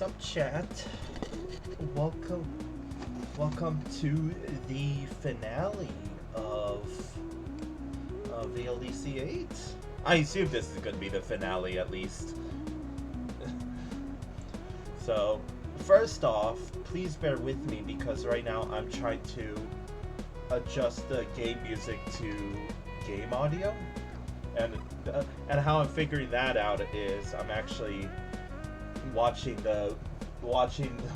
What's up, chat? Welcome to the finale of VLDC 8. I assume this is going to be the finale, at least. So, first off, please bear with me because right now I'm trying to adjust the game music to game audio. And how I'm figuring that out is I'm actually watching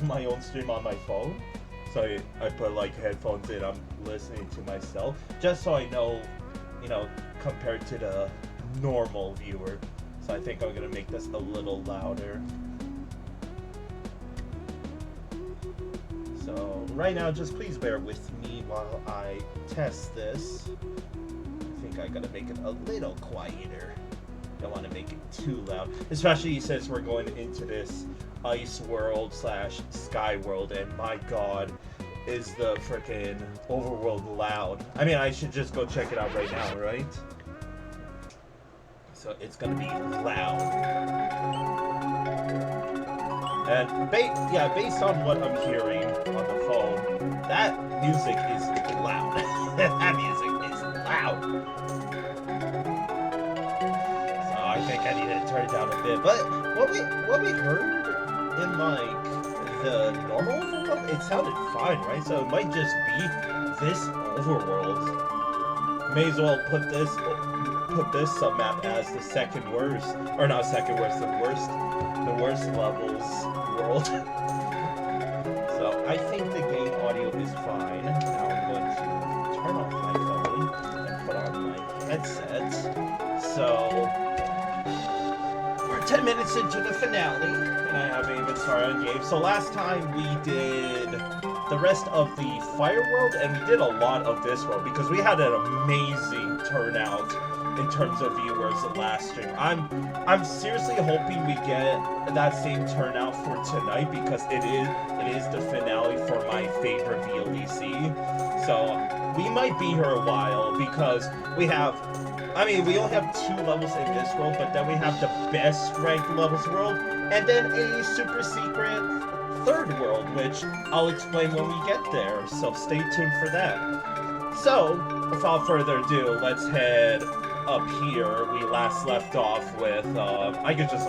my own stream on my phone. So I put like headphones in, I'm listening to myself just so I know, compared to the normal viewer. So I think I'm gonna make this a little louder. So right now, just please bear with me while I test this. I think I gotta make it a little quieter. Don't want to make it too loud, especially since we're going into this ice world / sky world, and my god, is the frickin' overworld loud. I mean, I should just go check it out right now, right? So it's gonna be loud. And based on what I'm hearing on the phone, that music is loud. That music is loud. I think I need to turn it down a bit, but what we heard in like the normal overworld, it sounded fine, right? So it might just be this overworld. May as well put this submap as the second worst, or not second worst, the worst levels world. So I think the game audio is fine. Now I'm going to turn off my phone and put on my headset. So 10 minutes into the finale, and I haven't even started on game. So last time we did the rest of the fire world, and we did a lot of this world because we had an amazing turnout in terms of viewers last stream. I'm seriously hoping we get that same turnout for tonight because it is the finale for my favorite VLDC. So we might be here a while because we only have 2 levels in this world, but then we have the best ranked levels world, and then a super secret 3rd world, which I'll explain when we get there, so stay tuned for that. So, without further ado, let's head up here. We last left off with, I'll just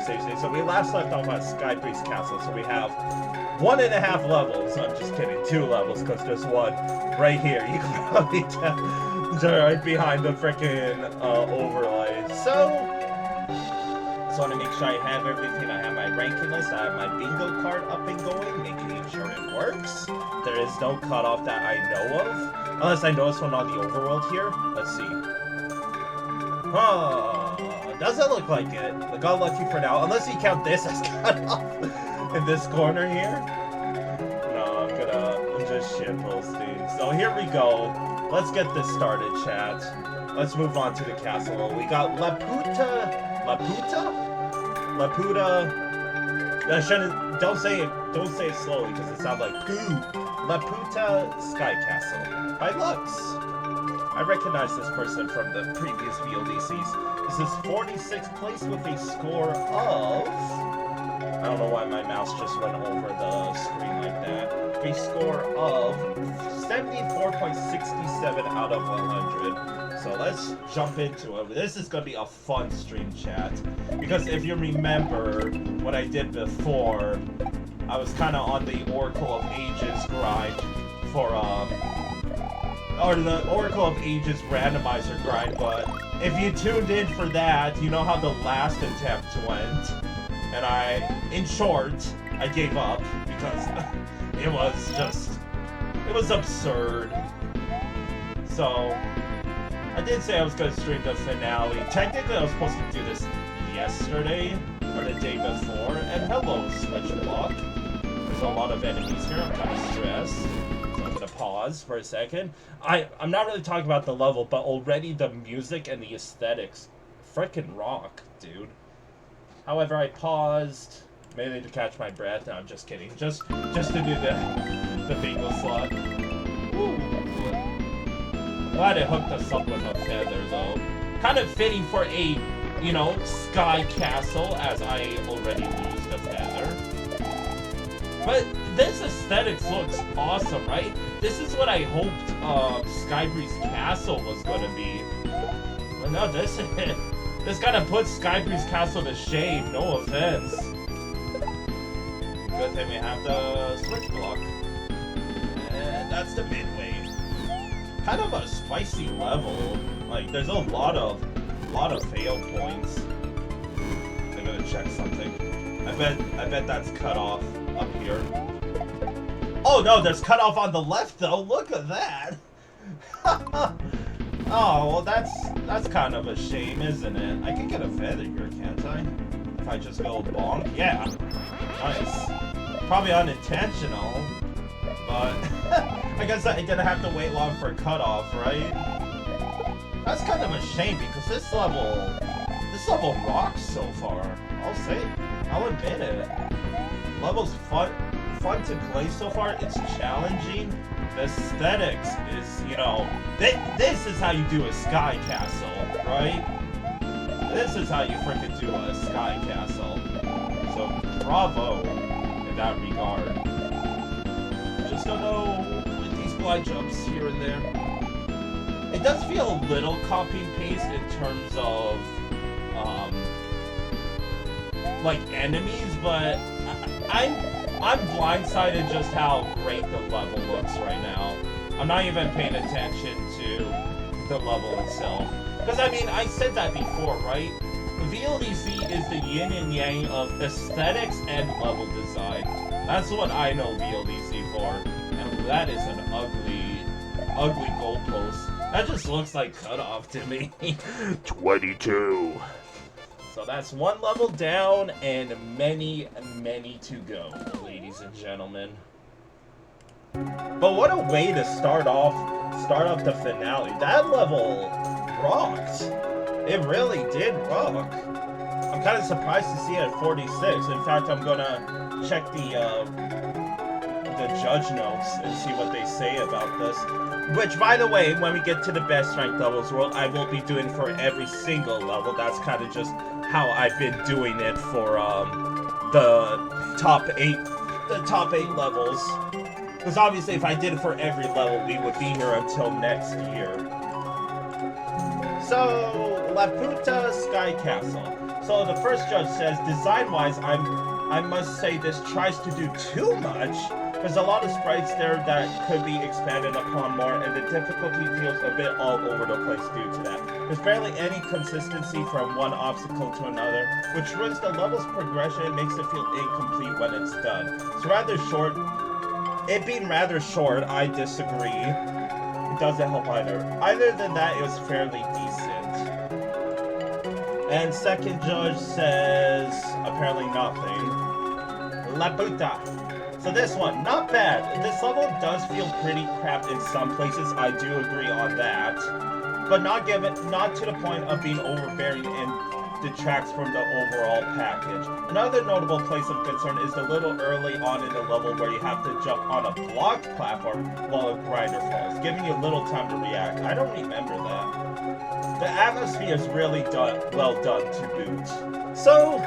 say, so we last left off at Skypriest Castle, so we have 1.5 levels. I'm just kidding, 2 levels, because there's one right here. You can probably tell. Right behind the frickin' overlay. So I want to make sure I have everything. I have my ranking list, I have my bingo card up and going, making sure it works. There is no cutoff that I know of, unless I notice one on the overworld here. Let's see. Doesn't look like it. I got lucky for now, unless you count this as cutoff in this corner here. No, I'm just shitposting. So here we go. Let's get this started, chat. Let's move on to the castle. We got Laputa. Don't say it slowly because it sounds like poo. Laputa Sky Castle by Lux. I recognize this person from the previous VLDCs. This is 46th place with a score of... I don't know why my mouse just went over the screen like that. A score of 74.67 out of 100. So let's jump into it. This is going to be a fun stream, chat. Because if you remember what I did before, I was kind of on the Oracle of Ages grind for, or the Oracle of Ages randomizer grind, but if you tuned in for that, you know how the last attempt went. And in short, I gave up because it was absurd. So, I did say I was going to stream the finale. Technically, I was supposed to do this yesterday, or the day before. And hello, Switchblock. There's a lot of enemies here, I'm kind of stressed. So I'm going to pause for a second. I'm not really talking about the level, but already the music and the aesthetics frickin' rock, dude. However, I paused, mainly to catch my breath. No, I'm just kidding. Just to do the bingo slot. Ooh. Glad it hooked us up with a feather, though. Kind of fitting for a, sky castle, as I already used a feather. But this aesthetics looks awesome, right? This is what I hoped Skybreeze Castle was going to be. But no, this kind of puts Skybreeze Castle to shame, no offense. Good thing we have the switch block. And that's the midway. Kind of a spicy level. Like, there's a lot of fail points. I'm gonna check something. I bet that's cut off up here. Oh no, there's cut off on the left though. Look at that. Oh well, that's kind of a shame, isn't it? I can get a feather here, can't I? If I just go bonk, yeah. Nice. Probably unintentional, but I guess I didn't have to wait long for a cutoff, right? That's kind of a shame because this level rocks so far. I'll say, I'll admit it. Level's fun to play so far. It's challenging. The aesthetics is, you know, this is how you do a sky castle, right? This is how you freaking do a sky castle. So bravo in that regard. Just don't know with these blind jumps here and there. It does feel a little copy and paste in terms of like enemies, but I'm blindsided just how great the level looks right now. I'm not even paying attention to the level itself. Because I mean, I said that before, right? VLDC is the yin and yang of aesthetics and level design. That's what I know VLDC for. And that is an ugly goalpost. That just looks like cutoff to me. 22. So that's one level down and many to go, ladies and gentlemen. But what a way to start off the finale. That level rocked. It really did rock. I'm kind of surprised to see it at 46. In fact, I'm gonna check the judge notes and see what they say about this. Which, by the way, when we get to the best ranked doubles world, I will be doing for every single level. That's kind of just how I've been doing it for the top 8 levels. Because obviously, if I did it for every level, we would be here until next year. So, Laputa Sky Castle. So the first judge says, design-wise, I must say this tries to do too much. There's a lot of sprites there that could be expanded upon more, and the difficulty feels a bit all over the place due to that. There's barely any consistency from one obstacle to another, which ruins the level's progression and makes it feel incomplete when it's done. It's rather short. It being rather short, I disagree. It doesn't help either. Other than that, it was fairly decent. And second judge says, apparently nothing. Laputa. So this one, not bad. This level does feel pretty cramped in some places, I do agree on that. But not to the point of being overbearing and detracts from the overall package. Another notable place of concern is the little early on in the level where you have to jump on a blocked platform while a grinder falls, giving you little time to react. I don't remember that. The atmosphere is really well done to boot. So,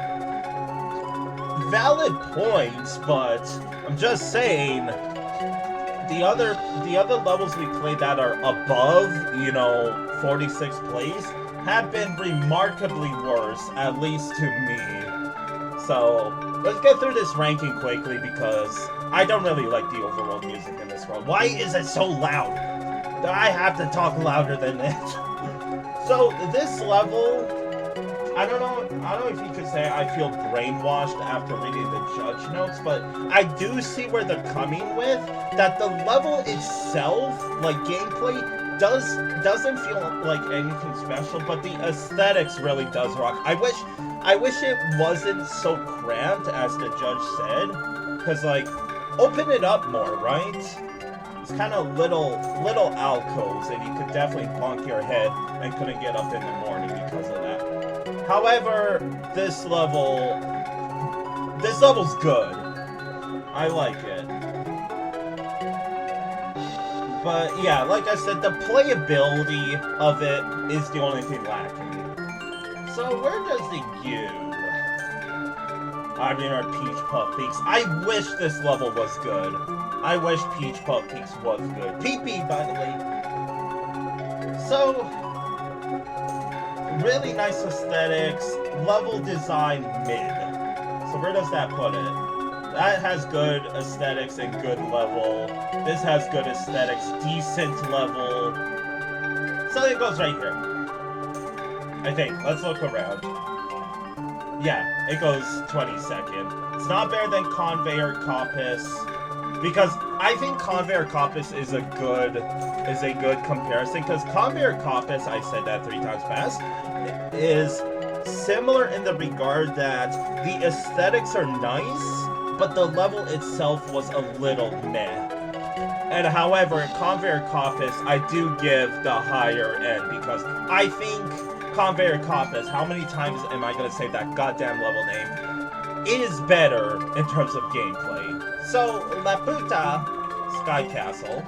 valid points, but I'm just saying, the other levels we played that are above, 46th place, have been remarkably worse, at least to me. So, let's get through this ranking quickly because I don't really like the overworld music in this world. Why is it so loud? I have to talk louder than it. So, this level, I don't know if you could say I feel brainwashed after reading the judge notes, but I do see where they're coming with, that the level itself, like gameplay, doesn't feel like anything special, but the aesthetics really does rock. I wish it wasn't so cramped as the judge said, because like, open it up more, right? It's kind of little alcoves, and you could definitely bonk your head and couldn't get up in the morning because of that. However, this level's good. I like it. But yeah, like I said, the playability of it is the only thing lacking. So where does it go? I mean, our Peach Puff Peaks. I wish this level was good. I wish Peach Puff Peaks was good. PP, by the way. So, really nice aesthetics. Level design mid. So where does that put it? That has good aesthetics and good level. This has good aesthetics, decent level. So it goes right here. I think. Let's look around. Yeah, it goes 22nd. It's not better than Conveyor Coppice, because I think Conveyor Coppice is a good comparison, because Conveyor Coppice, I said that 3 times fast, is similar in the regard that the aesthetics are nice, but the level itself was a little meh. And however, Conveyor Coppice, I do give the higher end, because I think Conveyor Coppice, how many times am I going to say that goddamn level name, is better in terms of gameplay. So, Laputa Sky Castle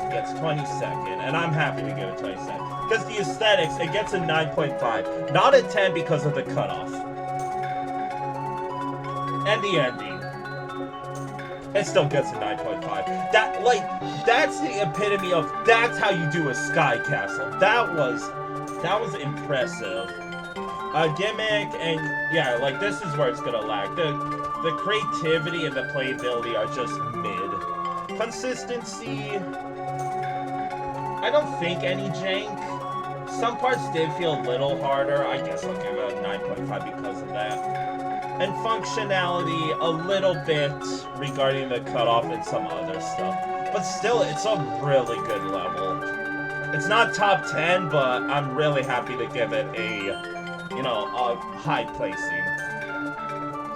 gets 22nd, and I'm happy to give it 22nd. Because the aesthetics, it gets a 9.5. Not a 10 because of the cutoff. And the ending. It still gets a 9.5. That's the epitome of, that's how you do a Sky Castle. That was impressive. A gimmick, and yeah, like, this is where it's gonna lag. The creativity and the playability are just mid. Consistency, I don't think any jank. Some parts did feel a little harder. I guess I'll give it a 9.5 because of that. And functionality, a little bit regarding the cutoff and some other stuff. But still, it's a really good level. It's not top 10, but I'm really happy to give it a high placing.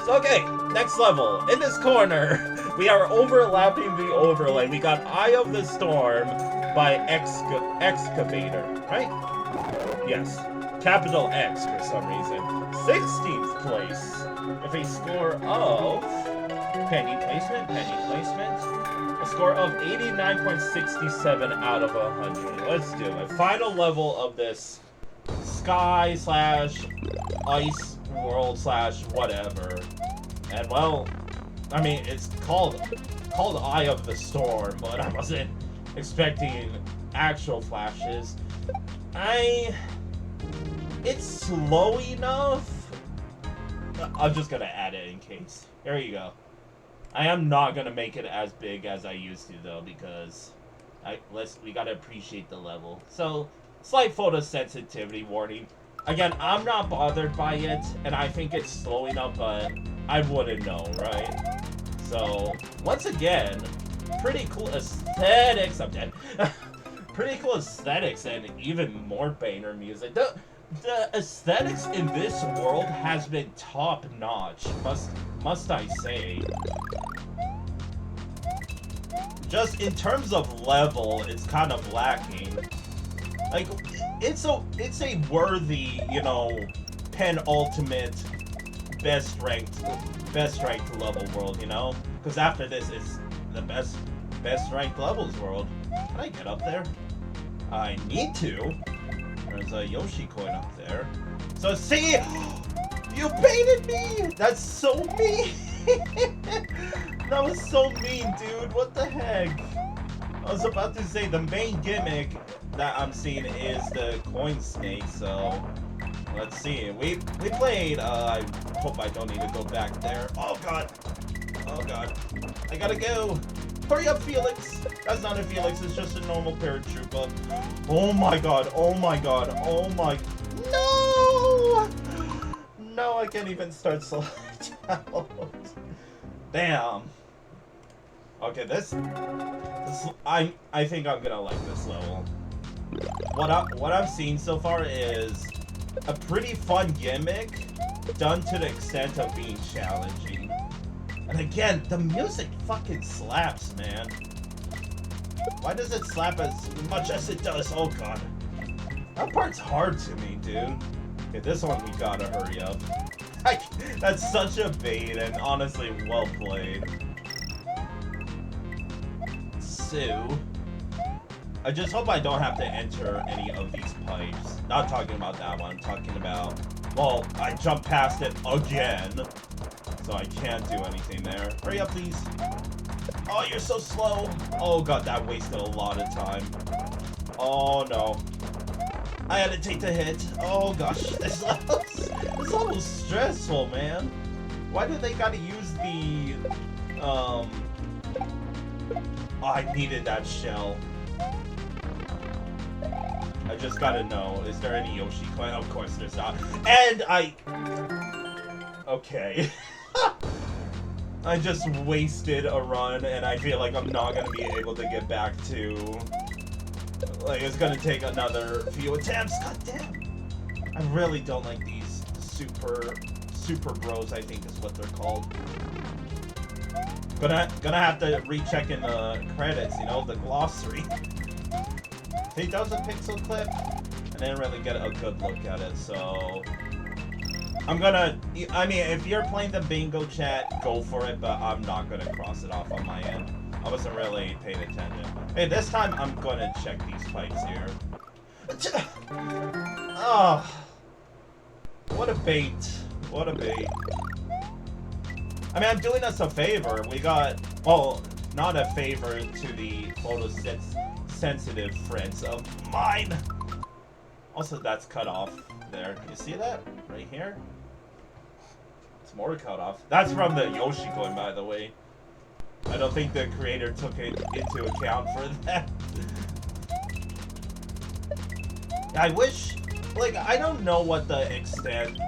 So, okay, next level. In this corner, we are overlapping the overlay. We got Eye of the Storm by eXcavator, right? Yes. Capital X for some reason. 16th place. With a score of penny placement. A score of 89.67 out of 100. Let's do it. Final level of this sky/ice world/whatever. And well, I mean, it's called Eye of the Storm, but I wasn't expecting actual flashes. It's slow enough. I'm just gonna add it in case. There you go. I am not gonna make it as big as I used to though, because we gotta appreciate the level. So, slight photosensitivity warning. Again, I'm not bothered by it, and I think it's slow enough, but I wouldn't know, right? So, once again, pretty cool aesthetics. I'm dead. Pretty cool aesthetics and even more banger music. The aesthetics in this world has been top-notch, must I say. Just in terms of level, it's kind of lacking. Like, it's a worthy, penultimate best ranked level world, Because after this is the best ranked levels world. Can I get up there? I need to. There's a Yoshi coin up there. So see, you baited me. That's so mean. That was so mean, dude. What the heck? I was about to say the main gimmick that I'm seeing is the coin snake. So let's see. We played. I hope I don't need to go back there. Oh god. Oh god. I gotta go. Hurry up, Felix! That's not a Felix, it's just a normal paratrooper. Oh my god, oh my god, oh my... No! No, I can't even start slowing down. Damn. Okay, I think I'm gonna like this level. What I'm seeing so far is a pretty fun gimmick, done to the extent of being challenging. And again, the music fucking slaps, man. Why does it slap as much as it does? Oh god. That part's hard to me, dude. Okay, this one we gotta hurry up. That's such a bait, and honestly, well played. So, I just hope I don't have to enter any of these pipes. Not talking about that one, I'm talking about Well, I jumped past it again. So I can't do anything there. Hurry up, please. Oh, you're so slow. Oh, God, that wasted a lot of time. Oh, no. I had to take the hit. Oh, gosh. This is almost stressful, man. Why do they gotta use the, Oh, I needed that shell. I just gotta know. Is there any Yoshi coin? Of course there's not. And okay. I just wasted a run, and I feel like I'm not gonna be able to get back to... Like, it's gonna take another few attempts. God damn! I really don't like these super bros, I think is what they're called. Gonna have to recheck in the credits, you know, the glossary. I think that was a pixel clip. I didn't really get a good look at it, so... I mean, if you're playing the bingo chat, go for it, but I'm not gonna cross it off on my end. I wasn't really paying attention. Hey, this time I'm gonna check these pipes here. Oh, what a bait. What a bait. I mean, I'm doing us a favor. We got, well, not a favor to the photosensitive friends of mine. Also, that's cut off there. Can you see that? Right here? It's more cut off. That's from the Yoshi coin, by the way. I don't think the creator took it into account for that. I wish, like, I don't know what the extent,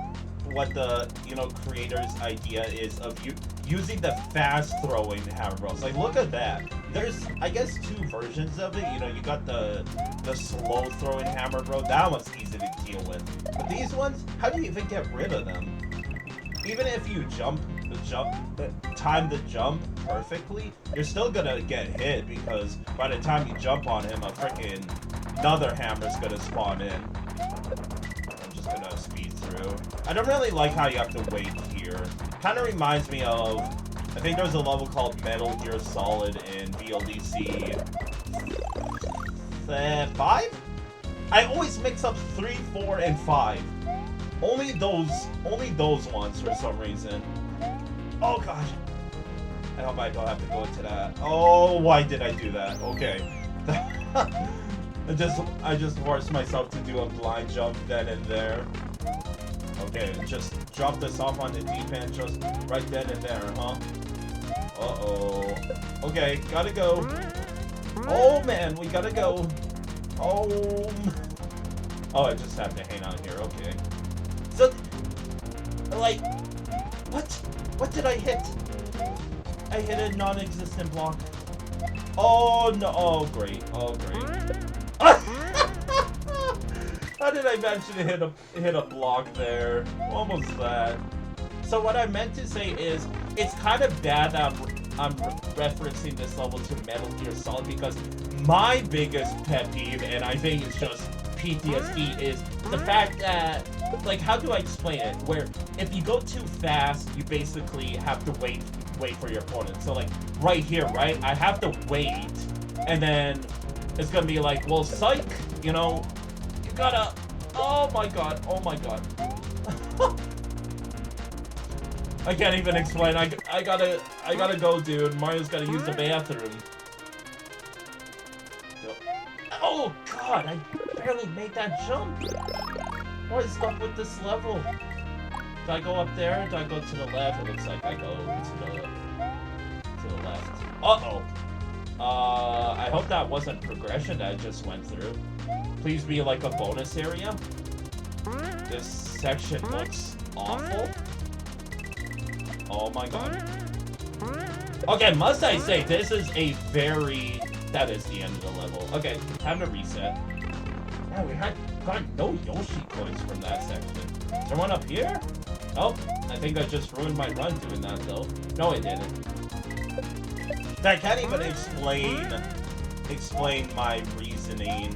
what the, you know, creator's idea is of using the fast-throwing hammer bros. Like, look at that. There's, I guess, two versions of it. You know, you got the slow-throwing hammer bro. That one's easy to deal with. But these ones, how do you even get rid of them? Even if you time the jump perfectly, you're still gonna get hit because by the time you jump on him, a freaking another hammer's gonna spawn in. I'm just gonna speed through. I don't really like how you have to wait here. Kind of reminds me of, I think there's a level called Metal Gear Solid in VLDC 5? I always mix up 3, 4, and 5. Only those ones for some reason. Oh god. I hope I don't have to go into that. Oh, why did I do that? Okay. I just forced myself to do a blind jump then and there. Okay, just drop this off on the D-pad just right then and there, huh? Uh-oh. Okay, gotta go. Oh man, we gotta go. Oh, I just have to hang on here, okay. So, like, what did I hit? I hit a non-existent block. Oh no, oh great, oh great. How did I manage to hit a block there? Almost that. So what I meant to say is, it's kind of bad that I'm referencing this level to Metal Gear Solid because my biggest pet peeve, and I think it's just PTSD, is the fact that, like, how do I explain it? Where if you go too fast, you basically have to wait for your opponent. So like right here, right? I have to wait, and then it's gonna be like, well, psych, you know, you gotta. Oh my god! Oh my god! I can't even explain. I gotta go, dude. Mario's gotta use the bathroom. Oh god! I barely made that jump. What is up with this level? Do I go up there? Do I go to the left? It looks like I go to the left. Uh-oh. I hope that wasn't progression that I just went through. Please be like a bonus area. This section looks awful. Oh my god. Okay, must I say, this is a very... That is the end of the level. Okay, time to reset. Yeah, we got no Yoshi coins from that section. Is there one up here? Oh, I think I just ruined my run doing that, though. No, I didn't. I can't even explain my reasoning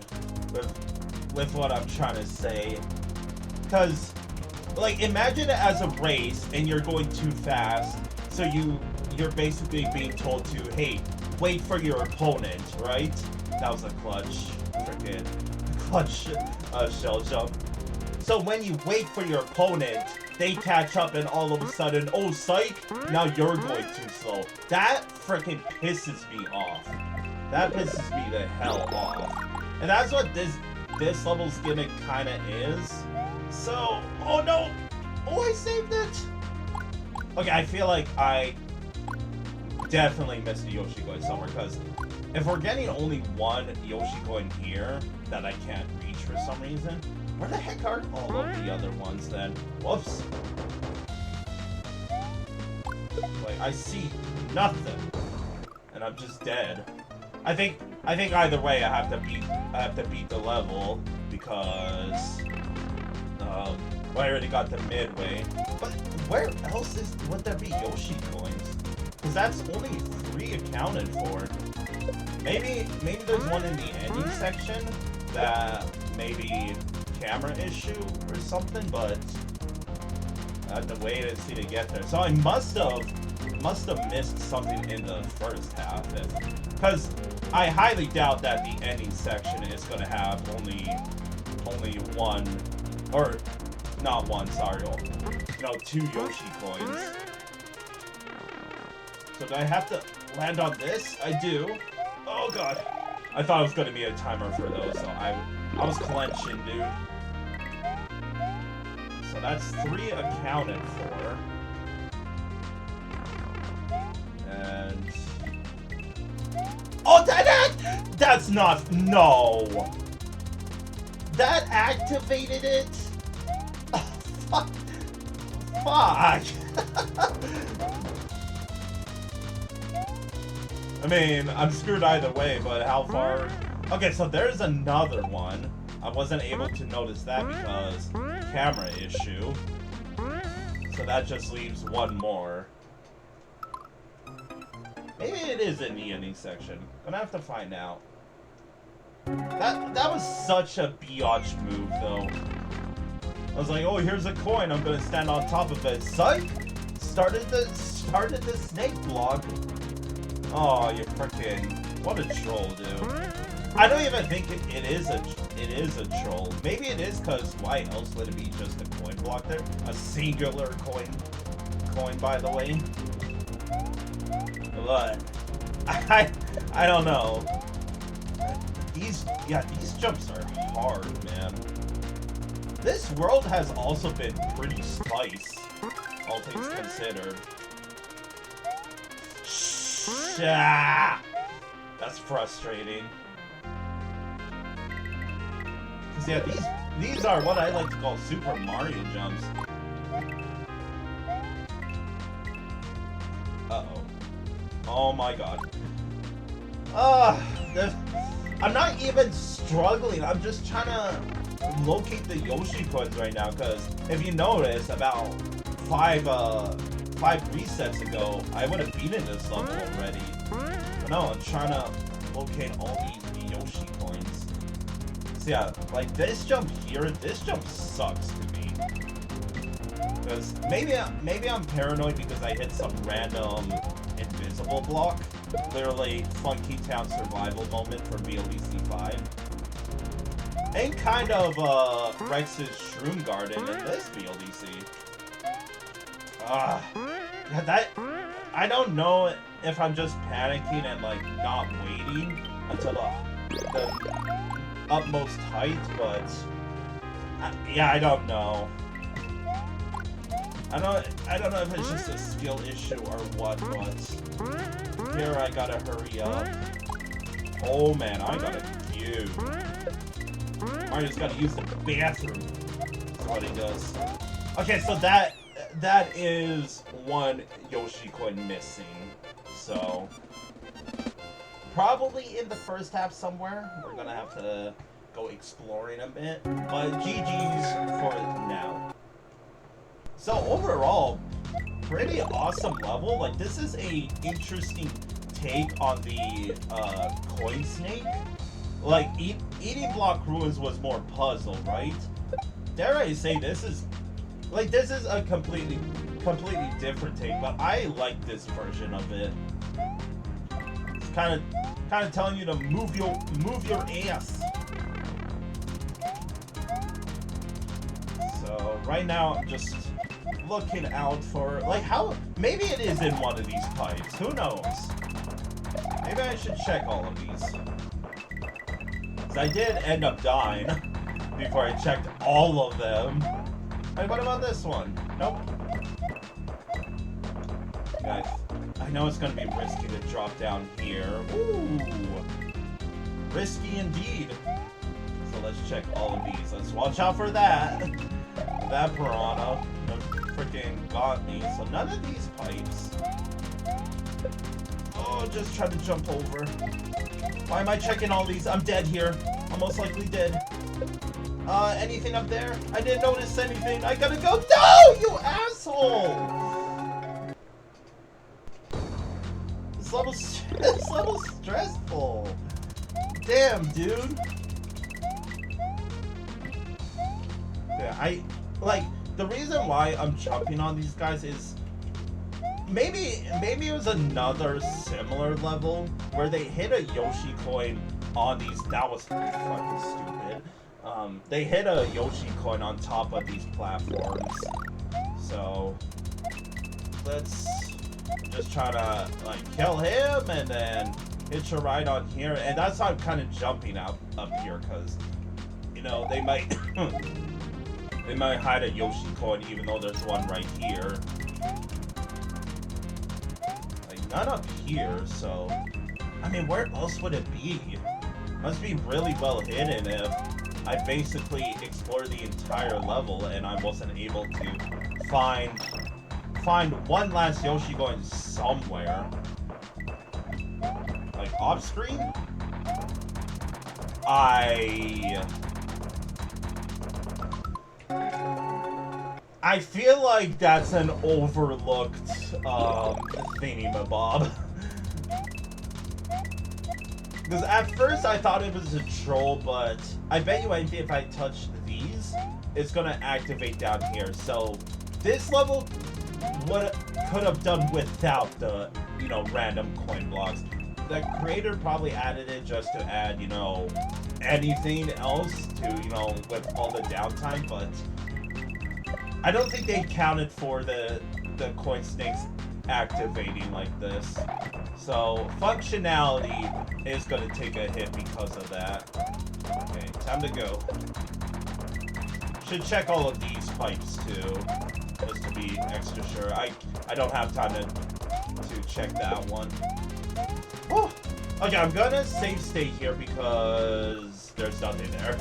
with what I'm trying to say. Because, like, imagine it as a race, and you're going too fast, so you're basically being told to, hey, wait for your opponent, right? That was a clutch, freaking clutch shell jump. So when you wait for your opponent, they catch up and all of a sudden, oh psych, now you're going too slow. That freaking pisses me off. That pisses me the hell off. And that's what this level's gimmick kinda is. So, oh no! Oh, I saved it! Okay, I feel like I definitely missed a Yoshi coin somewhere, because if we're getting only one Yoshi coin here that I can't reach for some reason, where the heck are all of the other ones then? Whoops. Like, I see nothing. And I'm just dead. I think either way I have to beat the level because well, I already got the midway. But where else would there be Yoshi coins? Because that's only 3 accounted for. Maybe there's one in the ending section that maybe camera issue or something, but I have to wait and see to get there. So I must have missed something in the first half, because I highly doubt that the ending section is going to have only one, or not one, sorry, no, 2 Yoshi coins. So do I have to land on this? I do. Oh god. I thought it was going to be a timer for those, so I was clenching, dude. So that's 3 accounted for. And... oh, that's not... no! That activated it? Oh, fuck. Fuck! I mean, I'm screwed either way, but how far... okay, so there's another one. I wasn't able to notice that because camera issue. So that just leaves one more. Maybe it is in the ending section. Gonna have to find out. That was such a biatch move, though. I was like, oh, here's a coin. I'm gonna stand on top of it. Psych! Started the snake block. Oh, you freaking... what a troll, dude. I don't even think it is a troll. Maybe it is, because why else would it be just a coin block there? A singular coin, by the way. But I don't know. These jumps are hard, man. This world has also been pretty spice, all things considered. That's frustrating. Cause yeah, these are what I like to call Super Mario jumps. Uh-oh. Oh my god. I'm not even struggling. I'm just trying to locate the Yoshi coins right now, because if you notice, about 5 resets ago, I would have beaten this level already. But no, I'm trying to locate all these Yoshi coins. So yeah, like this jump here, this jump sucks to me. Because maybe I'm paranoid because I hit some random invisible block. Literally Funky Town survival moment for VLDC 5. And kind of Rex's Shroom Garden in this VLDC. I don't know if I'm just panicking and like not waiting until the utmost height, but yeah, I don't know. I don't know if it's just a skill issue or what, but here I gotta hurry up. Oh man, I gotta queue. Mario's gotta use the bathroom. That's what he does. Okay, so that is one Yoshi coin missing. So probably in the first half somewhere. We're gonna have to go exploring a bit. But GG's for now. So overall, pretty awesome level. Like, this is a interesting take on the coin snake. Like, Eating Block Ruins was more puzzle, right? Dare I say this is a completely different take, but I like this version of it. It's kind of telling you to move your ass. So right now I'm just looking out for, like, how, maybe it is in one of these pipes, who knows? Maybe I should check all of these. 'Cause I did end up dying before I checked all of them. Hey, what about this one? Nope. Guys, I know it's gonna be risky to drop down here. Ooh! Risky indeed. So let's check all of these. Let's watch out for that. That piranha freaking got me. So none of these pipes. Oh, just try to jump over. Why am I checking all these? I'm dead here. I'm most likely dead. Anything up there? I didn't notice anything. I gotta go. No, you asshole! This level's stressful. Damn, dude. Yeah, the reason why I'm jumping on these guys is maybe it was another similar level where they hit a Yoshi coin on these. That was fucking stupid. They hit a Yoshi coin on top of these platforms. So let's just try to like kill him and then hitch a ride on here. And that's why I'm kind of jumping up here, because you know they might they might hide a Yoshi coin even though there's one right here. Like not up here, so I mean where else would it be? Must be really well hidden if I basically explored the entire level and I wasn't able to find one last Yoshi going somewhere. Like off screen? I feel like that's an overlooked thingy-mabob. Because at first I thought it was a troll, but I bet you anything if I touch these, it's gonna activate down here. So this level could have done without the, you know, random coin blocks. The creator probably added it just to add, you know, anything else to, you know, with all the downtime, but I don't think they counted for the coin snakes activating like this. So functionality is going to take a hit because of that. Okay, time to go. Should check all of these pipes too, just to be extra sure. I don't have time to check that one. Oh, okay, I'm gonna save state here because there's nothing there.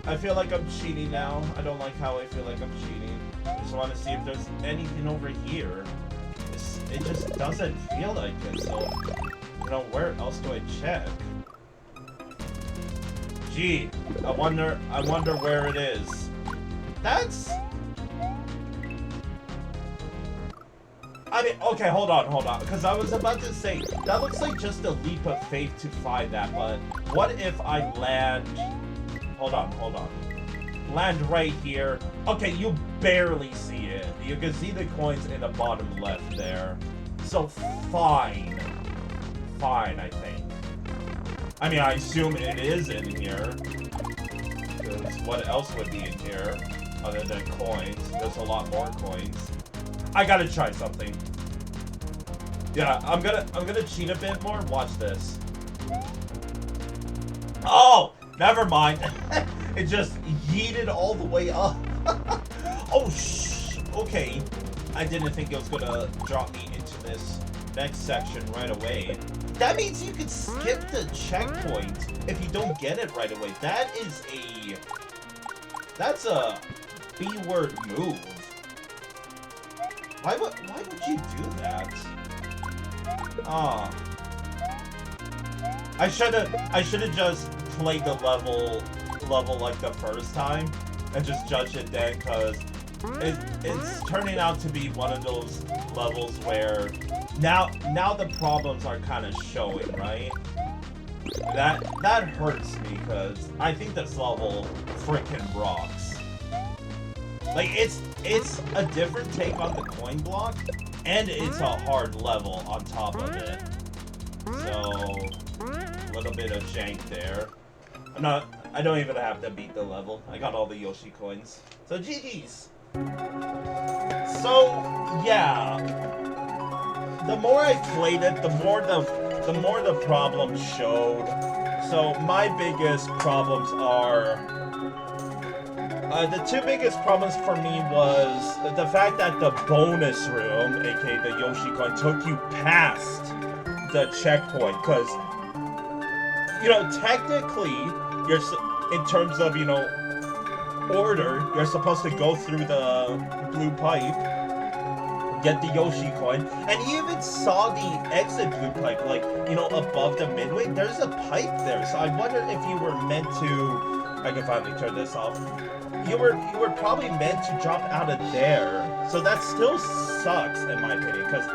I feel like I'm cheating now. I don't like how I feel like I'm cheating. I just want to see if there's anything over here. It just doesn't feel like it, so, you know, where else do I check? Gee, I wonder where it is. That's... I mean, okay, hold on, because I was about to say, that looks like just a leap of faith to find that, but what if I land... Hold on. Land right here. Okay, you barely see it. You can see the coins in the bottom left there. So, fine, I think. I mean, I assume it is in here. Because what else would be in here other than coins? There's a lot more coins. I gotta try something. Yeah, I'm gonna cheat a bit more. Watch this. Oh, never mind. It just yeeted all the way up. Oh, okay. I didn't think it was gonna drop me into this next section right away. That means you can skip the checkpoint if you don't get it right away. That's a B-word move. Why would you do that? I should have just played the level like the first time and just judged it then, because it's turning out to be one of those levels where now the problems are kind of showing, right? That hurts me because I think this level freaking rocks. Like it's a different take on the coin block, and it's a hard level on top of it. So a little bit of jank there. I don't even have to beat the level. I got all the Yoshi coins. So GG's. So yeah, the more I played it, the more the problems showed. So my biggest problems are the two biggest problems for me was the fact that the bonus room, aka the Yoshi coin, took you past the checkpoint. Because you know, technically, you're in terms of order, you're supposed to go through the blue pipe, get the Yoshi coin, and you even saw the exit blue pipe, like, above the midway. There's a pipe there, so I wonder if you were meant to. I can finally turn this off. You were probably meant to drop out of there, so that still sucks in my opinion. Because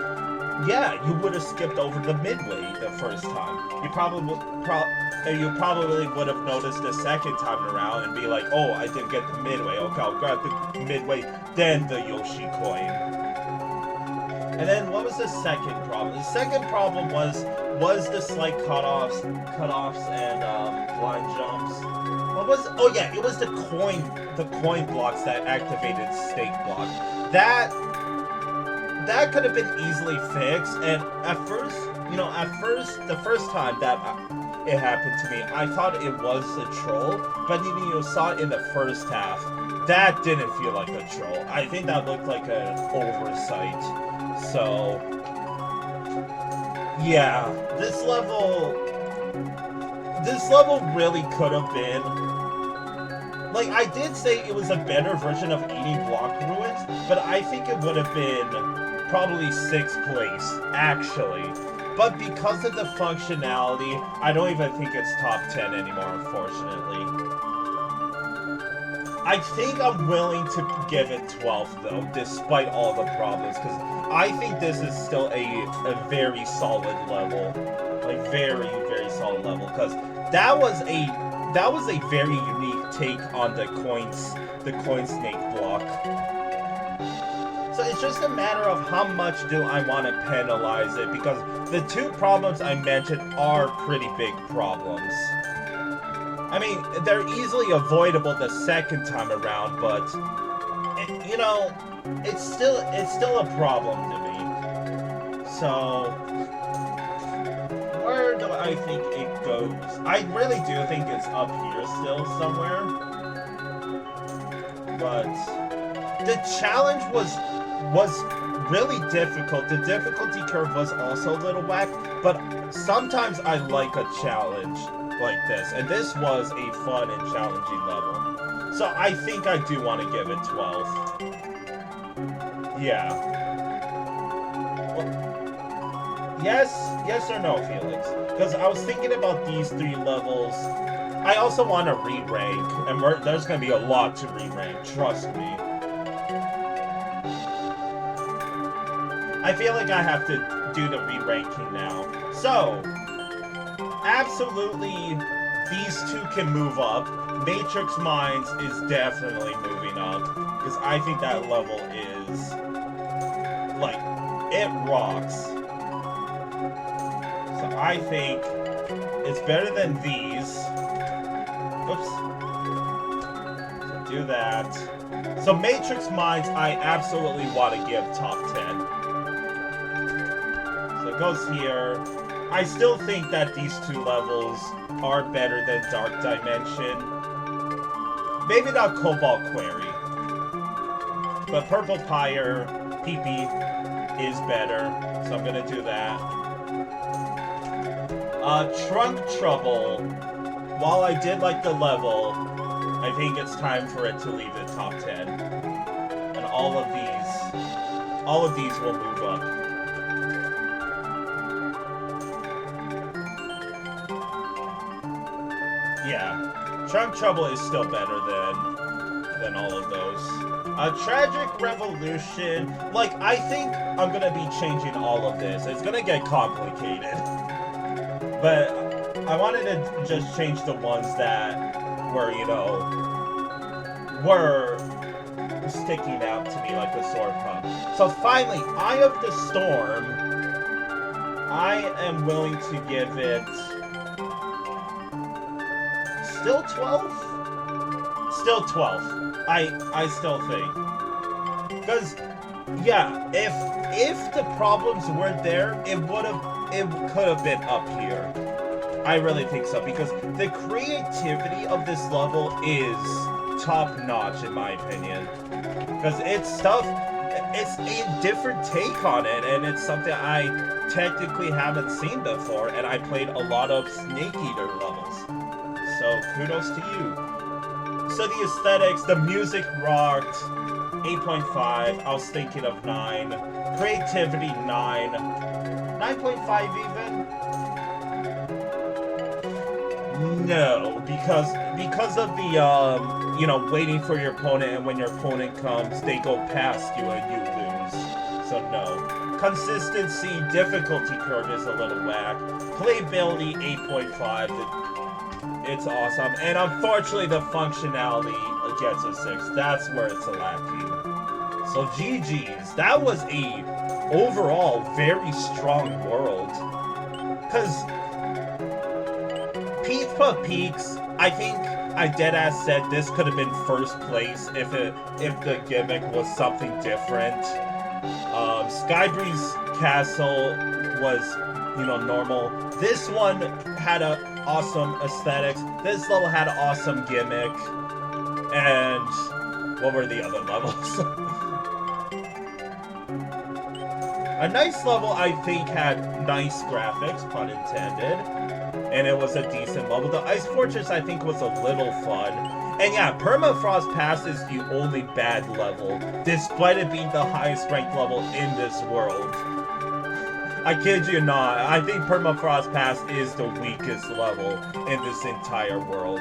yeah, you would have skipped over the midway the first time. You probably would have noticed the second time around and be like, oh, I didn't get the midway. Okay, I'll grab the midway, then the Yoshi coin. And then what was the second problem? The second problem was the slight cutoffs and blind jumps. What was? Oh yeah, it was the coin blocks that activated stake block. That could have been easily fixed. And at first, the first time that it happened to me, I thought it was a troll, but you saw it in the first half. That didn't feel like a troll. I think that looked like an oversight. So yeah, this level really could have been, like, I did say it was a better version of eating block ruins, but I think it would have been probably 6th place, actually. But because of the functionality, I don't even think it's top 10 anymore, unfortunately. I think I'm willing to give it 12th, though, despite all the problems, because I think this is still a very solid level. Like, very, very solid level, because that was a very unique take on the coin snake block. So it's just a matter of how much do I want to penalize it, because the two problems I mentioned are pretty big problems. I mean, they're easily avoidable the second time around, but it's still a problem to me. So where do I think it goes? I really do think it's up here still somewhere. But the challenge was really difficult. The difficulty curve was also a little whack, but sometimes I like a challenge like this, and this was a fun and challenging level. So I think I do want to give it 12. Yeah. Well, yes or no, Felix? Because I was thinking about these 3 levels. I also want to re-rank, and there's going to be a lot to re-rank, trust me. I feel like I have to do the re-ranking now. So, absolutely, these two can move up. Matrix Mines is definitely moving up, because I think that level is, like, it rocks. So I think it's better than these. Oops. So do that. So Matrix Mines, I absolutely want to give top 10. So it goes here. I still think that these 2 levels are better than Dark Dimension. Maybe not Cobalt Quarry. But Purple Pyre, PP, is better. So I'm going to do that. Trunk Trouble. While I did like the level, I think it's time for it to leave the top 10. And all of these will move up. Yeah, Trunk Trouble is still better than all of those. Tragic Revolution, like, I think I'm gonna be changing all of this. It's gonna get complicated. But I wanted to just change the ones that were, were sticking out to me like a sore thumb. So finally, Eye of the Storm, I am willing to give it Still 12? Still 12. I still think. Because, yeah, if the problems weren't there, it could have been up here. I really think so, because the creativity of this level is top-notch, in my opinion. Because it's a different take on it, and it's something I technically haven't seen before, and I played a lot of Snake Eater levels. So, kudos to you. So the aesthetics, the music rocked, 8.5, I was thinking of 9. Creativity, 9. 9.5 even? No, because of the, you know, waiting for your opponent, and when your opponent comes, they go past you and you lose. So no. Consistency, difficulty curve is a little whack. Playability, 8.5. It's awesome. And unfortunately, the functionality gets a 6. That's where it's lacking. So GG's. That was a overall very strong world. Because Peach Puff Peaks, I think I deadass said this could have been first place if the gimmick was something different. Skybreeze Castle was, you know, normal. This one had a awesome aesthetics. This level had an awesome gimmick. And what were the other levels? A nice level, I think, had nice graphics, pun intended. And it was a decent level. The Ice Fortress, I think, was a little fun. And yeah, Permafrost Pass is the only bad level, despite it being the highest ranked level in this world. I kid you not, I think Permafrost Pass is the weakest level in this entire world.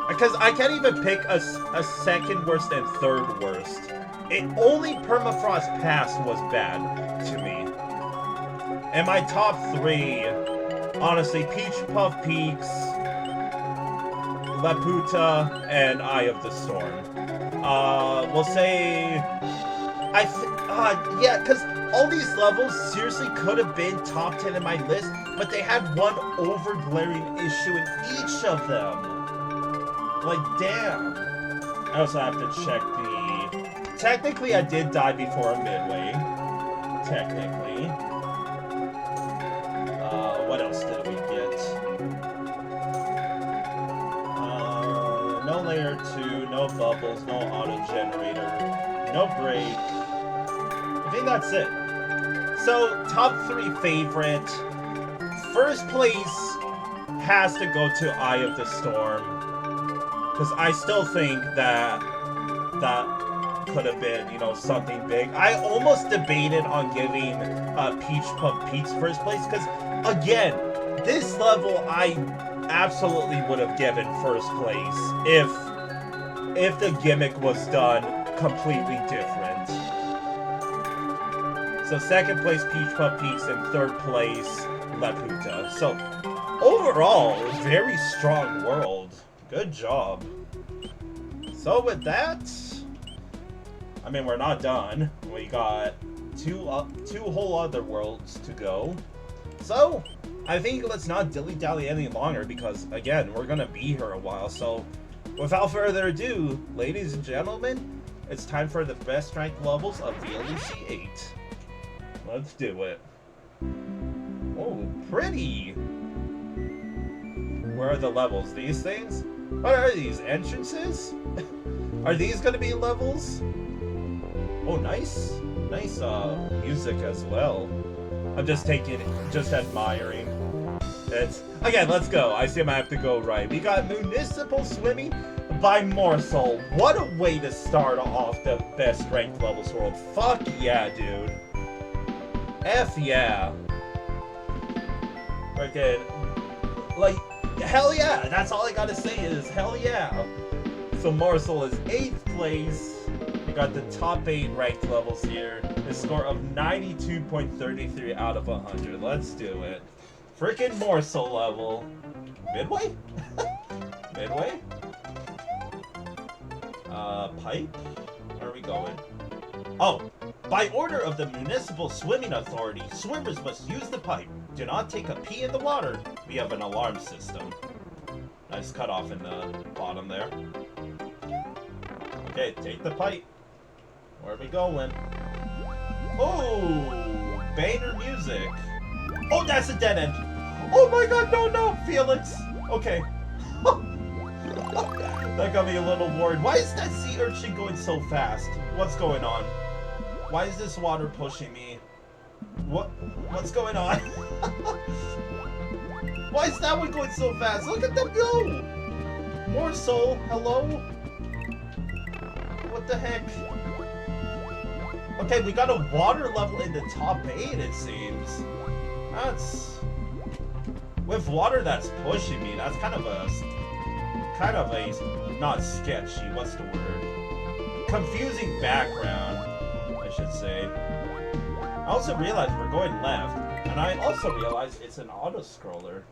Because I can't even pick a second worst and third worst. Only Permafrost Pass was bad to me. And my top 3, honestly, Peach Puff Peaks, Laputa, and Eye of the Storm. We'll say... yeah, because all these levels seriously could have been top 10 in my list, but they had one over-glaring issue in each of them. Like, damn. I also have to check the... Technically, I did die before a midway. Technically. What else did we get? No layer 2, no bubbles, no auto-generator, no break. I think that's it. So, top 3 favorite. First place has to go to Eye of the Storm. Because I still think that could have been, you know, something big. I almost debated on giving Peach Puff Peaks first place. Because, again, this level I absolutely would have given first place if the gimmick was done completely different. So second place Peach Puff Peaks and third place Laputa. So overall, very strong world. Good job. So with that, I mean, we're not done. We got two whole other worlds to go. So I think let's not dilly-dally any longer because, again, we're going to be here a while. So without further ado, ladies and gentlemen, it's time for the best ranked levels of VLDC 8. Let's do it. Oh, pretty! Where are the levels? These things? What are these? Entrances? Are these going to be levels? Oh, nice. Nice music as well. I'm just admiring. Again, let's go. I see I have to go right. We got Municipal Swimming by Morsel. What a way to start off the best ranked levels world. Fuck yeah, dude. F yeah. Freaking, like, hell yeah. That's all I gotta say is hell yeah. So Morsel is 8th place. We got the top 8 ranked levels here. A score of 92.33 out of 100. Let's do it. Freaking Morsel level. Midway? Midway? Pipe? Where are we going? Oh, by order of the Municipal Swimming Authority, swimmers must use the pipe. Do not take a pee in the water. We have an alarm system. Nice cut off in the bottom there. Okay, take the pipe. Where are we going? Oh, banner music. Oh, that's a dead end. Oh my god, no, Felix. Okay. That got me a little worried. Why is that sea urchin going so fast? What's going on? Why is this water pushing me? What's going on? Why is that one going so fast? Look at them go! Morsel, hello? What the heck? Okay, we got a water level in the top 8, it seems. That's... With water that's pushing me, that's kind of a... not sketchy, what's the word? Confusing background, I should say. I also realized we're going left, and I also realized it's an auto-scroller.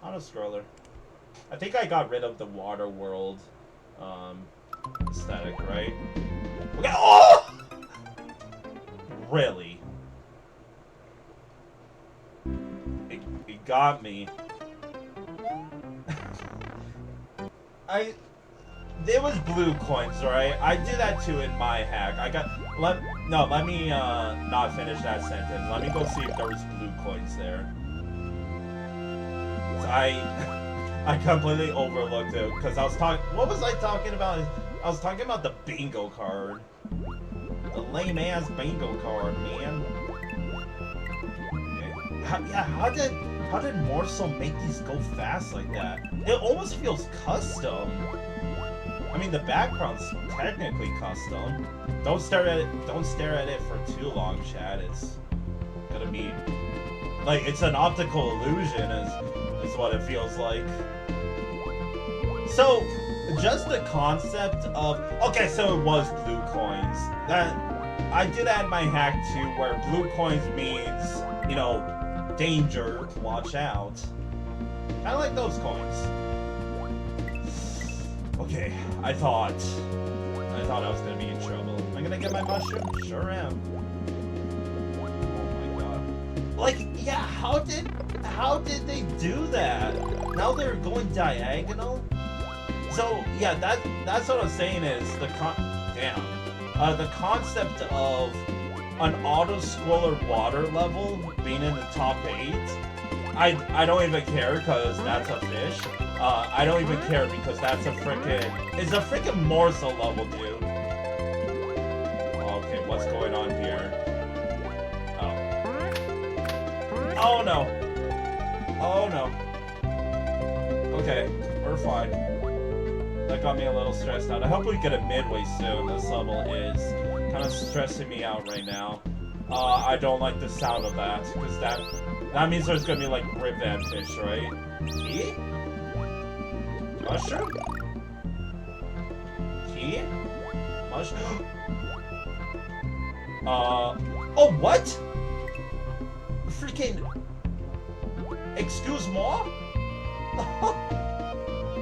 Auto-scroller. I think I got rid of the water world aesthetic, right? Okay. Oh! Really? It got me. There was blue coins, right? I did that too in my hack. Let me not finish that sentence. Let me go see if there was blue coins there. I completely overlooked it because I was talking. What was I talking about? I was talking about the bingo card. The lame ass bingo card, man. How did Morsel make these go fast like that? It almost feels custom. I mean, the background's technically custom. Don't stare at it for too long, Chad. It's gonna be like it's an optical illusion, is what it feels like. So, just the concept of okay, so it was blue coins. That I did add my hack too, where blue coins means danger. Watch out. Kind of like those coins. Okay, I thought I was gonna be in trouble. Am I gonna get my mushroom? Sure am. Oh my god. Like, yeah, how did they do that? Now they're going diagonal? So, yeah, that's what I'm saying is the concept of an auto-scroller water level being in the top 8, I don't even care because that's a fish. I don't even care because that's it's a freaking Morsel level, dude. Okay, what's going on here? Oh no. Oh no. Okay, we're fine. That got me a little stressed out. I hope we get a midway soon. This level is kind of stressing me out right now. I don't like the sound of that, because that means there's gonna be like rip-van fish, right? Key? Mushroom? Key? Mushroom? Oh, what? Freaking... Excuse-moi?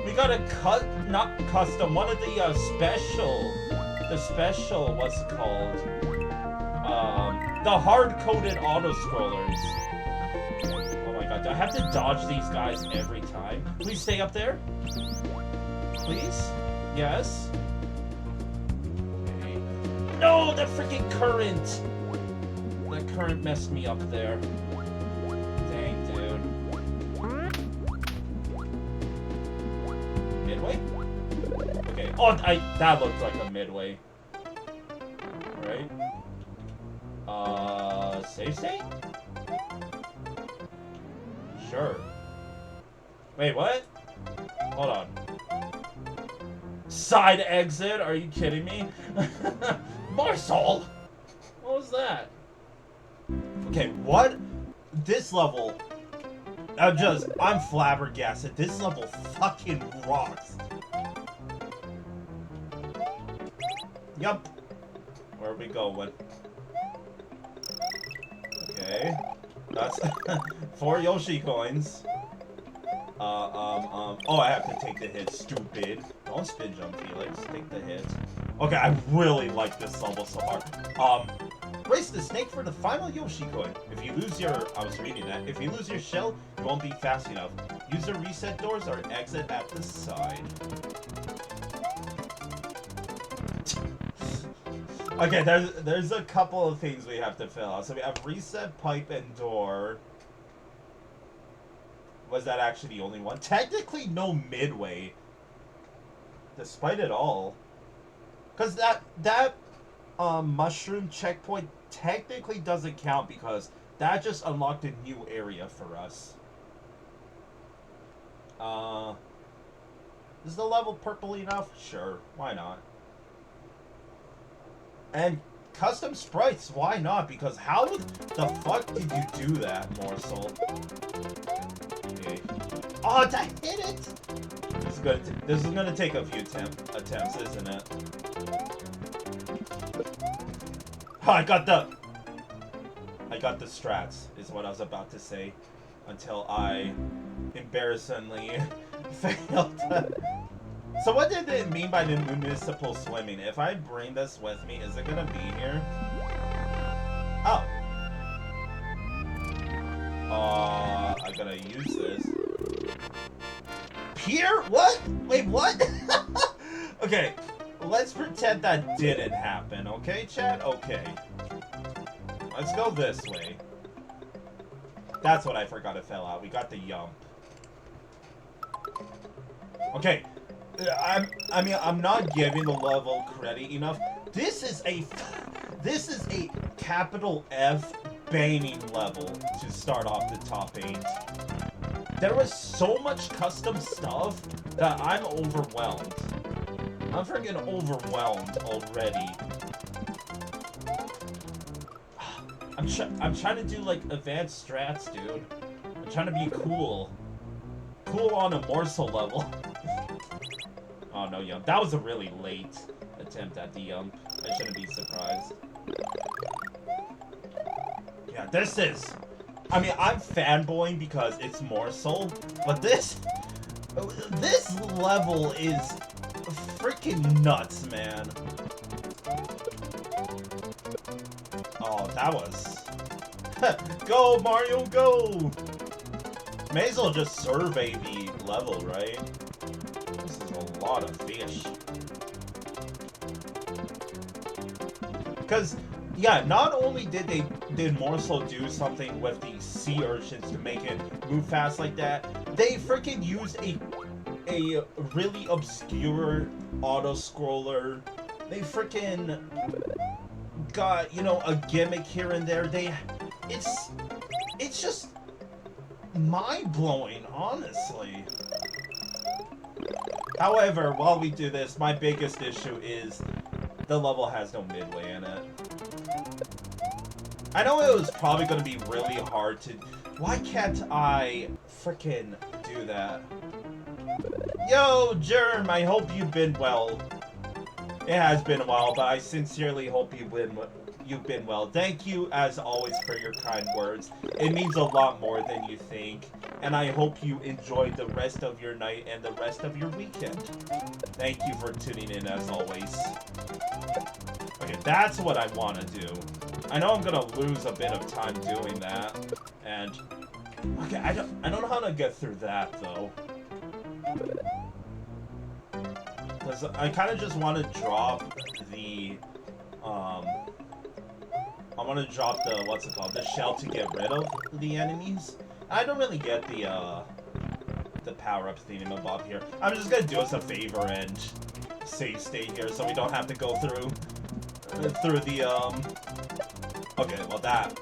We got a not custom, one of the special, what's it called? The hard-coded auto-scrollers. Oh my god, do I have to dodge these guys every time? Please stay up there. Please? Yes? Okay. No, the freaking current! The current messed me up there. Dang, dude. Midway? Okay. Oh, that looked like a midway. Right? Save state? Sure. Wait, what? Hold on. Side exit? Are you kidding me? Morsel! What was that? Okay, what? This level... I'm flabbergasted. This level fucking rocks. Yup. Where are we going? Okay. That's 4 Yoshi coins. Oh, I have to take the hit, stupid. Don't spin jump, Felix. Take the hit. Okay, I really like this level so hard. Race the snake for the final Yoshi coin. If you lose your... I was reading that. If you lose your shell, you won't be fast enough. Use the reset doors or exit at the side. Okay, there's a couple of things we have to fill out. So we have reset, pipe, and door. Was that actually the only one? Technically, no midway. Despite it all. Because that mushroom checkpoint technically doesn't count because that just unlocked a new area for us. Is the level purple enough? Sure, why not? And custom sprites, why not? Because how the fuck did you do that, Morsel? Okay. Oh, did I hit it? This is gonna take a few attempts, isn't it? Oh, I got the strats, is what I was about to say, until I embarrassingly failed. So what did it mean by the municipal swimming? If I bring this with me, is it gonna be here? Oh. I gotta use this. Pier? What? Wait, what? Okay, let's pretend that didn't happen, okay, chat? Okay. Let's go this way. That's what I forgot to fill out. We got the yump. Okay. I'm not giving the level credit enough. This is a capital F banging level to start off the top 8. There was so much custom stuff that I'm overwhelmed. I'm freaking overwhelmed already. I'm trying to do like advanced strats, dude. I'm trying to be cool. Cool on a Morsel level. Oh, no yump. That was a really late attempt at the yump. I shouldn't be surprised. Yeah, this is... I mean, I'm fanboying because it's Morsel, but this level is freaking nuts, man. Oh, that was... Go, Mario, go! May as well just survey the level, right? This is a lot of fish. Because, yeah, not only did Morsel do something with the sea urchins to make it move fast like that, they freaking used a really obscure auto-scroller. They freaking got, you know, a gimmick here and there. It's just mind-blowing, honestly. However, while we do this, my biggest issue is the level has no midway in it. I know it was probably going to be really hard to... Why can't I frickin' do that? Yo, Germ, I hope you've been well. It has been a while, but I sincerely hope you've been well. Thank you, as always, for your kind words. It means a lot more than you think. And I hope you enjoy the rest of your night and the rest of your weekend. Thank you for tuning in, as always. Okay, that's what I want to do. I know I'm gonna lose a bit of time doing that. And... Okay, I don't know how to get through that, though. Because I kind of just want to drop the... I want to drop the, what's it called, the shell to get rid of the enemies. I don't really get the power-up thingamabob here. I'm just gonna do us a favor and save state here so we don't have to go through the, Okay, well that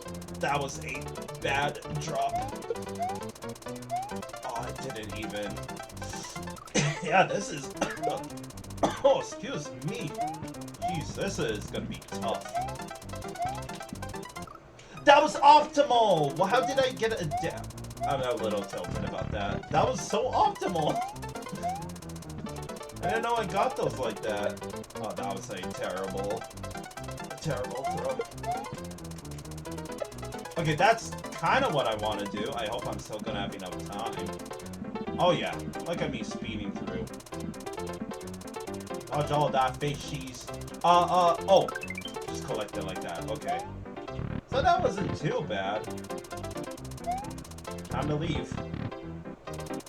was a bad drop. Oh, I didn't even... Yeah, this is... Oh, excuse me. Jeez, this is gonna be tough. That was optimal! Well, how did I get a I'm a little tilted about that. That was so optimal! I didn't know I got those like that. Oh, that was a terrible throw. Okay, that's kind of what I want to do. I hope I'm still gonna have enough time. Oh yeah, look at me speeding through. Dodge all that fishies. Oh, just collect it like that. Okay. So that wasn't too bad. Time to leave.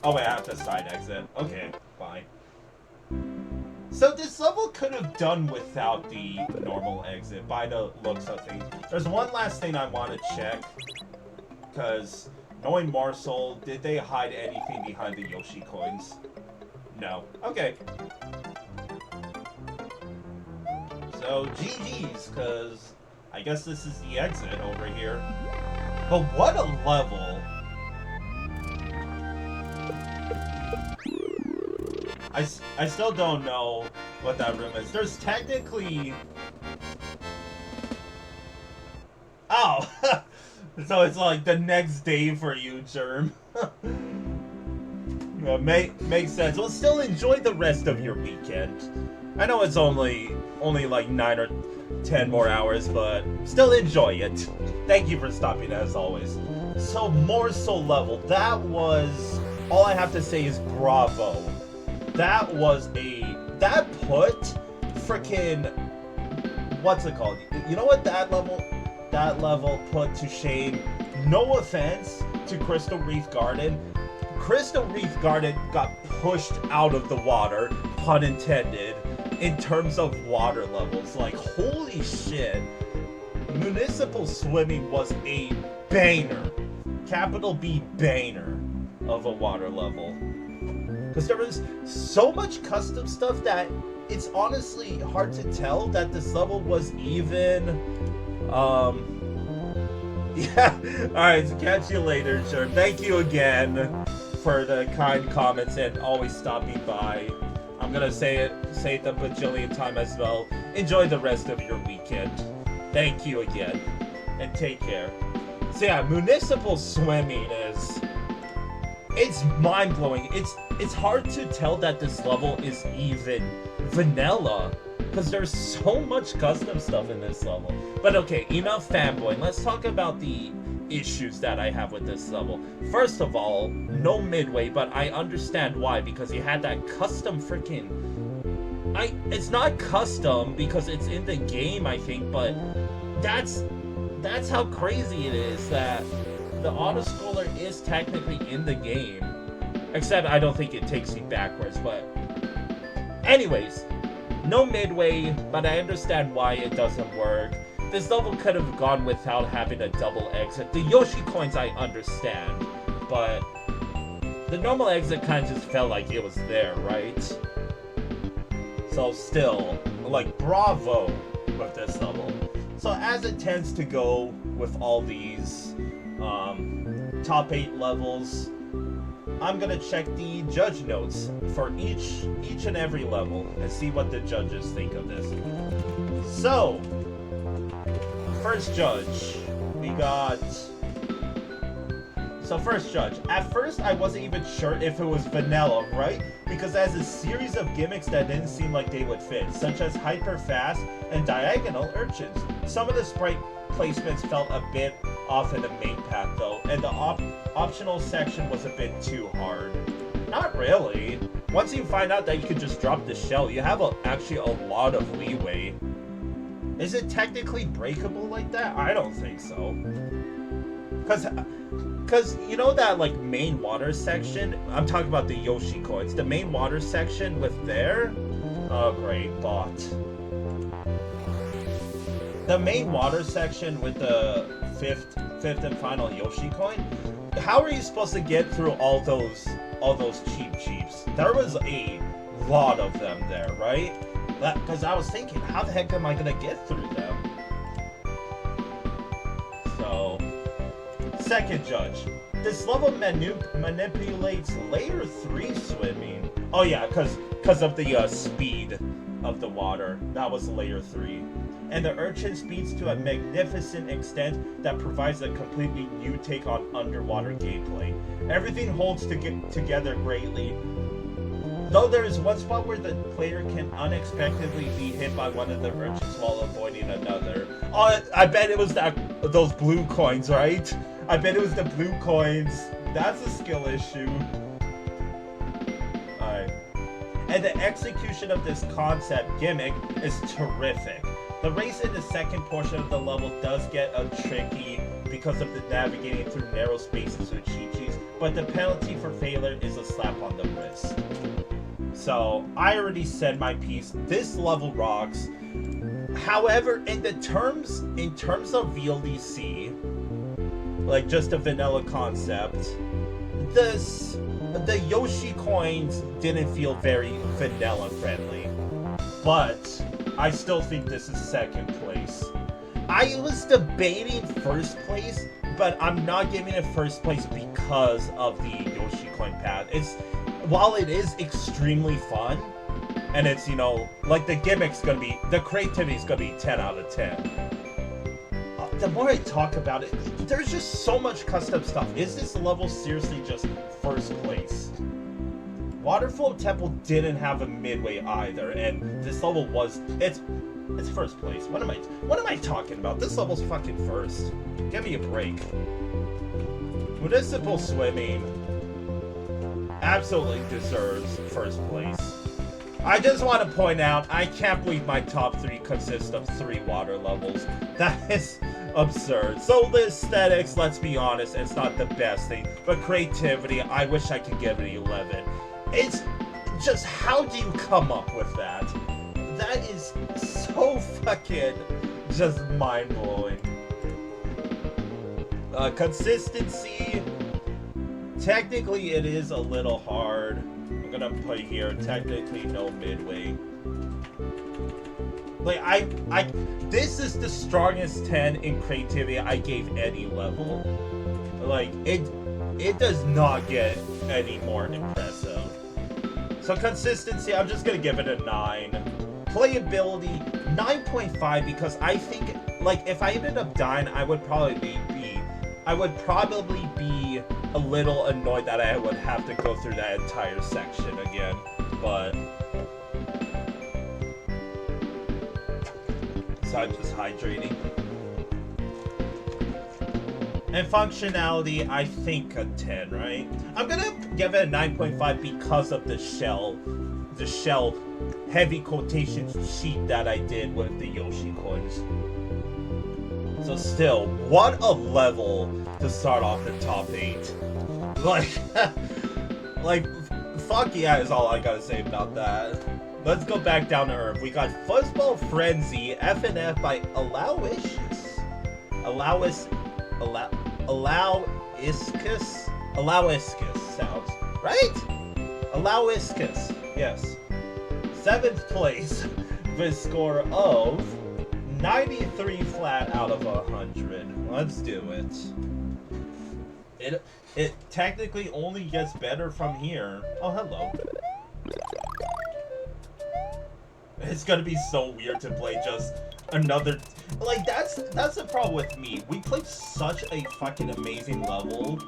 Oh wait, I have to side exit. Okay, fine. So this level could have done without the normal exit by the looks of things. There's one last thing I want to check. Because knowing Morsel, did they hide anything behind the Yoshi coins? No. Okay. So GG's, because I guess this is the exit over here. But what a level. I still don't know what that room is. There's technically... Oh! So it's like the next day for you, Germ. Makes sense. Well, still enjoy the rest of your weekend. I know it's only like 9 or 10 more hours, but still enjoy it. Thank you for stopping as always. So Morsel level, that was... All I have to say is bravo. That put freaking, what's it called? You know what that level put to shame? No offense to Crystal Reef Garden. Crystal Reef Garden got pushed out of the water, pun intended, in terms of water levels. Like, holy shit. Municipal Swimming was a banger. Capital B banger of a water level. Because there was so much custom stuff that it's honestly hard to tell that this level was even, yeah. Alright, so catch you later, sure. Thank you again for the kind comments and always stopping by. I'm gonna say it a bajillion times as well. Enjoy the rest of your weekend. Thank you again. And take care. So yeah, Municipal Swimming is... It's mind-blowing. It's hard to tell that this level is even vanilla, because there's so much custom stuff in this level. But okay, enough fanboying. Let's talk about the issues that I have with this level. First of all, no midway, but I understand why, because you had that custom freaking... It's not custom because it's in the game, I think, but that's how crazy it is that the auto-scroller is technically in the game. Except I don't think it takes you backwards, but... Anyways, no midway, but I understand why it doesn't work. This level could have gone without having a double exit. The Yoshi coins I understand, but... The normal exit kind of just felt like it was there, right? So still, like, bravo with this level. So as it tends to go with all these... top 8 levels, I'm gonna check the judge notes for each and every level and see what the judges think of this. So, first judge, we got... So first judge, at first I wasn't even sure if it was vanilla, right? Because as a series of gimmicks that didn't seem like they would fit, such as hyper fast and diagonal urchins. Some of the sprite placements felt a bit off in the main path though, and the optional section was a bit too hard. Not really. Once you find out that you can just drop the shell, you have actually a lot of leeway. Is it technically breakable like that? I don't think so. Cause you know that like main water section, I'm talking about the Yoshi coins, the main water section with there? Oh great, bot. The main water section with the fifth and final Yoshi coin, how are you supposed to get through all those cheeps? There was a lot of them there, right? Because I was thinking, how the heck am I gonna get through them? So, second judge, this level manipulates layer 3 swimming. Oh yeah, because of the speed of the water. That was layer 3. And the urchin speeds to a magnificent extent that provides a completely new take on underwater gameplay. Everything holds together greatly. Though there is one spot where the player can unexpectedly be hit by one of the urchins while avoiding another. Oh, I bet it was those blue coins, right? I bet it was the blue coins. That's a skill issue. Alright. And the execution of this concept gimmick is terrific. The race in the second portion of the level does get tricky because of the navigating through narrow spaces with Chi-Chis, but the penalty for failure is a slap on the wrist. So, I already said my piece. This level rocks. However, in terms of VLDC, like just a vanilla concept, the Yoshi coins didn't feel very vanilla friendly, but I still think this is second place. I was debating first place, but I'm not giving it first place because of the Yoshi coin path. While it is extremely fun, and it's, you know, like the creativity's gonna be 10 out of 10. The more I talk about it, there's just so much custom stuff. Is this level seriously just first place? Waterfall Temple didn't have a midway either, and this level it's first place. What am I talking about? This level's fucking first. Give me a break. Municipal Swimming absolutely deserves first place. I just want to point out, I can't believe my top 3 consist of 3 water levels. That is absurd. So the aesthetics, let's be honest, it's not the best thing. But creativity, I wish I could give it 11. It's just, how do you come up with that? That is so fucking just mind-blowing. Consistency, technically it is a little hard. I'm gonna put here, technically no midway. Like, this is the strongest 10 in creativity I gave any level. Like, it does not get any more impressive. So consistency, I'm just gonna give it a 9. Playability, 9.5, because I think, like, if I ended up dying, I would probably be a little annoyed that I would have to go through that entire section again, but so I'm just hydrating. And functionality, I think a 10, right? I'm gonna give it a 9.5 because of the shell heavy quotation sheet that I did with the Yoshi coins. So still, what a level to start off the top 8. Like, fuck yeah is all I gotta say about that. Let's go back down to Earth. We got FUZZBALL Frenzy, FNF by allowiscous sounds, right? Allowiscous, yes. 7th place with a score of 93 flat out of 100. Let's do it. It technically only gets better from here. Oh, hello. It's gonna be so weird to play just another... Like, that's the problem with me. We played such a fucking amazing level.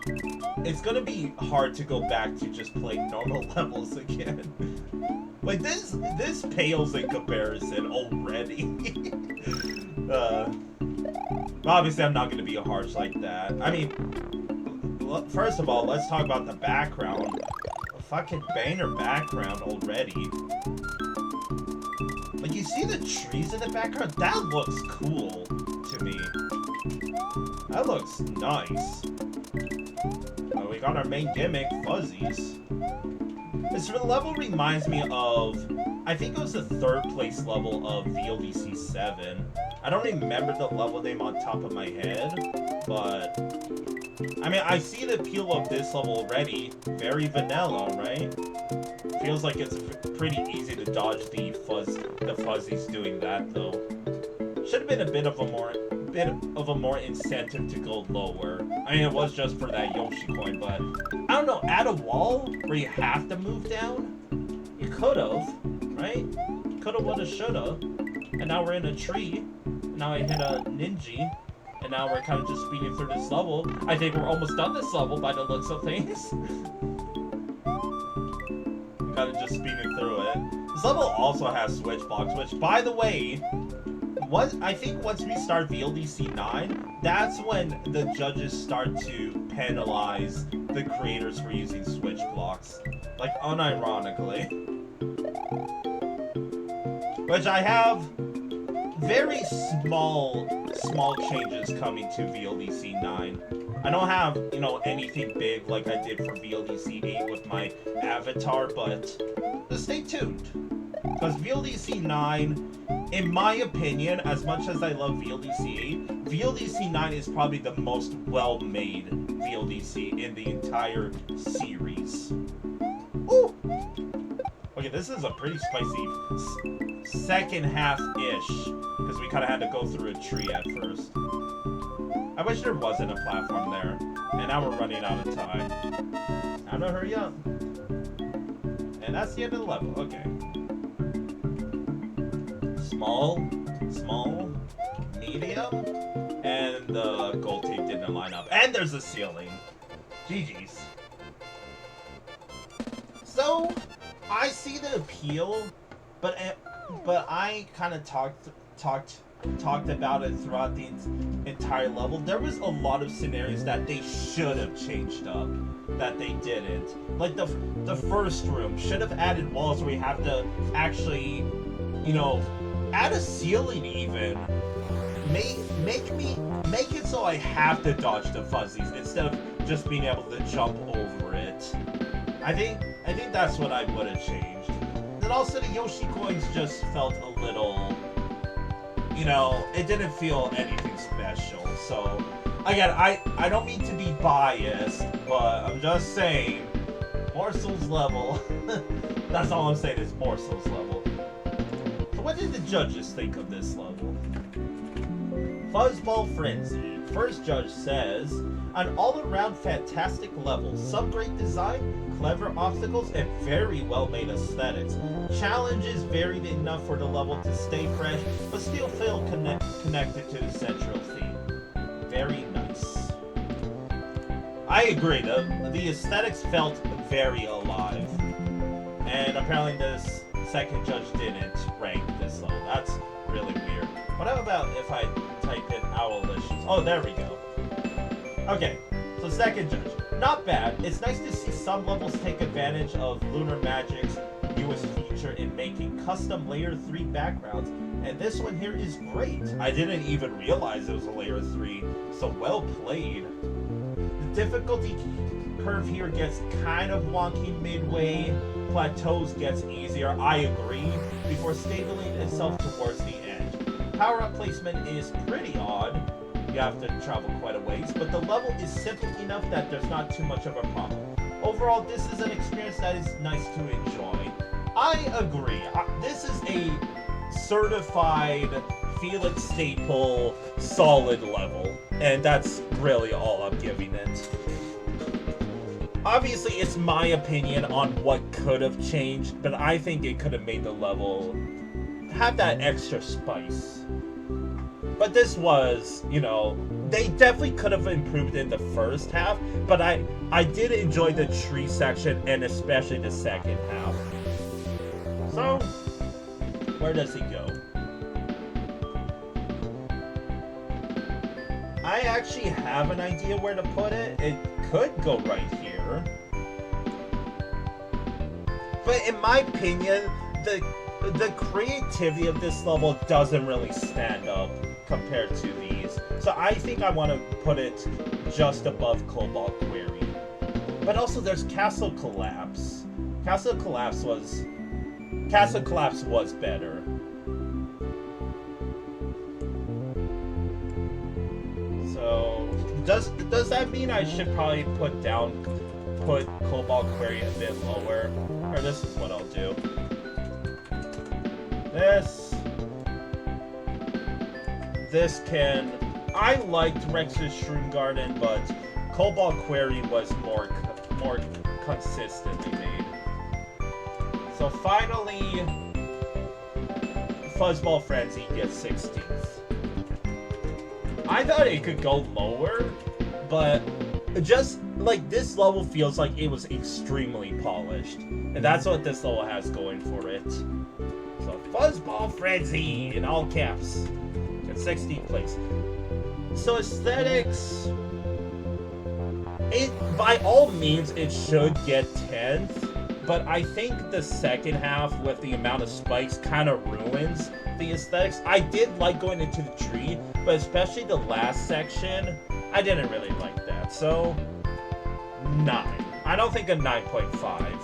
It's gonna be hard to go back to just playing normal levels again. Like, this pales in comparison already. Obviously, I'm not gonna be harsh like that. I mean, first of all, let's talk about the background. A fucking banger background already. Like, you see the trees in the background? That looks cool to me. That looks nice. Oh, we got our main gimmick, Fuzzies. This level reminds me of, I think it was the 3rd place level of VLDC 7. I don't remember the level name on top of my head, but I mean, I see the appeal of this level already. Very vanilla, right? Feels like it's pretty easy to dodge the fuzzies doing that, though. Should have been a bit of a more incentive to go lower. I mean, it was just for that Yoshi coin, but I don't know. Add a wall where you have to move down. You could have, right? Coulda, woulda, shoulda. And now we're in a tree. And now I hit a ninja. And now we're kind of just speeding through this level. I think we're almost done this level by the looks of things. Kind of just speeding through it. This level also has switch blocks, which, by the way, I think once we start VLDC 9, that's when the judges start to penalize the creators for using switch blocks. Like, unironically. Which I have very small changes coming to VLDC 9. I don't have, you know, anything big like I did for VLDC 8 with my avatar, but just stay tuned. Because VLDC 9, in my opinion, as much as I love VLDC 8, VLDC 9 is probably the most well-made VLDC in the entire series. Ooh! Okay, this is a pretty spicy second half-ish, because we kind of had to go through a tree at first. I wish there wasn't a platform there, and now we're running out of time. Time to hurry up. And that's the end of the level, okay. Small, medium, and the gold tape didn't line up. And there's a ceiling. GG's. So, I see the appeal, but I kind of talked about it throughout the entire level. There was a lot of scenarios that they should have changed up that they didn't. Like the first room should have added walls where you have to actually, you know, add a ceiling even. Make it so I have to dodge the fuzzies instead of just being able to jump over it. I think that's what I would have changed. And also the Yoshi coins just felt a little, you know, it didn't feel anything special. So again, I don't mean to be biased, but I'm just saying Morsel's level. That's all I'm saying is Morsel's level. So what did the judges think of this level? FUZZBALL FRENZY. First judge says, an all-around fantastic level, some great design, clever obstacles, and very well-made aesthetics. Challenges varied enough for the level to stay fresh, but still feel connected to the central theme. Very nice. I agree, the aesthetics felt very alive. And apparently this second judge didn't rank this level. That's really weird. What about if I type in allowiscous? Oh, there we go. Okay, so second judge. Not bad. It's nice to see some levels take advantage of Lunar Magic's newest feature in making custom Layer 3 backgrounds, and this one here is great. I didn't even realize it was a Layer 3, so well played. The difficulty curve here gets kind of wonky midway, plateaus gets easier, I agree, before stabilizing itself towards the end. Power-up placement is pretty odd. You have to travel quite a ways, but the level is simple enough that there's not too much of a problem. Overall, this is an experience that is nice to enjoy. I agree. This is a certified Felix Staple solid level, and that's really all I'm giving it. Obviously, it's my opinion on what could have changed, but I think it could have made the level have that extra spice. But this was, you know, they definitely could have improved in the first half, but I did enjoy the tree section and especially the second half. So, where does he go? I actually have an idea where to put it. It could go right here. But in my opinion, the creativity of this level doesn't really stand up compared to these. So I think I want to put it just above Cobalt Query. But also there's Castle Collapse. Castle Collapse was better. So does that mean I should probably put Cobalt Query a bit lower? Or this is what I'll do. This can... I liked Rex's Shroom Garden, but Cobalt Query was more consistently made. So finally, FUZZBALL Frenzy gets 16th. I thought it could go lower, but just like this level feels like it was extremely polished. And that's what this level has going for it. So FUZZBALL Frenzy in all caps. 16th place. So aesthetics, by all means it should get 10th, But I think the second half, with the amount of spikes, kind of ruins the aesthetics. I did like going into the tree, but especially the last section, I didn't really like that. So, 9. I don't think a 9.5.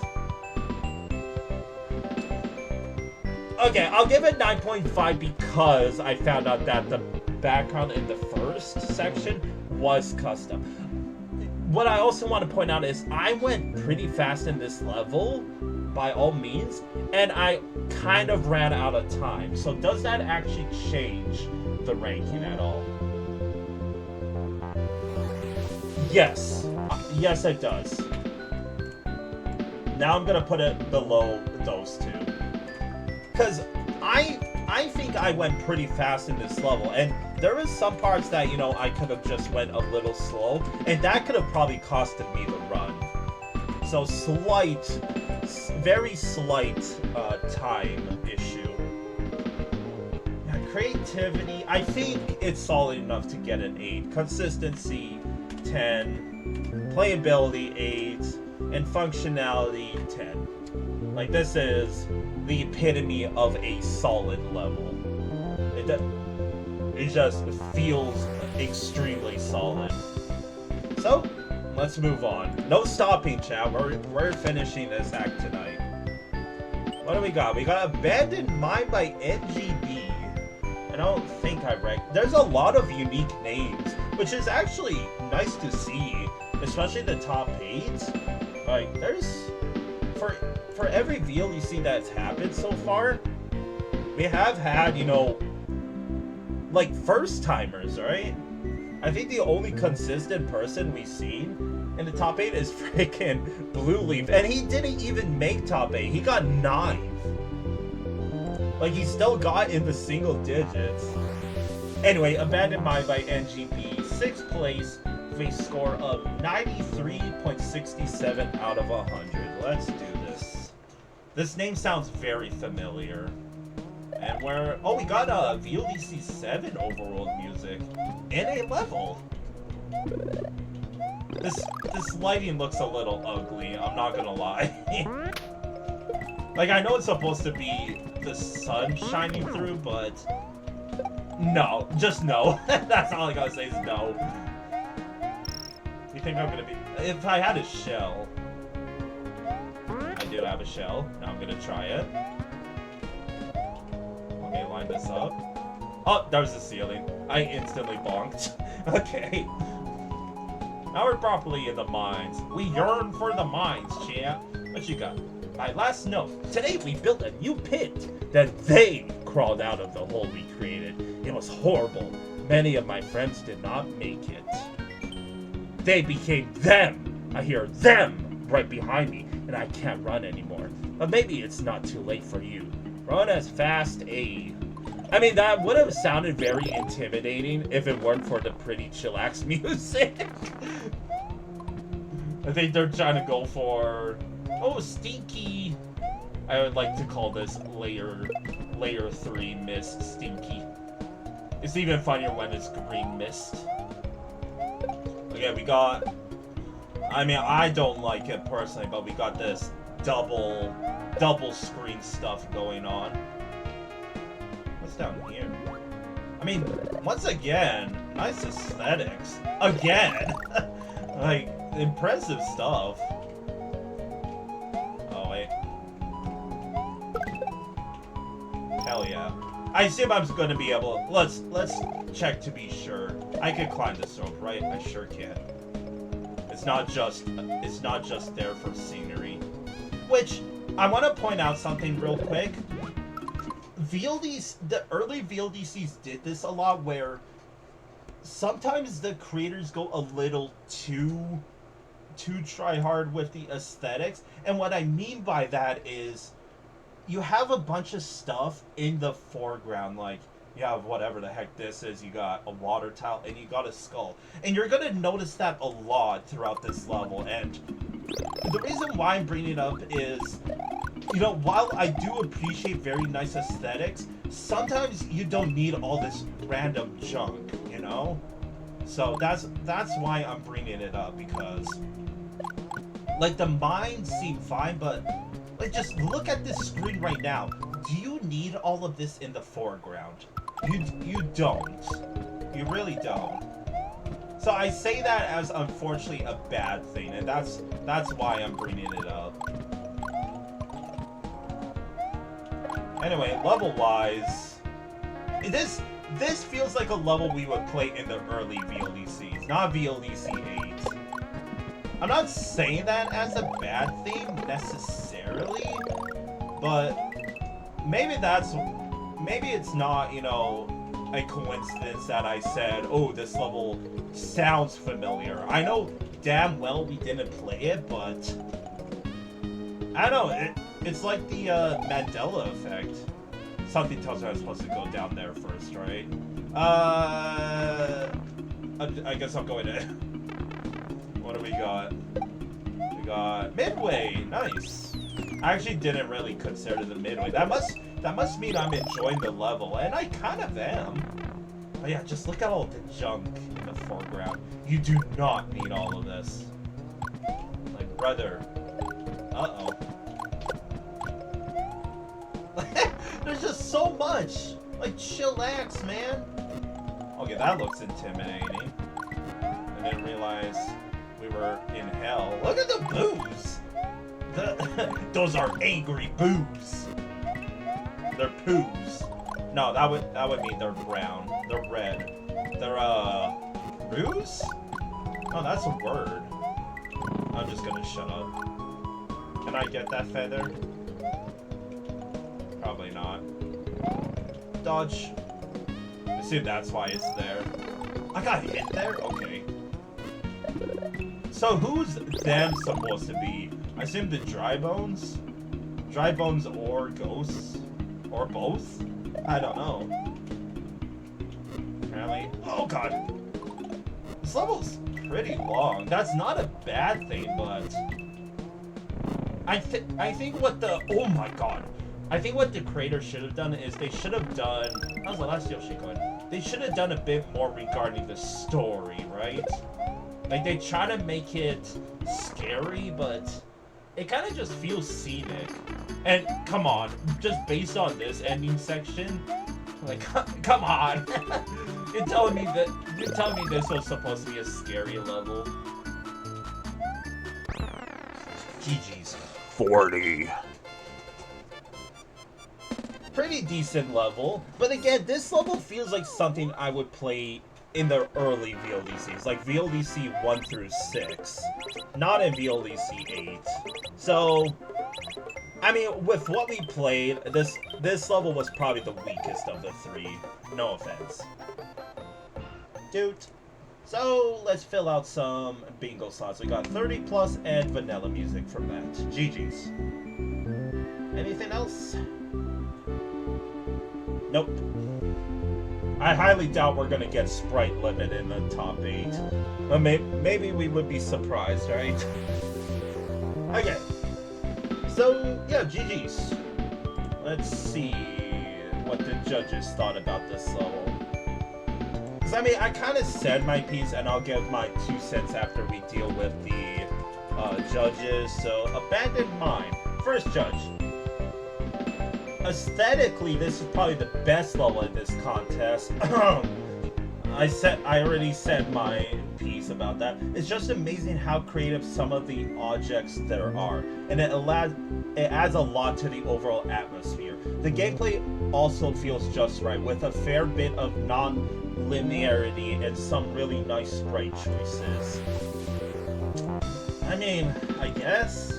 Okay, I'll give it 9.5 because I found out that the background in the first section was custom. What I also want to point out is I went pretty fast in this level, by all means, and I kind of ran out of time. So does that actually change the ranking at all? Yes. Yes, it does. Now I'm going to put it below those two. Because I think I went pretty fast in this level, and there was some parts that, you know, I could have just went a little slow, and that could have probably costed me the run. So slight, very slight time issue. Yeah, creativity, I think it's solid enough to get an 8. Consistency, 10. Playability, 8. And functionality, 10. Like, this is the epitome of a solid level. It just feels extremely solid. So, let's move on. No stopping, chat. We're finishing this act tonight. What do we got? We got Abandoned Mine by NGB. I don't think I ranked. There's a lot of unique names, which is actually nice to see, especially the top 8. Like, there's... For every VLDC that's happened so far, we have had, you know, like, first-timers, right? I think the only consistent person we've seen in the top 8 is freaking Blue Leaf, and he didn't even make top 8. He got 9. Like, he still got in the single digits. Anyway, Abandoned Mine by NGP, 6th place, with a score of 93.67 out of 100. Let's do this. This name sounds very familiar. And we're... Oh, we got a VLDC 7 overworld music in a level. This lighting looks a little ugly, I'm not gonna lie. Like, I know it's supposed to be the sun shining through, but... No, just no. That's all I gotta say is no. You think I'm gonna be... If I had a shell... I do have a shell. Now I'm gonna try it. Okay, line this up. Oh, that was the ceiling. I instantly bonked. Okay. Now we're properly in the mines. We yearn for the mines, champ. What you got? My last note. Today we built a new pit. Then they crawled out of the hole we created. It was horrible. Many of my friends did not make it. They became them. I hear them right behind me, and I can't run anymore. But maybe it's not too late for you. Run as fast, I mean, that would have sounded very intimidating if it weren't for the pretty chillax music. I think they're trying to go for... Oh, stinky. I would like to call this layer 3 mist stinky. It's even funnier when it's green mist. Okay, we got... I mean, I don't like it personally, but we got this double screen stuff going on. What's down here? I mean, once again, nice aesthetics. Again! Like, impressive stuff. Oh, wait. Hell yeah. I assume I'm gonna be able... Let's check to be sure. I can climb this rope, right? I sure can. It's not just there for scenery. Which, I want to point out something real quick. The early VLDCs did this a lot, where sometimes the creators go a little too try hard with the aesthetics. And what I mean by that is, you have a bunch of stuff in the foreground, like, you have whatever the heck this is, you got a water towel, and you got a skull. And you're gonna notice that a lot throughout this level, and the reason why I'm bringing it up is, you know, while I do appreciate very nice aesthetics, sometimes you don't need all this random junk, you know? So that's why I'm bringing it up, because, like, the mines seem fine, but Like, just look at this screen right now. Do you need all of this in the foreground? You don't. You really don't. So I say that as, unfortunately, a bad thing, and that's why I'm bringing it up. Anyway, level-wise, this feels like a level we would play in the early VLDCs, not VLDC 8. I'm not saying that as a bad thing, necessarily, but maybe it's not, you know, a coincidence that I said, oh, this level sounds familiar. I know damn well we didn't play it, but I don't know, it's like the Mandela effect. Something tells me I'm supposed to go down there first, right? I guess I'm going to... What do we got? We got Midway. Nice. I actually didn't really consider the Midway. That must mean I'm enjoying the level, and I kind of am. But yeah, just look at all the junk in the foreground. You do not need all of this. Like, brother. Uh-oh. There's just so much. Like, chillax, man. Okay, that looks intimidating. I didn't realize we were in hell. Look at the boos. Those are angry boos. They're poos. No, that would mean they're brown. They're red. They're roos? Oh, that's a word. I'm just gonna shut up. Can I get that feather? Probably not. Dodge. I assume that's why it's there. I got hit there? Okay. So who's them supposed to be? I assume the dry bones? Dry bones or ghosts? Or both? I don't know. Apparently. Oh god! This level's pretty long. That's not a bad thing, but I think what the... Oh my god. I think what the creators should have done is they should have done... How's the last Yoshi going? They should have done a bit more regarding the story, right? Like, they try to make it scary, but it kind of just feels scenic. And, come on, just based on this ending section, like, come on! You're telling me this was supposed to be a scary level? GG's. 40. Pretty decent level, but again, this level feels like something I would play in the early VLDCs, like VLDC 1 through 6, not in VLDC 8. So, I mean, with what we played, this level was probably the weakest of the three. No offense. Dude. So, let's fill out some bingo slots. We got 30 plus and vanilla music from that. GG's. Anything else? Nope. I highly doubt we're gonna get Sprite Limit in the top 8. But maybe we would be surprised, right? Okay. So, yeah, GG's. Let's see what the judges thought about this level. Because, I mean, I kind of said my piece, and I'll give my 2 cents after we deal with the judges. So, abandon mine. First judge. Aesthetically, this is probably the best level in this contest. I already said my piece about that. It's just amazing how creative some of the objects there are, and it adds a lot to the overall atmosphere. The gameplay also feels just right, with a fair bit of non-linearity and some really nice sprite choices. I mean, I guess.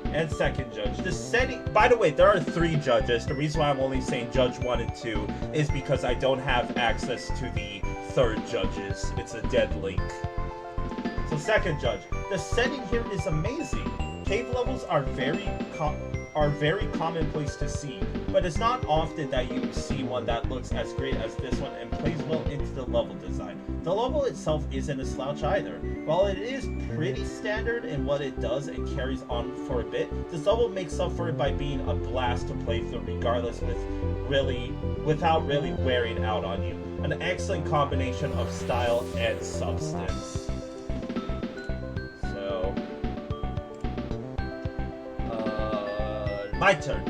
And second judge. The setting... By the way, there are 3 judges. The reason why I'm only saying judge 1 and 2 is because I don't have access to the 3rd judges. It's a dead link. So second judge. The setting here is amazing. Cave levels are very commonplace to see, but it's not often that you see one that looks as great as this one and plays well into the level design. The level itself isn't a slouch either. While it is pretty standard in what it does and carries on for a bit, this level makes up for it by being a blast to play through regardless without really wearing out on you. An excellent combination of style and substance. My turn.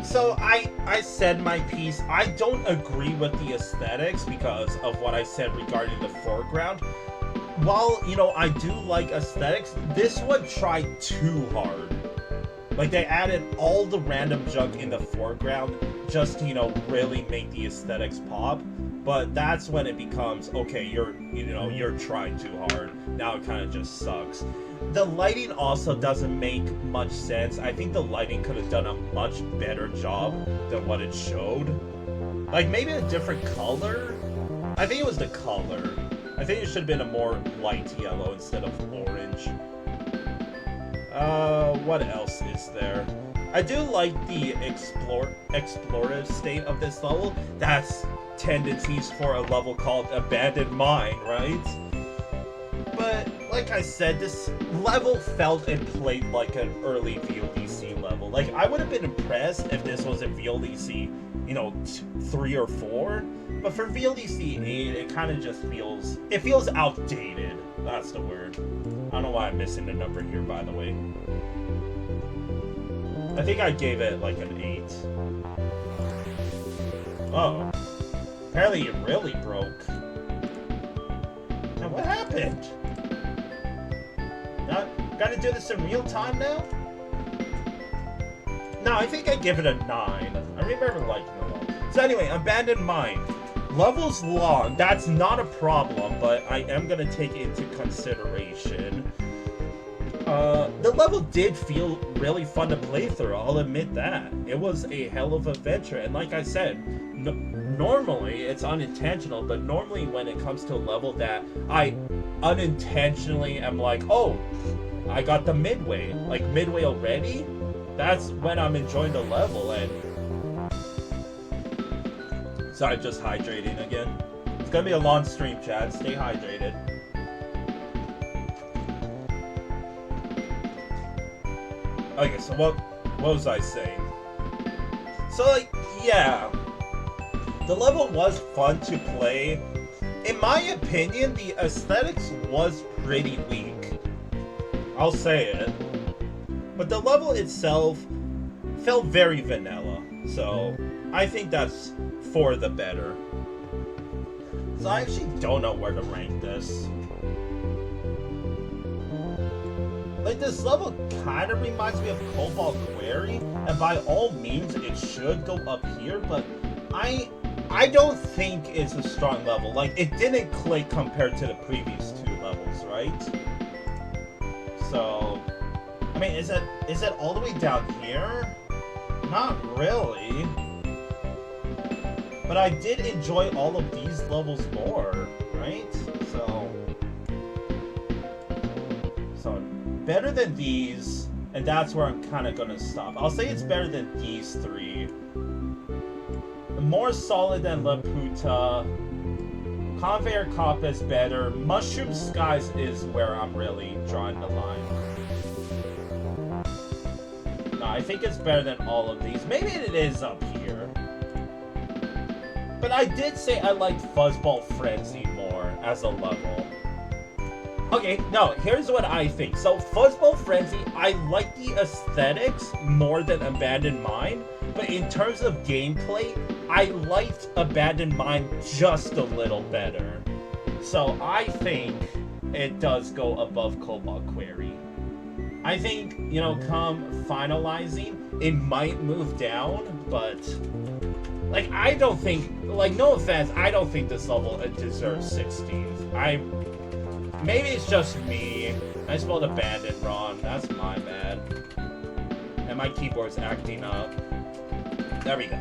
So I said my piece. I don't agree with the aesthetics because of what I said regarding the foreground. While, you know, I do like aesthetics, this one tried too hard. Like, they added all the random junk in the foreground just to, you know, really make the aesthetics pop. But that's when it becomes, okay, you're trying too hard. Now it kind of just sucks. The lighting also doesn't make much sense. I think the lighting could have done a much better job than what it showed. Like, maybe a different color? I think it was the color. I think it should have been a more light yellow instead of orange. What else is there? I do like the explorative state of this level. That's tendencies for a level called Abandoned Mine, right? But, like I said, this level felt and played like an early VLDC level. Like, I would have been impressed if this was a VLDC, you know, 3 or 4. But for VLDC 8, it kind of just feels... It feels outdated. That's the word. I don't know why I'm missing the number here, by the way. I think I gave it, like, an 8. Oh. Apparently it really broke. Now, what happened? Now, gotta do this in real time now? No, I think I give it a 9. I remember liking it all. So anyway, Abandoned Mine. Level's long, that's not a problem, but I am gonna take it into consideration. The level did feel really fun to play through, I'll admit that. It was a hell of an adventure, and like I said, normally it's unintentional, but normally when it comes to a level that I unintentionally am like, oh, I got the midway, like midway already, that's when I'm enjoying the level. And sorry, just hydrating again. It's gonna be a long stream, Chad. Stay hydrated. Okay, so what was I saying? So, like, yeah. The level was fun to play. In my opinion, the aesthetics was pretty weak. I'll say it. But the level itself felt very vanilla. So, I think that's for the better. So I actually don't know where to rank this. Like, this level kind of reminds me of Cobalt Quarry, and by all means it should go up here, but I don't think it's a strong level. Like, it didn't click compared to the previous 2 levels, right? So, I mean, is it all the way down here? Not really. But I did enjoy all of these levels more, right? So better than these, and that's where I'm kind of going to stop. I'll say it's better than these 3. More solid than Laputa. Conveyor Cop is better. Mushroom Skies is where I'm really drawing the line. No, I think it's better than all of these. Maybe it is up here. But I did say I liked FUZZBALL Frenzy more as a level. Okay, no, here's what I think. So, FUZZBALL Frenzy, I like the aesthetics more than Abandoned Mine, but in terms of gameplay, I liked Abandoned Mine just a little better. So, I think it does go above Cobalt Quarry. I think, you know, come finalizing, it might move down, but... Like, I don't think... Like, no offense, I don't think this level deserves 16th. Maybe it's just me. I spelled abandoned wrong. That's my bad. And my keyboard's acting up. There we go.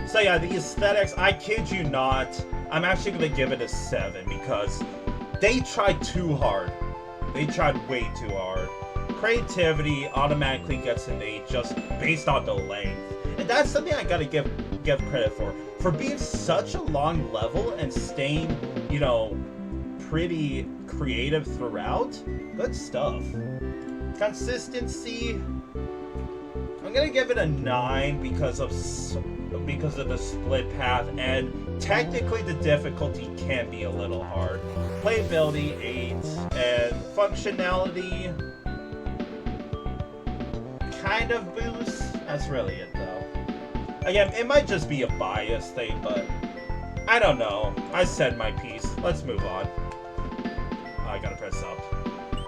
So yeah, the aesthetics, I kid you not, I'm actually going to give it a 7 because they tried too hard. They tried way too hard. Creativity automatically gets an 8 just based on the length. And that's something I gotta give credit for. For being such a long level and staying, you know, pretty creative throughout. Good stuff. Consistency, I'm gonna give it a 9 because of the split path, and technically the difficulty can be a little hard. Playability 8, and functionality kind of boost. That's really it, though. Again, it might just be a bias thing, but I don't know. I said my piece. Let's move on. Oh, I gotta press up.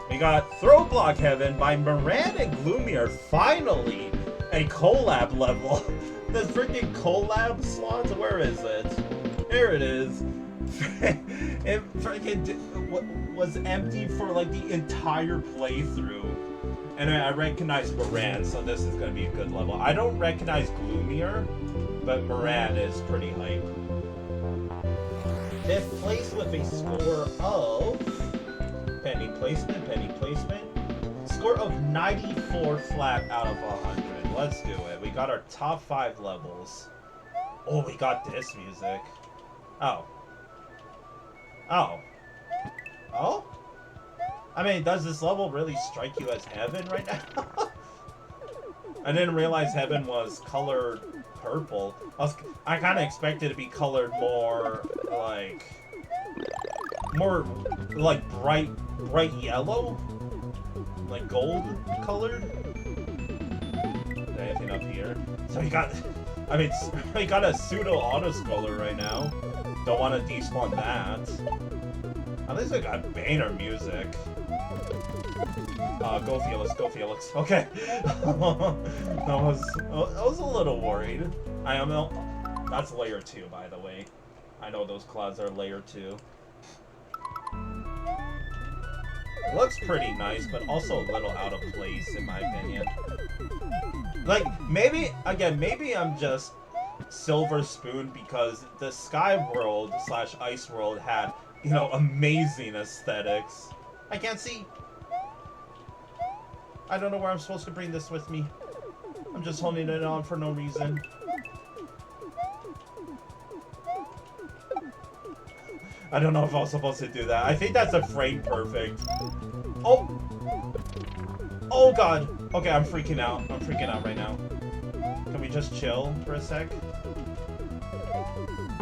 We got Throw Block Heaven by Mirann and Gloomier. Finally, a collab level. The freaking collab slots? Where is it? Here it is. It freaking was empty for like the entire playthrough. And I recognize Mirann, so this is going to be a good level. I don't recognize Gloomier, but Mirann is pretty hype. 5th place with a score of... Penny placement. Score of 94 flat out of 100. Let's do it. We got our top 5 levels. Oh, we got this music. Oh. I mean, does this level really strike you as heaven right now? I didn't realize heaven was colored purple. I kind of expected it to be colored more like bright yellow, like gold colored. Anything up here? So we got a pseudo auto scroller right now. Don't want to despawn that. At least we got banner music. Go Felix. Okay. I was a little worried. That's layer 2, by the way. I know those clouds are layer 2. It looks pretty nice, but also a little out of place, in my opinion. Like, maybe I'm just Silver Spoon because the Sky World / Ice World had, you know, amazing aesthetics. I can't see. I don't know where I'm supposed to bring this with me. I'm just holding it on for no reason. I don't know if I was supposed to do that. I think that's a frame perfect. Oh! Oh god! Okay, I'm freaking out. I'm freaking out right now. Can we just chill for a sec?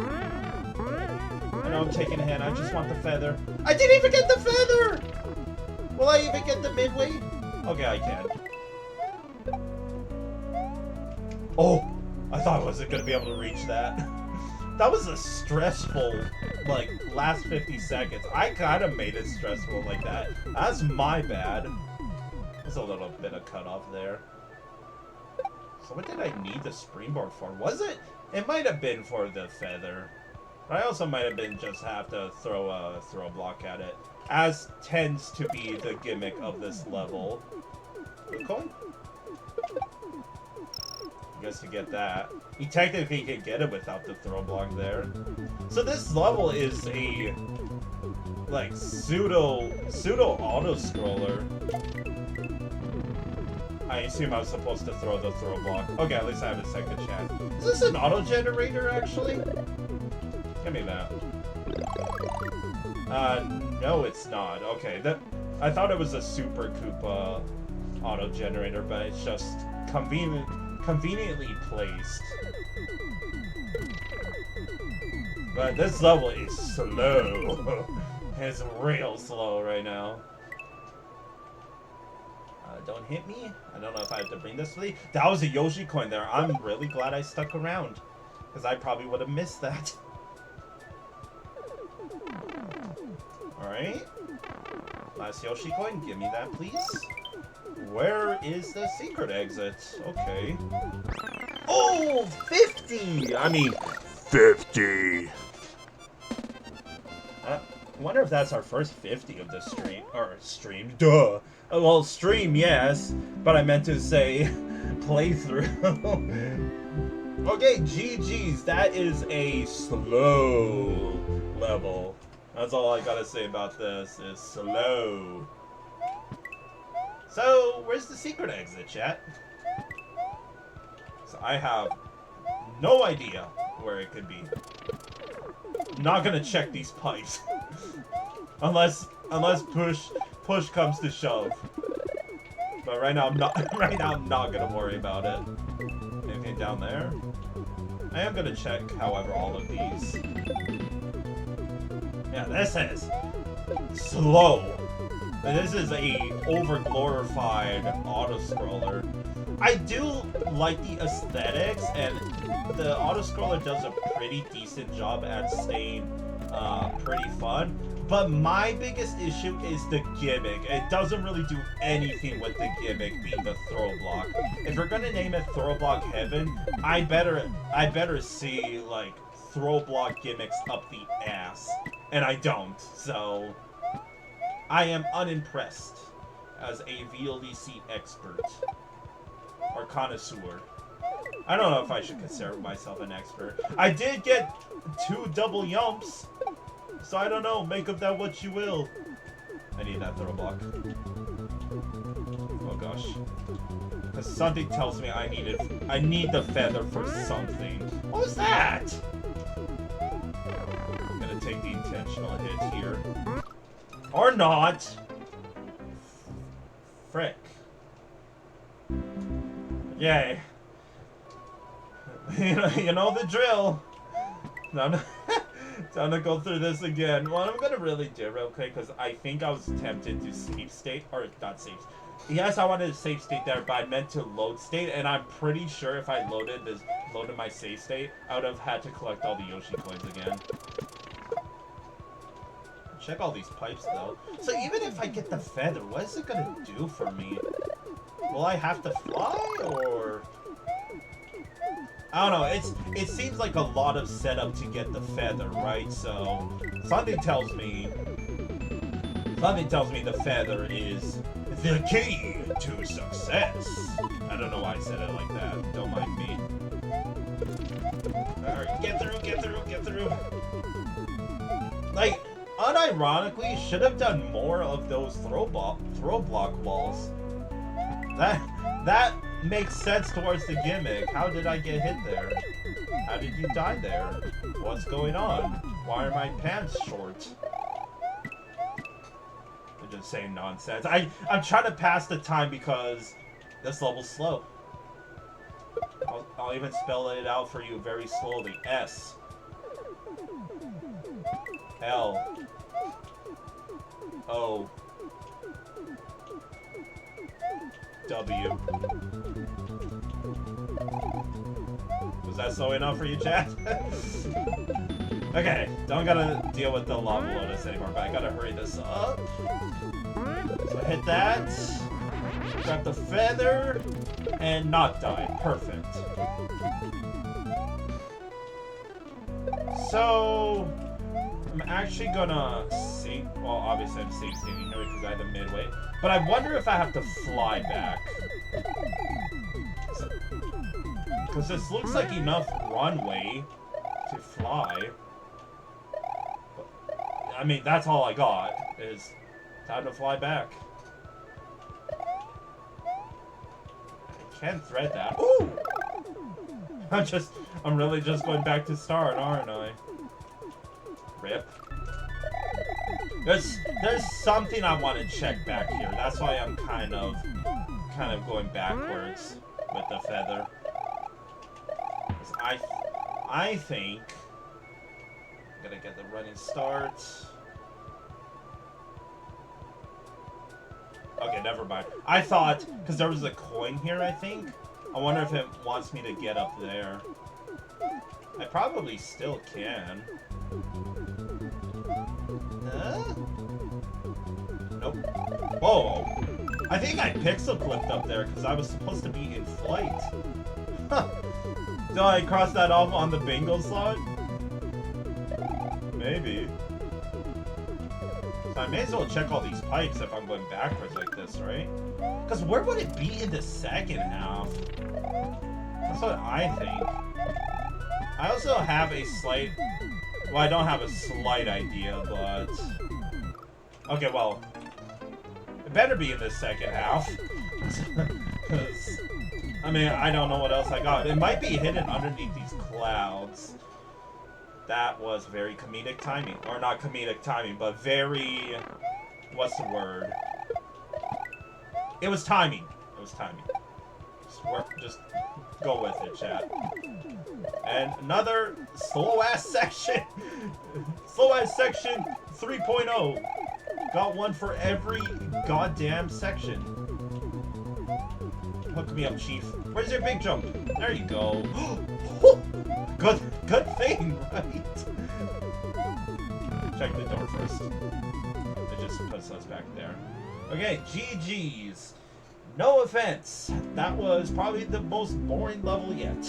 I know I'm taking a hit. I just want the feather. I didn't even get the feather! Will I even get the midway? Okay, I can. Oh! I thought I wasn't gonna be able to reach that. That was a stressful, like, last 50 seconds. I kind of made it stressful like that. That's my bad. There's a little bit of cutoff there. So what did I need the springboard for? Was it? It might have been for the feather. But I also might have been just have to throw a block at it. As tends to be the gimmick of this level. Blue coin? I guess to get that. You technically can get it without the throw block there. So this level is a like pseudo auto scroller. I assume I was supposed to throw the throw block. Okay, at least I have a second chance. Is this an auto generator actually? Give me that. No it's not. Okay, I thought it was a Super Koopa auto generator, but it's just conveniently placed. But this level is slow. It's real slow right now. Don't hit me. I don't know if I have to bring this to me. That was a Yoshi coin there. I'm really glad I stuck around, because I probably would have missed that. Alright. Last Yoshi coin. Give me that, please. Where is the secret exit? Okay. Oh, 50! I mean, 50! I wonder if that's our first 50 of the stream. Or stream. Duh! Well, stream, yes. But I meant to say playthrough. Okay, GG's. That is a slow level. That's all I gotta say about this, is slow. So, where's the secret exit, chat? So I have no idea where it could be. I'm not gonna check these pipes. unless push comes to shove. But right now I'm not gonna worry about it. Anything down there? I am gonna check, however, all of these. Yeah, this is slow. This is a over-glorified auto-scroller. I do like the aesthetics, and the auto-scroller does a pretty decent job at staying pretty fun. But my biggest issue is the gimmick. It doesn't really do anything with the gimmick being the throw block. If you're gonna name it Throw Block Heaven, I better see like throw block gimmicks up the ass, and I don't. So I am unimpressed as a VLDC expert or connoisseur. I don't know if I should consider myself an expert. I did get 2 double yumps. So I don't know, make of that what you will. I need that throw block. Oh gosh. Because something tells me I need the feather for something. What was that? I'm gonna take the intentional hit here. Or not. Frick. Yay. You know the drill. No. Time to go through this again. What I'm gonna really do real quick, because I think I was tempted to save state, or not save. Yes, I wanted to save state there, but I meant to load state, and I'm pretty sure if I loaded my save state, I would have had to collect all the Yoshi coins again. Check all these pipes though. So even if I get the feather, what is it gonna do for me? Will I have to fly, or? I don't know, it seems like a lot of setup to get the feather, right? So something tells me the feather is the key to success. I don't know why I said it like that. Don't mind me. Alright, get through. Like, unironically, should have done more of those throw block walls. That makes sense towards the gimmick. How did I get hit there? How did you die there? What's going on? Why are my pants short? They're just saying nonsense. I'm trying to pass the time because this level's slow. I'll even spell it out for you very slowly. S L O W. Was that slow enough for you, chat? Okay, don't gotta deal with the lava lotus anymore, but I gotta hurry this up. So hit that, grab the feather, and not die. Perfect. So I'm actually gonna save. Well, obviously I'm safe saving here because I had the midway. But I wonder if I have to fly back. Because this looks like enough runway to fly. But, I mean, that's all I got, is time to fly back. I can thread that. Ooh! I'm really just going back to start, aren't I? Rip. There's something I want to check back here. That's why I'm kind of going backwards with the feather. I think I'm gonna get the running start. Okay, never mind. I thought, because there was a coin here, I think. I wonder if it wants me to get up there. I probably still can. Nope. Whoa! I think I pixel clipped up there because I was supposed to be in flight. Huh. Did I cross that off on the bingo slot? Maybe. So I may as well check all these pipes if I'm going backwards like this, right? Because where would it be in the second half? That's what I think. I also have a slight... Well, I don't have a slight idea, but... Okay, well... It better be in the second half. Because... I mean, I don't know what else I got. It might be hidden underneath these clouds. That was very comedic timing. Or not comedic timing, but very... What's the word? It was timing. It was timing. Just go with it, chat. And another slow-ass section. Slow-ass section 3.0. Got one for every goddamn section. Hook me up, Chief. Where's your big jump? There you go. Good thing, right? Check the door first. It just puts us back there. Okay, GG's. No offense. That was probably the most boring level yet.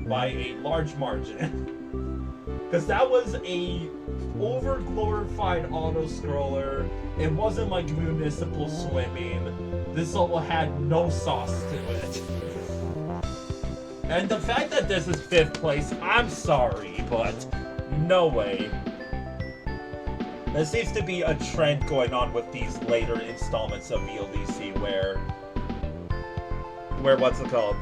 By a large margin. Because that was a over-glorified auto-scroller. It wasn't like Municipal swimming. This level had no sauce to it. And the fact that this is 5th place, I'm sorry, but no way. There seems to be a trend going on with these later installments of VLDC where what's it called?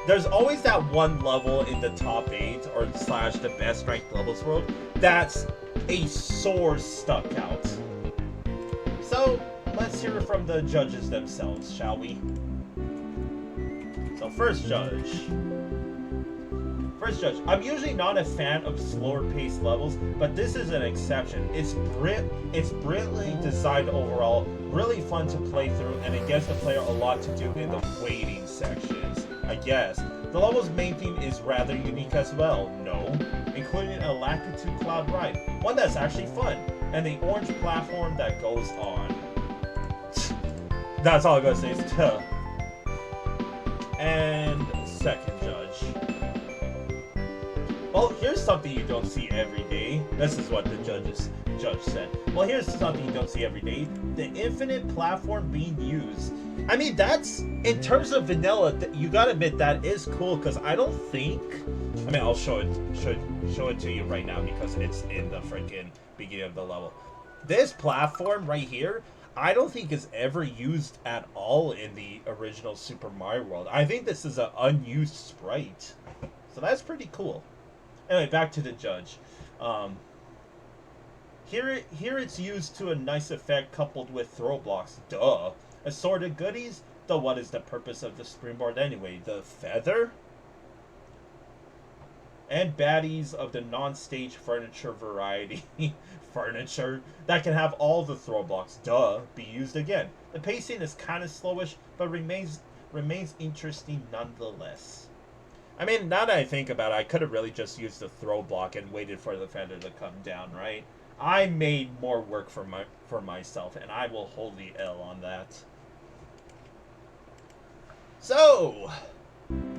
There's always that one level in the top 8 or slash the best ranked levels world that's a sore stuck out. So let's hear from the judges themselves, shall we? So first judge. I'm usually not a fan of slower paced levels, but this is an exception. It's brilliantly designed overall, really fun to play through, and it gives the player a lot to do in the waiting sections, I guess. The level's main theme is rather unique as well, no, including a Laputa cloud ride, one that's actually fun, and the orange platform that goes on. That's all I'm gonna say is tuh. And second judge. Well, here's something you don't see every day. This is what the judge said. Well, here's something you don't see every day. The infinite platform being used. I mean, that's, in terms of vanilla, you gotta admit that is cool, because I don't think... I mean, I'll show it to you right now, because it's in the freaking beginning of the level. This platform right here, I don't think is ever used at all in the original Super Mario World. I think this is an unused sprite. So that's pretty cool. Anyway, back to the judge. Here it's used to a nice effect coupled with throw blocks. Duh. Assorted goodies? Though what is the purpose of the springboard anyway? The feather? And baddies of the non-stage furniture variety. Furniture that can have all the throw blocks. Duh. Be used again. The pacing is kind of slowish, but remains interesting nonetheless. I mean, now that I think about it, I could have really just used the throw block and waited for the feather to come down, right? I made more work for myself, and I will hold the L on that. So,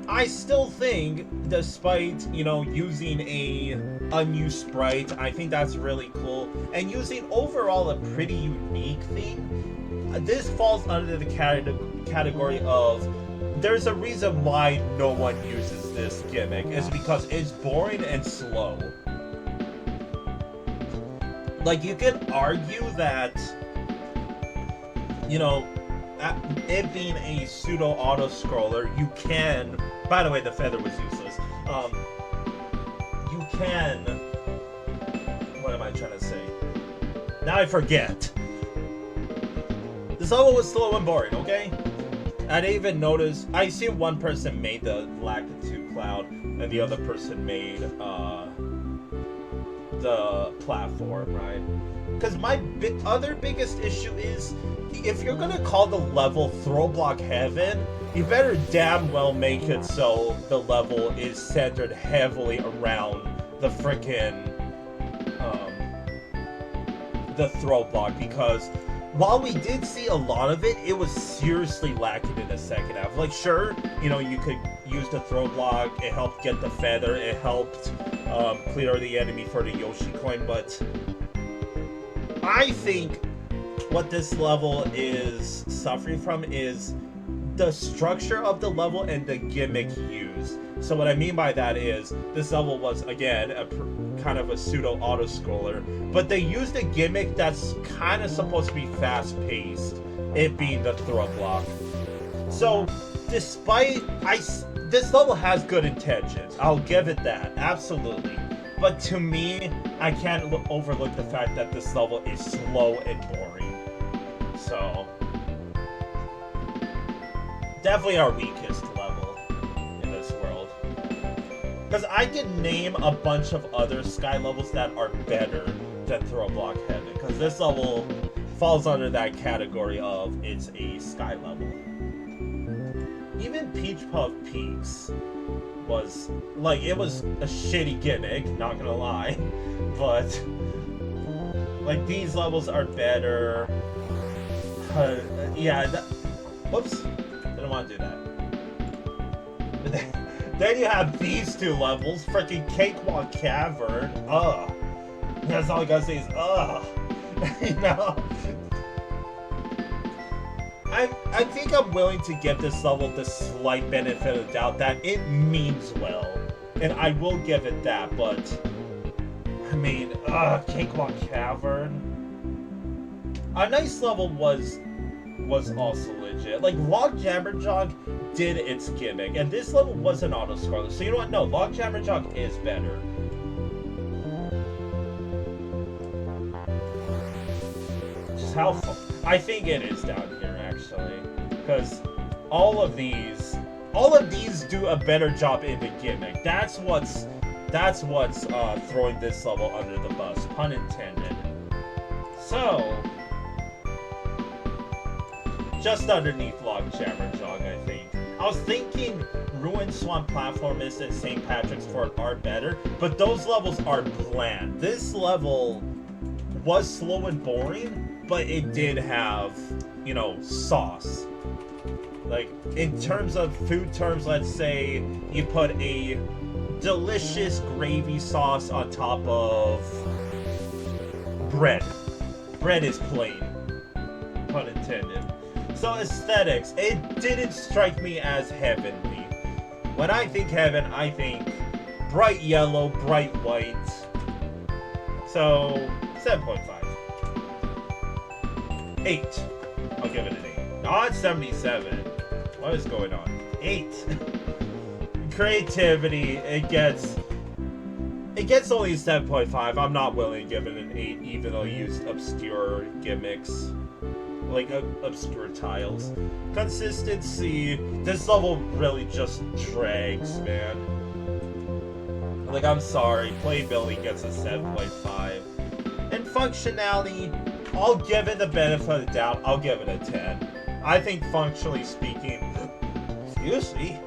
I still think, despite, you know, using a unused sprite, I think that's really cool, and using overall a pretty unique theme, this falls under the category of there's a reason why no one uses this gimmick. It's because it's boring and slow. Like, you could argue that, you know, it being a pseudo auto scroller, you can. By the way, the feather was useless. You can. What am I trying to say? Now I forget. This level was slow and boring. Okay. I didn't even notice. I see one person made the Laputa cloud, and the other person made the platform, right? Because my other biggest issue is, if you're gonna call the level Throw Block Heaven, you better damn well make it so the level is centered heavily around the frickin' the throw block, because while we did see a lot of it, it was seriously lacking in the second half. Like, sure, you know, you could use the throw block, it helped get the feather, it helped clear the enemy for the Yoshi coin, but I think what this level is suffering from is the structure of the level and the gimmick used. So what I mean by that is, this level was, again, kind of a pseudo auto-scroller, but they used a gimmick that's kind of supposed to be fast-paced, it being the throw block. So, despite, this level has good intentions, I'll give it that, absolutely. But to me, I can't overlook the fact that this level is slow and boring. So, definitely our weakest level in this world. Because I can name a bunch of other Sky levels that are better than Throw Block Heaven. Because this level falls under that category of it's a Sky level. even Peach Puff Peaks was, like, it was a shitty gimmick, not gonna lie, but, like, these levels are better. Yeah, whoops, didn't want to do that. Then you have these two levels, freaking Cakewalk Cavern, ugh. That's all I gotta say is, ugh. You know? I think I'm willing to give this level the slight benefit of the doubt that it means well. And I will give it that, but... I mean, Cakewalk Cavern... A nice level was also legit. Like, Log Jammerjog did its gimmick, and this level wasn't auto-scroller. So you know what? No, Log Jammerjog is better. Just how far... I think it is down here, actually. Because all of these do a better job in the gimmick. That's what's throwing this level under the bus, pun intended. So, just underneath Log Jammerjog, I think. I was thinking Ruined Swamp Platformist and St. Patrick's Fort are better, but those levels are bland. This level was slow and boring, but it did have, you know, sauce. Like, in terms of food terms, let's say you put a delicious gravy sauce on top of bread. Bread is plain, pun intended. So aesthetics, it didn't strike me as heavenly. When I think heaven, I think bright yellow, bright white. So 7.5. 8. I'll give it an 8. Not 77. What is going on? 8. Creativity, it gets only 7.5. I'm not willing to give it an 8, even though I used obscure gimmicks. Like, obscure tiles. Consistency, this level really just drags, man. Like, I'm sorry, playability gets a 7.5. And functionality, I'll give it the benefit of the doubt, I'll give it a 10. I think functionally speaking, excuse me,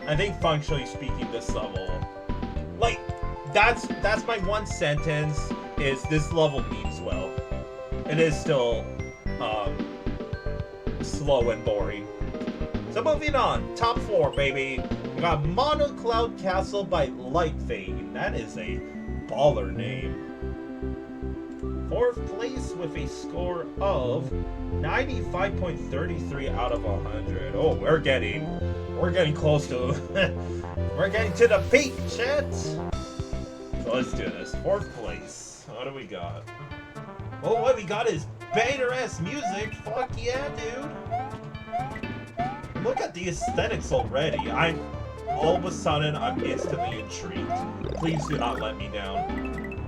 I think functionally speaking this level, like, that's my one sentence, is this level means well. It is still, slow and boring. So moving on, top 4, baby. We got Monocloud Castle by Lightvayne. That is a baller name. 4th place with a score of 95.33 out of 100. Oh, we're getting close to we're getting to the peak, chat. So let's do this. 4th place. What do we got? Oh, what we got is banger-ass music. Fuck yeah, dude. Look at the aesthetics already. All of a sudden, I'm instantly intrigued. Please do not let me down.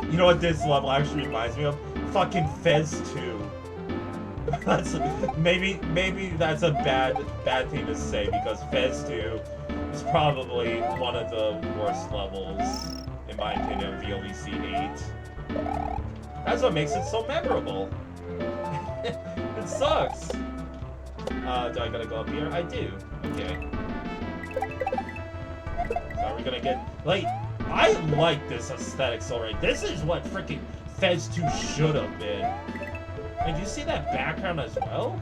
You know what this level actually reminds me of? Fucking Fez 2. Maybe that's a bad thing to say, because Fez 2 is probably one of the worst levels, in my opinion, of VLDC 8. That's what makes it so memorable. It sucks. Do I gotta go up here? I do. Okay. So are we gonna get... Like, I like this aesthetics already. This is what freaking Fez 2 should have been. And you see that background as well?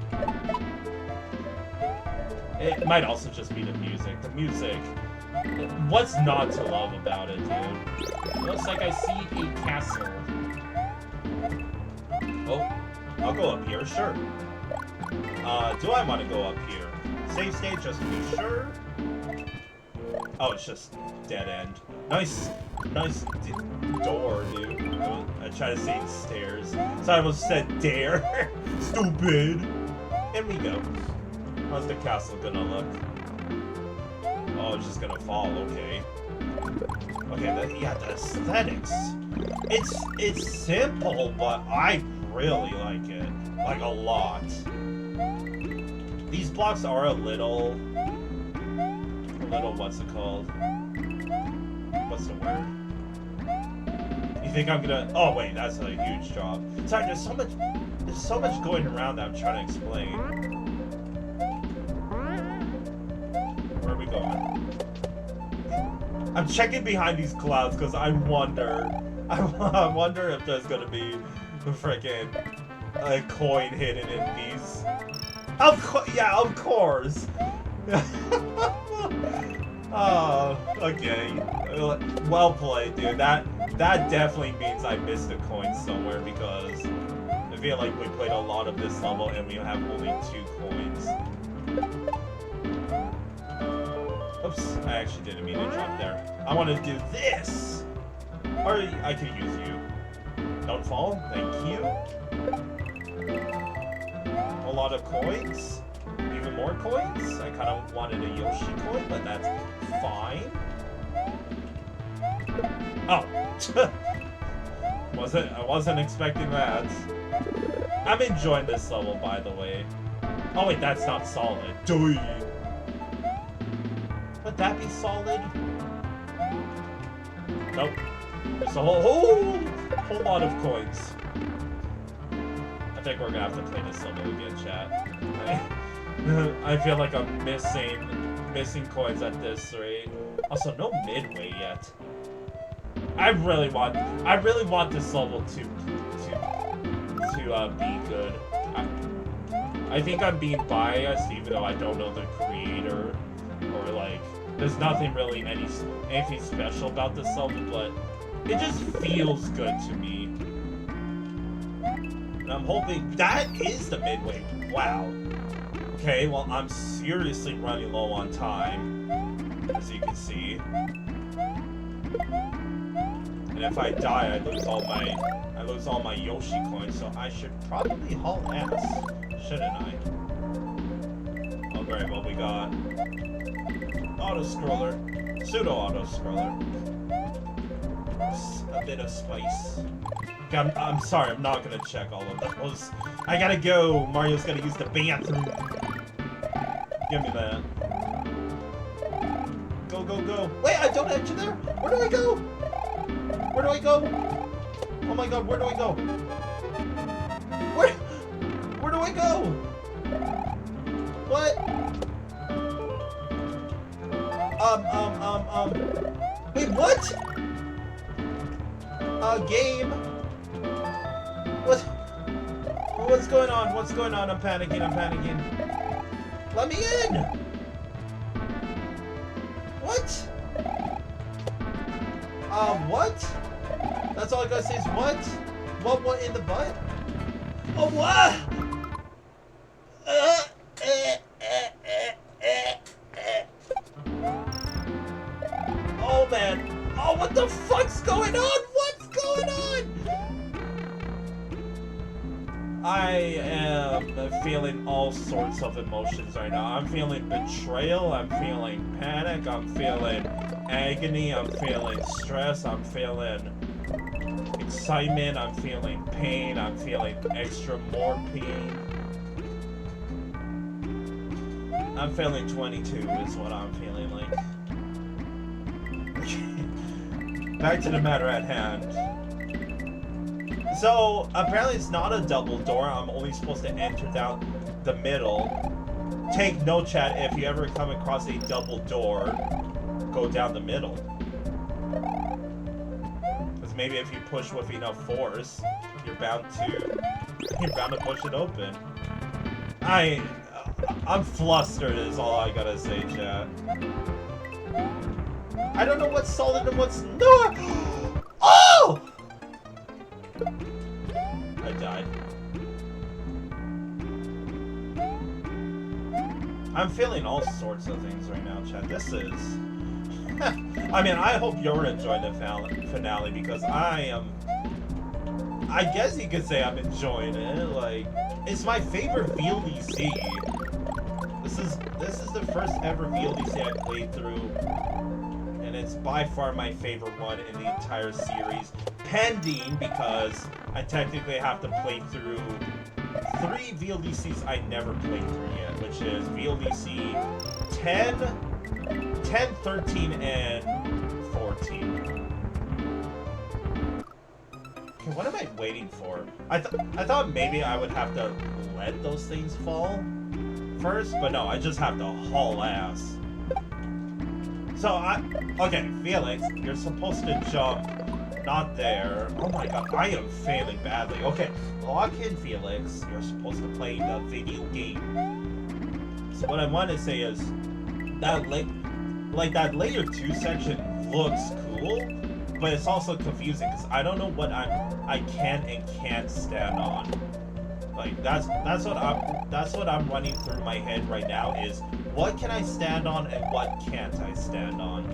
It might also just be the music. The music... What's not to love about it, dude? It looks like I see a castle. Oh, I'll go up here, sure. Do I want to go up here? Save state just to be sure. Oh, it's just dead end. Nice door, dude. I tried to say stairs, so I almost said dare. Stupid. In we go. How's the castle gonna look? Oh, it's just gonna fall. Okay. Okay. Yeah, the aesthetics. It's simple, but I really like it. Like, a lot. These blocks are a little, what's it called? What's the word? You think I'm gonna, oh wait, that's a huge job. Sorry, there's so much going around that I'm trying to explain. I'm checking behind these clouds because I wonder if there's gonna be a freaking coin hidden in these. Yeah, of course. Oh, okay. Well played, dude. That definitely means I missed a coin somewhere because I feel like we played a lot of this level and we have only 2 coins. Oops, I actually didn't mean to jump there. I want to do this! Or I could use you. Don't fall, thank you. A lot of coins. Even more coins. I kind of wanted a Yoshi coin, but that's fine. Oh! I wasn't expecting that. I'm enjoying this level, by the way. Oh wait, that's not solid. Would that be solid? Nope. There's a whole lot of coins. I think we're gonna have to play this level again, chat. I feel like I'm missing coins at this rate. Also, no midway yet. I really want this level to be good. I think I'm being biased, even though I don't know the creator, or like, there's nothing really anything special about this level, but it just feels good to me. And I'm hoping that is the midway. Wow. Okay, well, I'm seriously running low on time, as you can see. And if I die, I lose all my Yoshi coins, so I should probably haul ass, shouldn't I? Oh great, well we got auto-scroller, pseudo-auto-scroller. A bit of spice. I'm sorry, I'm not gonna check all of those. I gotta go. Mario's gotta use the bathroom. Give me that. Go, go, go. Wait, I don't have you there? Where do I go? Where do I go? Oh my god, where do I go? Where do I go? What? Wait, what? Game. What's going on? What's going on? I'm panicking. Let me in! What? What? That's all I gotta say is what? What in the butt? Oh, what? Oh, man. Oh, what the fuck's going on? What's going on? I am feeling all sorts of emotions right now. I'm feeling betrayal, I'm feeling panic, I'm feeling agony, I'm feeling stress, I'm feeling excitement, I'm feeling pain, I'm feeling extra more pain. I'm feeling 22 is what I'm feeling like. Back to the matter at hand. So, apparently it's not a double door. I'm only supposed to enter down the middle. Take note, chat, if you ever come across a double door, go down the middle. Because maybe if you push with enough force, you're bound to push it open. I'm flustered is all I gotta say, chat. I don't know what's solid and what's not. Oh! I died. I'm feeling all sorts of things right now, chat. This is... I mean, I hope you're enjoying the finale because I guess you could say I'm enjoying it. Like, it's my favorite VLDC. This is the first ever VLDC I played through. And it's by far my favorite one in the entire series. Pending, because I technically have to play through 3 VLDCs I never played through yet, which is VLDC 10, 13, and 14. Okay, what am I waiting for? I thought maybe I would have to let those things fall first, but no, I just have to haul ass. Okay, Felix, you're supposed to jump, not there. Oh my god, I am failing badly. Okay, lock in, Felix. You're supposed to play the video game. So what I want to say is, that that layer 2 section looks cool, but it's also confusing because I don't know what I can and can't stand on. Like that's what I'm running through my head right now is what can I stand on and what can't I stand on?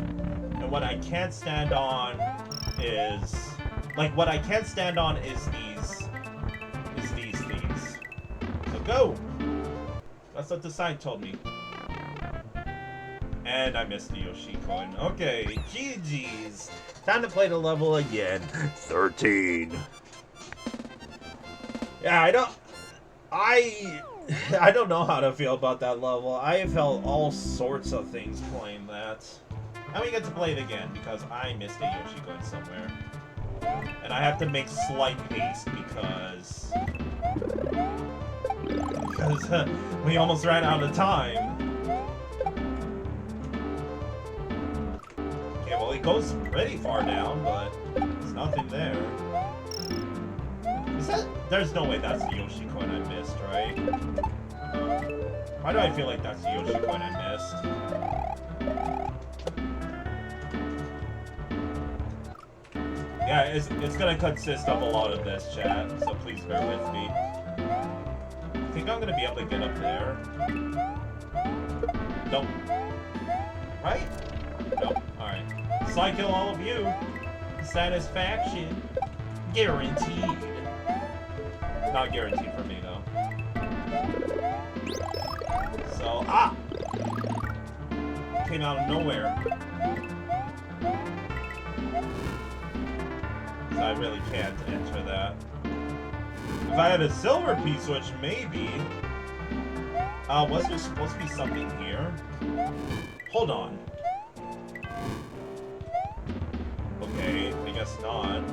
And what I can't stand on is these things. So go. That's what the sign told me. And I missed the Yoshi coin. Okay, GG's. Time to play the level again. 13. Yeah, I don't know how to feel about that level. I felt all sorts of things playing that. And we get to play it again because I missed a Yoshi coin somewhere. And I have to make slight haste because we almost ran out of time. Okay, well it goes pretty far down, but there's nothing there. There's no way that's the Yoshi coin I missed, right? Why do I feel like that's the Yoshi coin I missed? Yeah, it's gonna consist of a lot of this, chat, so please bear with me. I think I'm gonna be able to get up there. Nope. Right? Nope. Alright. Cycle all of you. Satisfaction. Guaranteed. Not guaranteed for me, though. So, came out of nowhere. So I really can't enter that. If I had a silver piece, which maybe... was there supposed to be something here? Hold on. Okay, I guess not.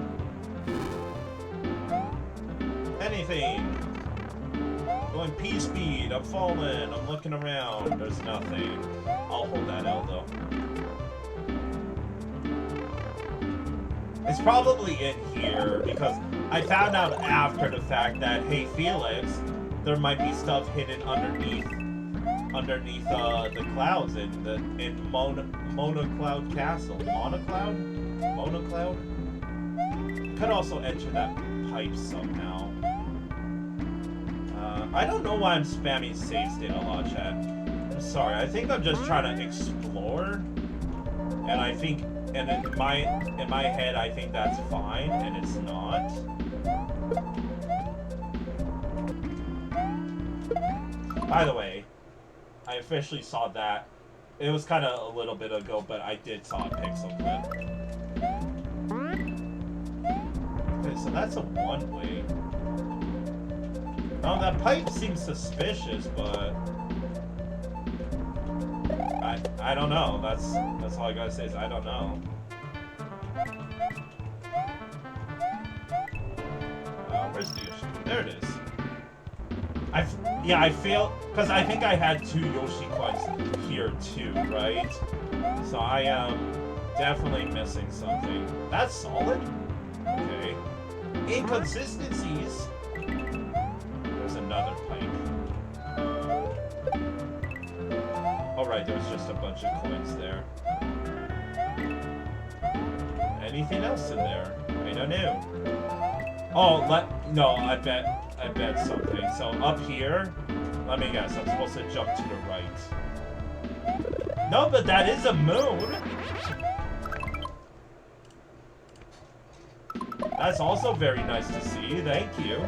Anything. Going P speed, I'm falling, I'm looking around, there's nothing. I'll hold that out though. It's probably in here because I found out after the fact that, hey Felix, there might be stuff hidden underneath the clouds in Monocloud Castle. Monocloud? Could also enter that pipe somehow. I don't know why I'm spamming save state a lot, chat. I'm sorry. I think I'm just trying to explore, and I think, and in my head, I think that's fine, and it's not. By the way, I officially saw that. It was kind of a little bit ago, but I did saw a pixel clip. Okay, so that's a one-way. That pipe seems suspicious, but I don't know. That's all I gotta say is I don't know. Where's the Yoshi? There it is. I feel because I think I had 2 Yoshi coins here too, right? So I am definitely missing something. That's solid. Okay. Inconsistencies. Another pipe. Alright, there's just a bunch of coins there. Anything else in there? I don't know. Oh, no, I bet something. So up here, let me guess, I'm supposed to jump to the right. No, but that is a moon! That's also very nice to see, thank you.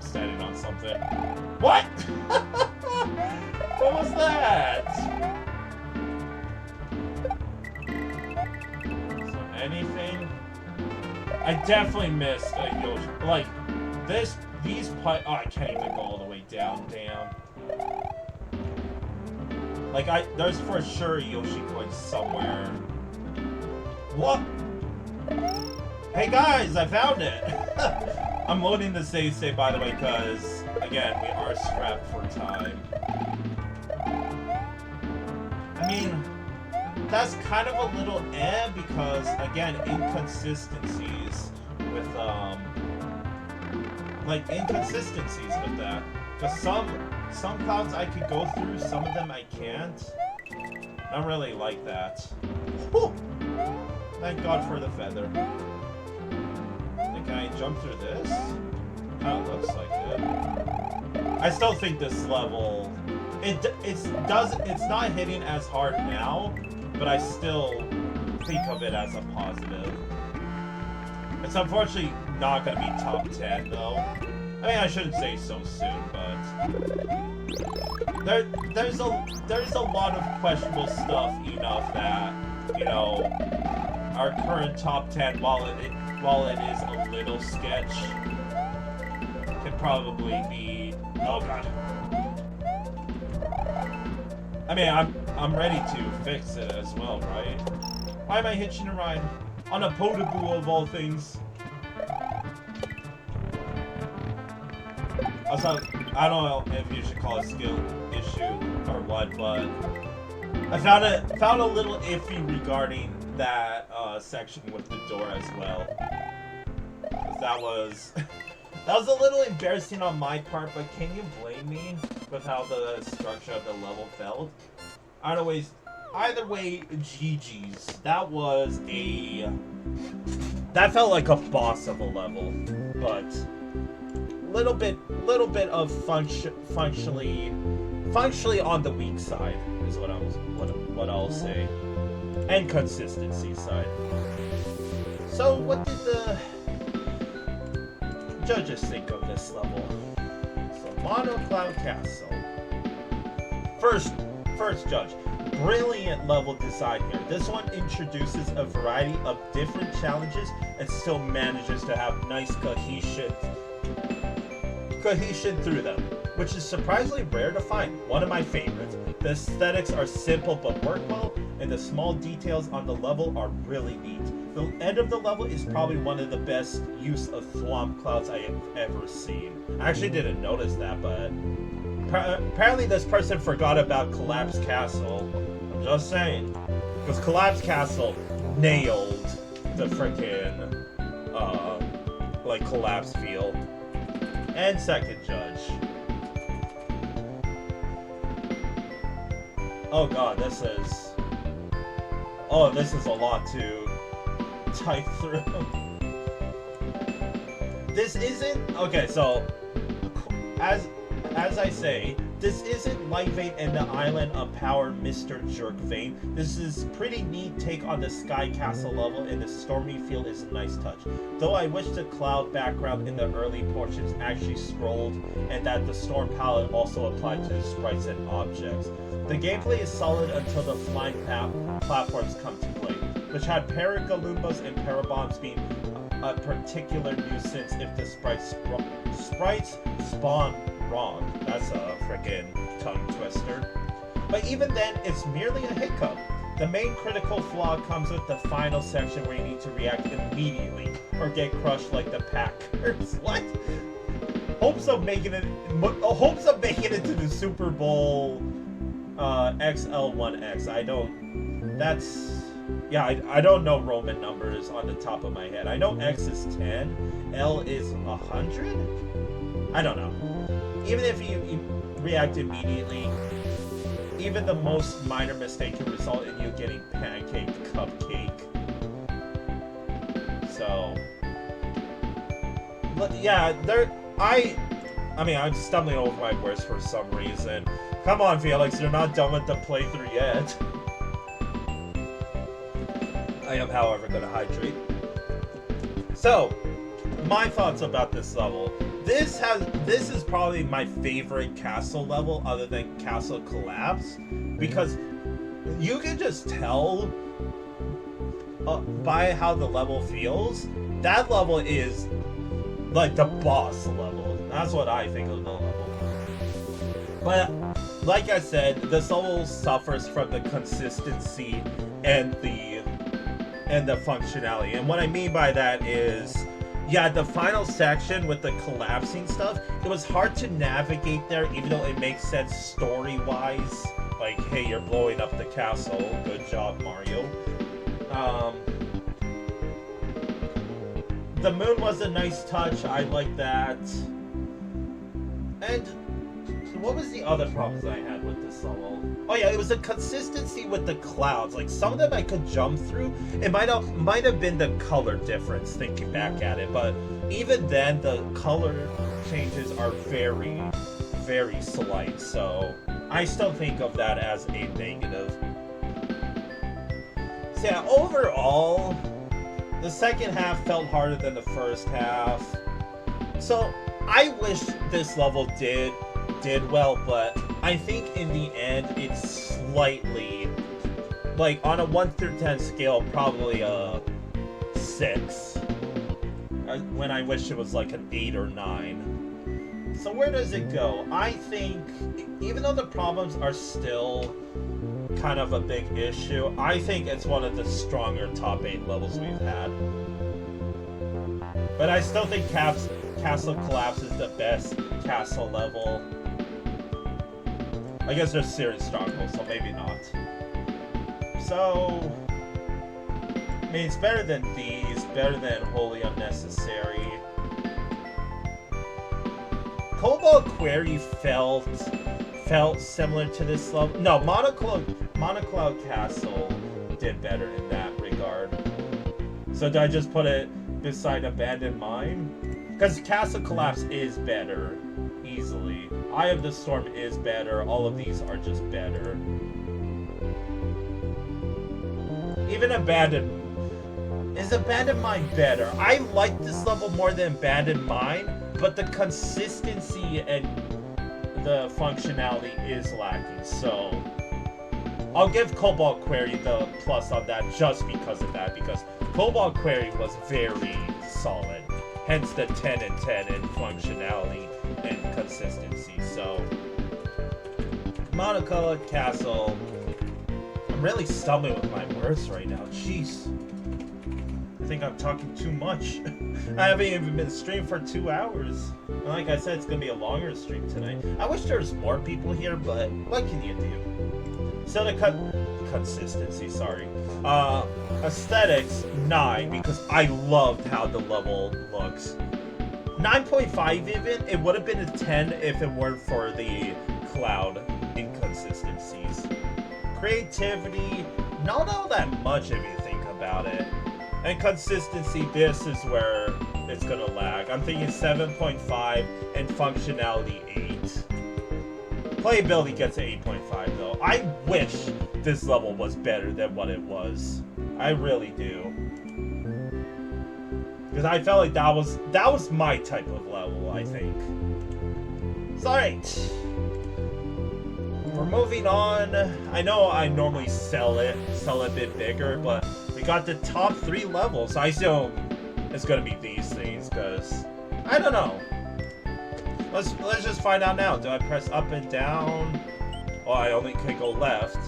Standing on something. What? What was that? So anything? I definitely missed a Yoshi. Like these pipe. Oh, I can't even go all the way down. Damn. Like there's for sure a Yoshi coin somewhere. What? Hey guys, I found it. I'm loading the save state, by the way, because again, we are strapped for time. I mean, that's kind of a little because, again, inconsistencies with, inconsistencies with that. Because some clouds I could go through, some of them I can't. I don't really like that. Whew! Thank God for the feather. Can I jump through this? Kinda looks like it. I still think this level, it's not hitting as hard now, but I still think of it as a positive. It's unfortunately not gonna be top 10 though. I mean, I shouldn't say so soon, but there's a lot of questionable stuff enough that, you know, our current top 10, while it is a little sketch, can probably be, oh god. I mean, I'm ready to fix it as well, right? Why am I hitching a ride on a Podobooru of all things? Also, I don't know if you should call it a skill issue or what, but I found a little iffy regarding that section with the door as well. That was a little embarrassing on my part, but can you blame me with how the structure of the level felt? Either way, GG's. That felt like a boss of a level, but little bit of functionally on the weak side is what I'll say, and consistency side. So what did the judges think of this level? So Monocloud Castle. First judge. Brilliant level design here. This one introduces a variety of different challenges and still manages to have nice cohesion through them, which is surprisingly rare to find. One of my favorites. The aesthetics are simple but work well, and the small details on the level are really neat. The end of the level is probably one of the best use of thwomp clouds I have ever seen. I actually didn't notice that, but apparently this person forgot about Collapse Castle. I'm just saying. Because Collapse Castle nailed the frickin' collapse feel. And second judge. Oh god, this is a lot to type through. This isn't okay, so as I say, this isn't Lightvayne and the Island of Power Mr. Jerkvayne. This is pretty neat take on the Sky Castle level, and the stormy feel is a nice touch. Though I wish the cloud background in the early portions actually scrolled, and that the storm palette also applied to the sprites and objects. The gameplay is solid until the flying platforms come to play, which had Paragaloompas and Parabombs being a particular nuisance if the sprites spawn wrong. That's a frickin' tongue twister. But even then, it's merely a hiccup. The main critical flaw comes with the final section where you need to react immediately or get crushed like the Packers. What? Hopes of making it to the Super Bowl XL1X. I don't know Roman numbers on the top of my head. I know X is 10, L is 100? I don't know. Even if you react immediately, even the most minor mistake can result in you getting pancake cupcake. So, but yeah, I'm stumbling over my words for some reason. Come on, Felix, you're not done with the playthrough yet. I am, however, going to hydrate. So, my thoughts about this level. This is probably my favorite castle level other than Castle Collapse, because you can just tell by how the level feels. That level is like the boss level. That's what I think of the level. But like I said, this level suffers from the consistency and the functionality. And what I mean by that is Yeah, the final section with the collapsing stuff, it was hard to navigate there, even though it makes sense story-wise. Like, hey, you're blowing up the castle. Good job, Mario. The moon was a nice touch. I like that. And what was the other problems I had with this level? Oh yeah, it was the consistency with the clouds. Like, some of them I could jump through. It might have been the color difference thinking back at it, but even then the color changes are very, very slight. So I still think of that as a negative. So yeah, overall, the second half felt harder than the first half. So I wish this level did well, but I think in the end it's slightly, like, on a 1 through 10 scale, probably a 6. When I wish it was like an 8 or 9. So where does it go? I think, even though the problems are still kind of a big issue, I think it's one of the stronger top 8 levels we've had. But I still think Castle Collapse is the best castle level. I guess there's Serious Stronghold, so maybe not. So, I mean, it's better than these, better than Wholly Unnecessary. Cobalt Quarry felt similar to this level. No, Monocloud Castle did better in that regard. So did I just put it beside Abandoned Mine? Because Castle Collapse is better, easily. Eye of the Storm is better. All of these are just better. Even Is Abandoned Mine better? I like this level more than Abandoned Mine, but the consistency and the functionality is lacking, so I'll give Cobalt Quarry the plus on that just because of that, because Cobalt Quarry was very solid, hence the 10 and 10 in functionality and consistency. So Monocloud Castle, I'm really stumbling with my words right now, jeez. I think I'm talking too much. I haven't even been streaming for 2 hours. And like I said, it's gonna be a longer stream tonight. I wish there was more people here, but what can you do? So the consistency, sorry. Aesthetics, 9, because I loved how the level looks. 9.5 even, it would have been a 10 if it weren't for the cloud inconsistencies. Creativity, not all that much if you think about it. And consistency, this is where it's gonna lag. I'm thinking 7.5 and functionality 8. Playability gets an 8.5 though. I wish this level was better than what it was. I really do. Because I felt like that was my type of level, I think. So, alright. We're moving on. I know I normally sell it a bit bigger, but we got the top 3 levels. I assume it's gonna be these things, because I don't know. Let's just find out now. Do I press up and down? Oh, I only can go left.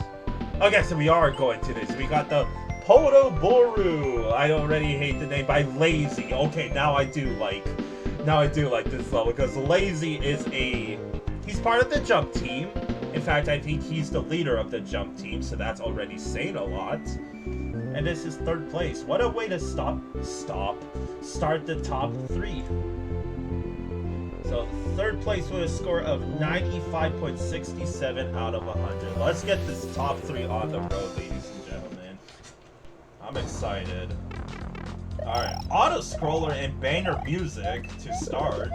Okay, so we are going to this. We got the Podobooru. I already hate the name, by Lazy. Okay, now I do like this level, because Lazy is he's part of the jump team. In fact, I think he's the leader of the jump team, so that's already saying a lot. And this is 3rd place. What a way to start the top 3. So 3rd place with a score of 95.67 out of 100. Let's get this top 3 on the road, ladies and gentlemen. I'm excited. Alright, auto-scroller and banger music to start.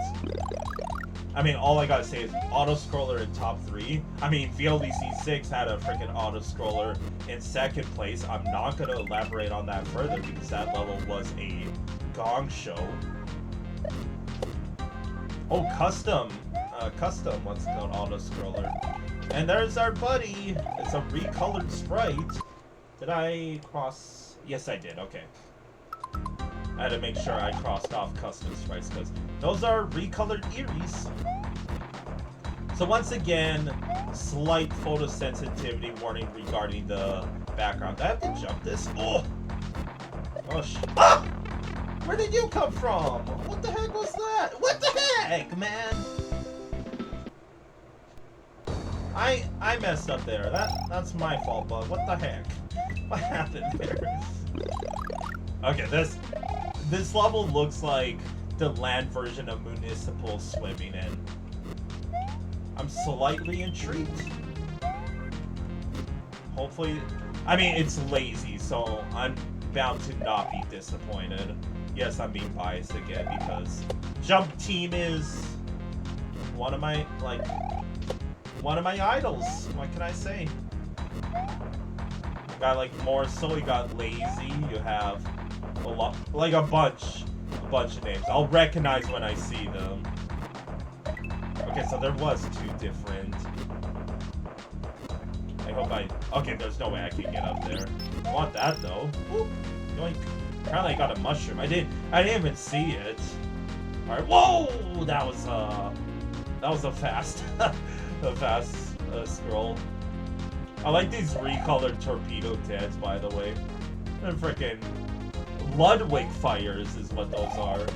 I mean, all I gotta say is auto-scroller in top 3. I mean, VLDC 6 had a freaking auto-scroller in 2nd place. I'm not gonna elaborate on that further because that level was a gong show. Oh, custom, what's called auto-scroller. And there's our buddy. It's a recolored sprite. Did I cross? Yes, I did, okay. I had to make sure I crossed off custom sprites because those are recolored Eries. So once again, slight photosensitivity warning regarding the background. Do I have to jump this? Oh! Oh, ah! Where did you come from? What the heck was that? What the heck, man? I messed up there. That's my fault, bud. What the heck? What happened there? Okay, this level looks like the land version of Municipal swimming in. I'm slightly intrigued. Hopefully, I mean, it's lazy, so I'm bound to not be disappointed. Yes, I'm being biased again because Jump Team is one of my idols. What can I say? You got like Morsel, you got Lazy, you have a lot, like a bunch of names. I'll recognize when I see them. Okay, so there was 2 different. I hope okay, there's no way I can get up there. I want that though. Whoop. Yoink. Apparently I got a mushroom. I didn't even see it. Alright, whoa! That was a fast scroll. I like these recolored torpedo teds, by the way. They're freaking Ludwig fires is what those are.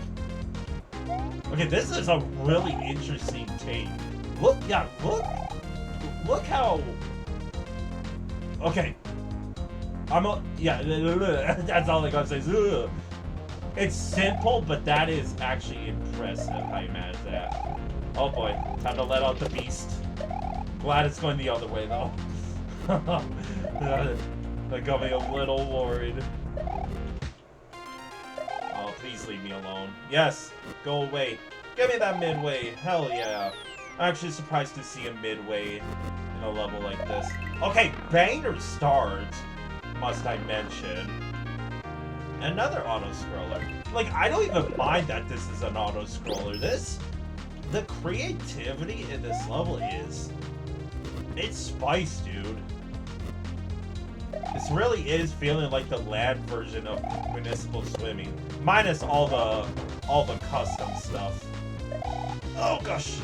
Okay, this is a really interesting take. Look how. Okay. That's all I gotta say. Ugh. It's simple, but that is actually impressive how you manage that. Oh boy, time to let out the beast. Glad it's going the other way though. That got me a little worried. Oh, please leave me alone. Yes, go away. Give me that midway. Hell yeah. I'm actually surprised to see a midway in a level like this. Okay, banger start, must I mention. Another auto-scroller. Like, I don't even mind that this is an auto-scroller. The creativity in this level it's spice, dude. This really is feeling like the land version of Municipal swimming, minus all the custom stuff. Oh gosh.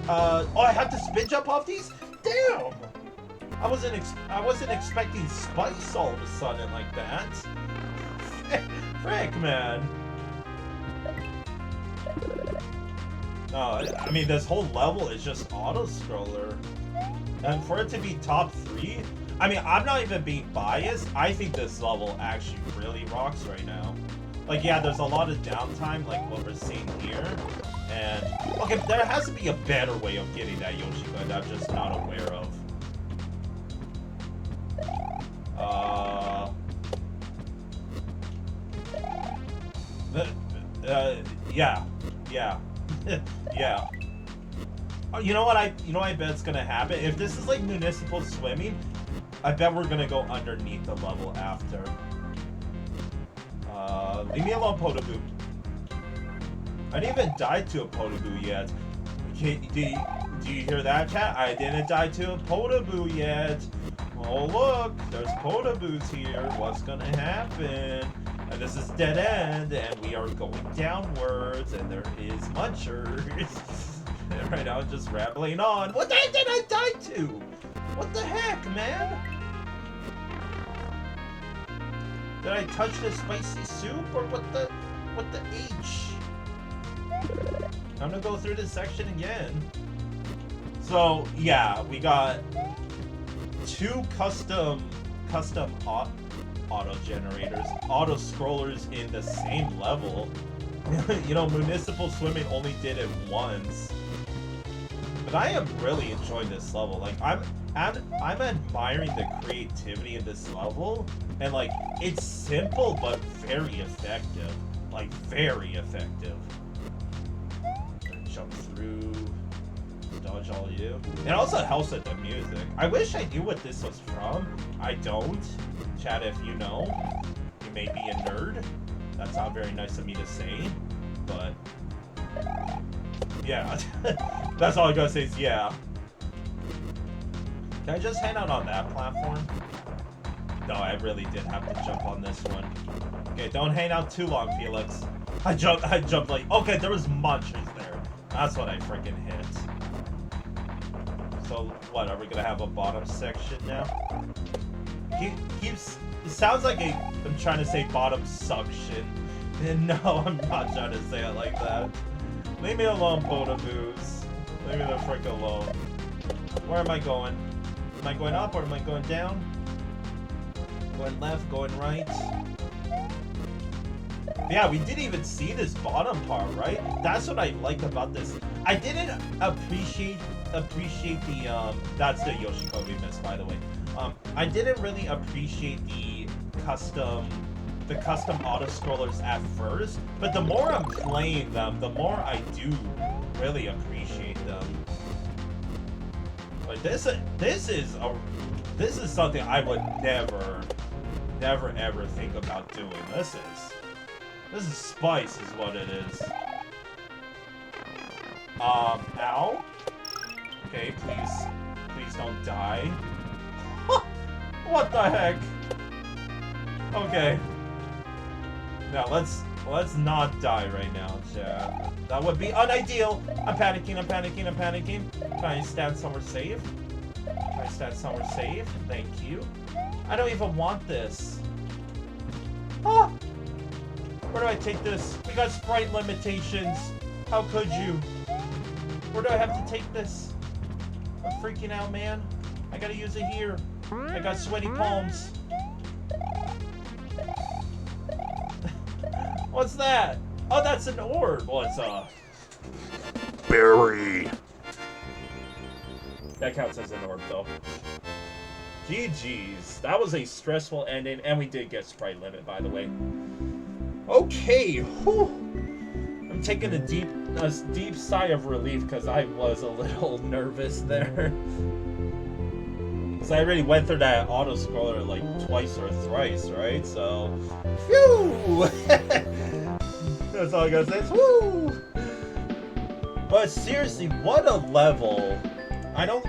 Oh, I have to spin jump off these? Damn! I wasn't expecting spice all of a sudden like that. Frick, man. I mean, this whole level is just auto-scroller. And for it to be top 3, I mean, I'm not even being biased. I think this level actually really rocks right now. Like, yeah, there's a lot of downtime, like what we're seeing here. And, okay, there has to be a better way of getting that Yoshi that I'm just not aware of. Yeah. Yeah. You know what I bet's gonna happen? If this is like Municipal swimming, I bet we're gonna go underneath the level after. Leave me alone, Podobooru. I didn't even die to a Podobooru yet. Okay, do you hear that, chat? I didn't die to a Podobooru yet. Oh look, there's Podoboos here. What's gonna happen? And this is dead end, and we are going downwards, and there is munchers. And right now, I'm just rambling on. What the heck did I die to? What the heck, man? Did I touch the spicy soup, or what the H? I'm gonna go through this section again. So yeah, we got 2 custom auto generators, auto scrollers in the same level. You know, Municipal swimming only did it once. But I am really enjoying this level. Like, I'm admiring the creativity in this level, and like, it's simple but very effective. Like, very effective. Jump through, dodge all you. It also helps with the music. I wish I knew what this was from. I don't. Chat, if you know, you may be a nerd. That's not very nice of me to say, but yeah. That's all I gotta say is yeah. Can I just hang out on that platform? No, I really did have to jump on this one. Okay, don't hang out too long, Felix. I jumped like, okay, there was munchers there. That's what I freaking hit. So, what, are we gonna have a bottom section now? It sounds like I'm trying to say bottom suction. No, I'm not trying to say it like that. Leave me alone, Podoboos. Leave me the frick alone. Where am I going? Am I going up or am I going down? Going left, going right. Yeah, we didn't even see this bottom part, right? That's what I like about this. I didn't appreciate the that's the Yoshikobi mist, by the way. I didn't really appreciate the custom auto scrollers at first, but the more I'm playing them, the more I do really appreciate them. But this is something I would never ever think about doing. This is spice is what it is. Ow. Okay, please don't die. What the heck? Okay. Now let's not die right now, chat. That would be unideal. I'm panicking. Can I stand somewhere safe? Thank you. I don't even want this. Ah! Where do I take this? We got sprite limitations. How could you? Where do I have to take this? I'm freaking out, man. I gotta use it here. I got sweaty palms. What's that? Oh, that's an orb. Well, it's a berry. That counts as an orb, though. GG's. That was a stressful ending, and we did get sprite limit, by the way. Okay. Whew. I'm taking a deep sigh of relief because I was a little nervous there. Because I already went through that auto scroller like twice or thrice, right? So, phew! That's all I gotta say. Is, woo! But seriously, what a level! I don't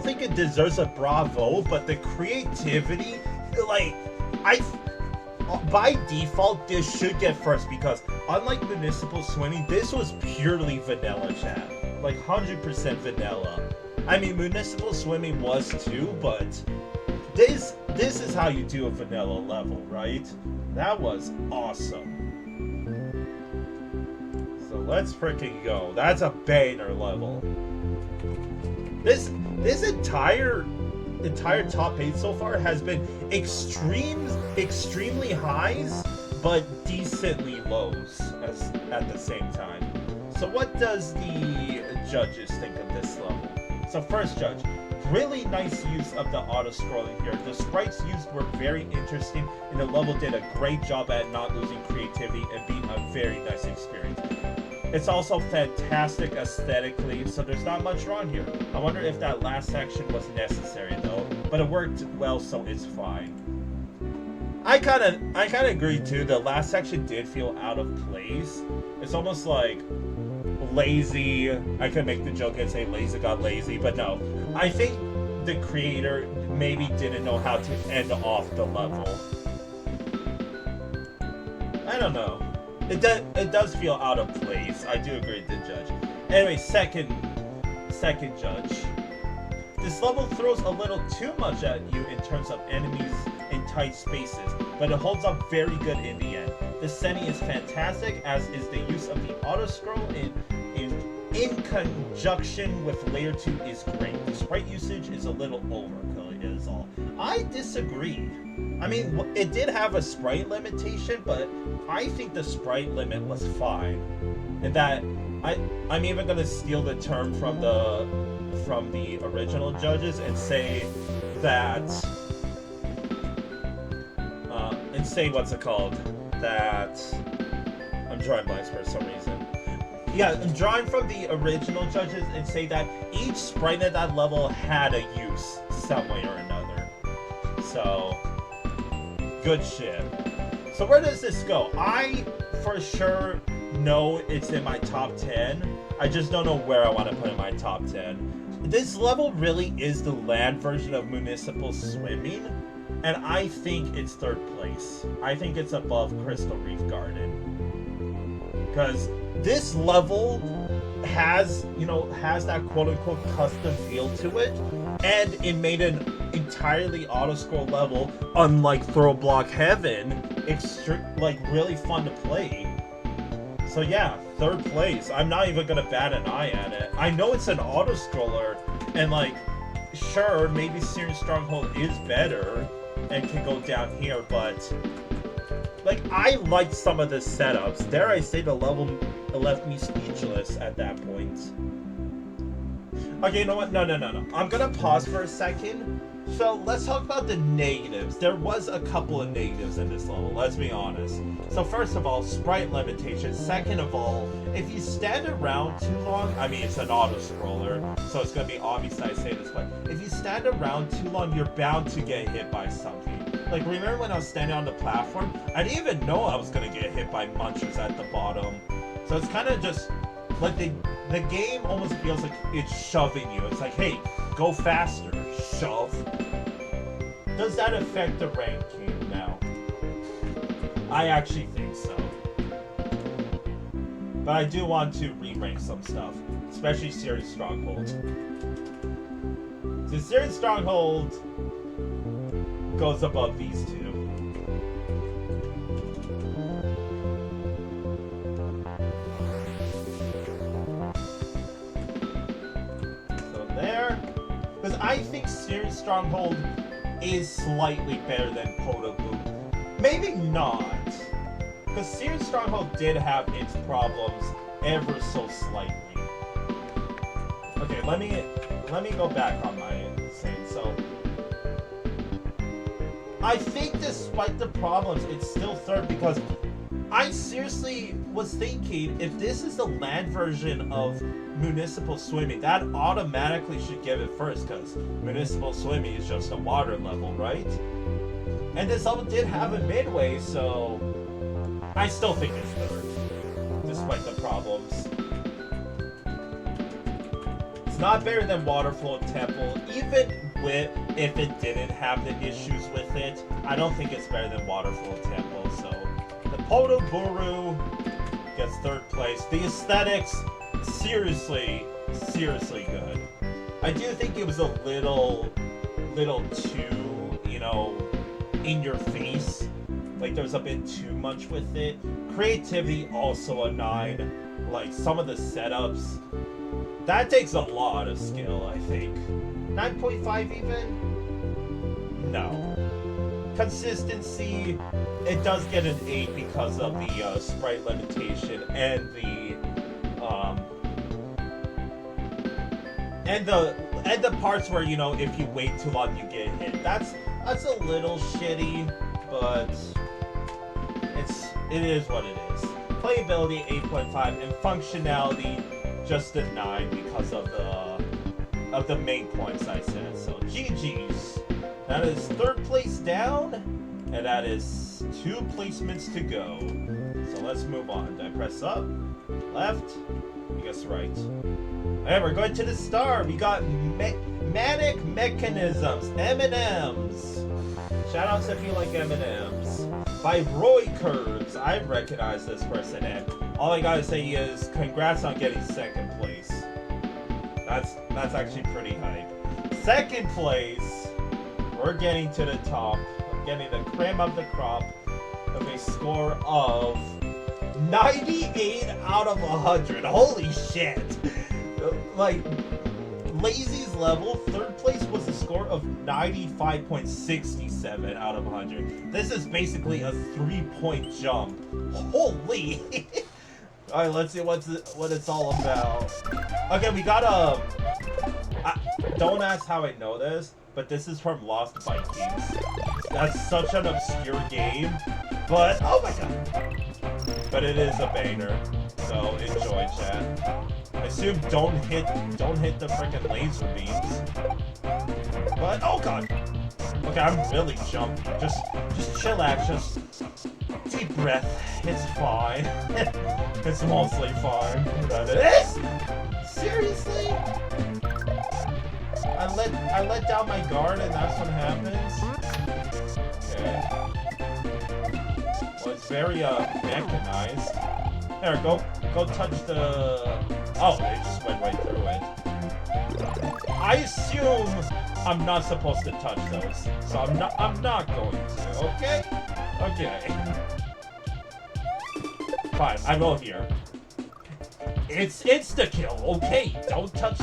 think it deserves a bravo, but the creativity, like, by default, this should get first because unlike Municipal Swimming, this was purely vanilla, chat. Like 100% vanilla. I mean, Municipal Swimming was too, but this is how you do a vanilla level, right? That was awesome. So let's freaking go. That's a banger level. This entire top 8 so far has been extremely highs, but decently lows at the same time. So what does the judges think of this level? So first judge, really nice use of the auto-scrolling here. The sprites used were very interesting, and the level did a great job at not losing creativity and being a very nice experience. It's also fantastic aesthetically, so there's not much wrong here. I wonder if that last section was necessary though, but it worked well, so it's fine. I kind of agree too. The last section did feel out of place. It's almost like lazy. I could make the joke and say lazy got lazy, but no. I think the creator maybe didn't know how to end off the level. I don't know. It does feel out of place. I do agree with the judge. Anyway, second judge. This level throws a little too much at you in terms of enemies in tight spaces, but it holds up very good in the end. The setting is fantastic, as is the use of the auto-scroll in conjunction with layer 2 is great. The sprite usage is a little overkill, is all. I disagree. I mean, it did have a sprite limitation, but I think the sprite limit was fine. And that, I'm even gonna steal the term from the original judges and say that, what's it called? That, I'm drawing blanks for some reason. Yeah, I'm drawing from the original judges and say that each sprite at that level had a use some way or another. So, good shit. So where does this go? I, for sure, know it's in my top 10. I just don't know where I want to put it in my top 10. This level really is the land version of Municipal Swimming, and I think it's third place. I think it's above Crystal Reef Garden. Because this level has that quote-unquote custom feel to it, and it made an entirely auto-scroll level, unlike Throw Block Heaven, like really fun to play. So yeah, 3rd place. I'm not even gonna bat an eye at it. I know it's an auto scroller, and like, sure, maybe Syrian Stronghold is better and can go down here, but like, I liked some of the setups. Dare I say, the level left me speechless at that point. Okay, you know what? No. I'm gonna pause for a second. So let's talk about the negatives. There was a couple of negatives in this level, let's be honest. So first of all, sprite limitation. Second of all, if you stand around too long, I mean, it's an auto-scroller, so it's gonna be obvious that I say this, but if you stand around too long, you're bound to get hit by something. Like, remember when I was standing on the platform? I didn't even know I was gonna get hit by munchers at the bottom. So it's kind of just, like, the game almost feels like it's shoving you. It's like, hey, go faster, shove. Does that affect the ranking now? I actually think so. But I do want to re-rank some stuff, especially Series Stronghold. So Series Stronghold goes above these two. Because I think Series Stronghold is slightly better than Podobooru. Maybe not. Because Series Stronghold did have its problems ever so slightly. Okay, let me go back on my thing. So I think despite the problems, it's still 3rd because I seriously was thinking, if this is the land version of Municipal Swimming, that automatically should give it 1st, because Municipal Swimming is just a water level, right? And this level did have a midway, so I still think it's 3rd, despite the problems. It's not better than Waterflow Temple, even if it didn't have the issues with it. I don't think it's better than Waterflow Temple, so the Podobooru gets 3rd place. The aesthetics, seriously good. I do think it was a little too, you know, in your face. Like, there was a bit too much with it. Creativity, also a 9. Like, some of the setups, that takes a lot of skill, I think. 9.5 even? No. Consistency, it does get an 8 because of the sprite limitation and the parts where, you know, if you wait too long you get hit. That's a little shitty, but it is what it is. Playability 8.5 and functionality just a 9 because of the main points I said. So GG's. That is 3rd place down, and that is 2 placements to go. So let's move on. Did I press up? Left? I guess right. Alright, we're going to the star. We got Manic Mechanisms, M&M's. Shoutouts if you like M&M's. By Roykirbs. I recognize this person, and all I gotta say is congrats on getting 2nd place. That's actually pretty hype. 2nd place, we're getting to the top. We're getting the cream of the crop with a score of 98 out of 100. Holy shit! Like, Lazy's level, 3rd place was a score of 95.67 out of 100. This is basically a 3-point jump. Holy! Alright, let's see what it's all about. Okay, we got don't ask how I know this, but this is from Lost Vikings. That's such an obscure game, but oh my god! But it is a banger, so enjoy, chat. I assume don't hit the freaking laser beams. But oh god! Okay, I'm really jumping. Just chillax, just deep breath. It's fine. It's mostly fine. That is. Seriously? I let down my guard and that's what happens? Okay. Well, it's very mechanized. There, go touch the... Oh, they just went right through it. I assume I'm not supposed to touch those, so I'm not going to, okay? Okay. Fine, I will here. It's insta-kill. Okay, don't touch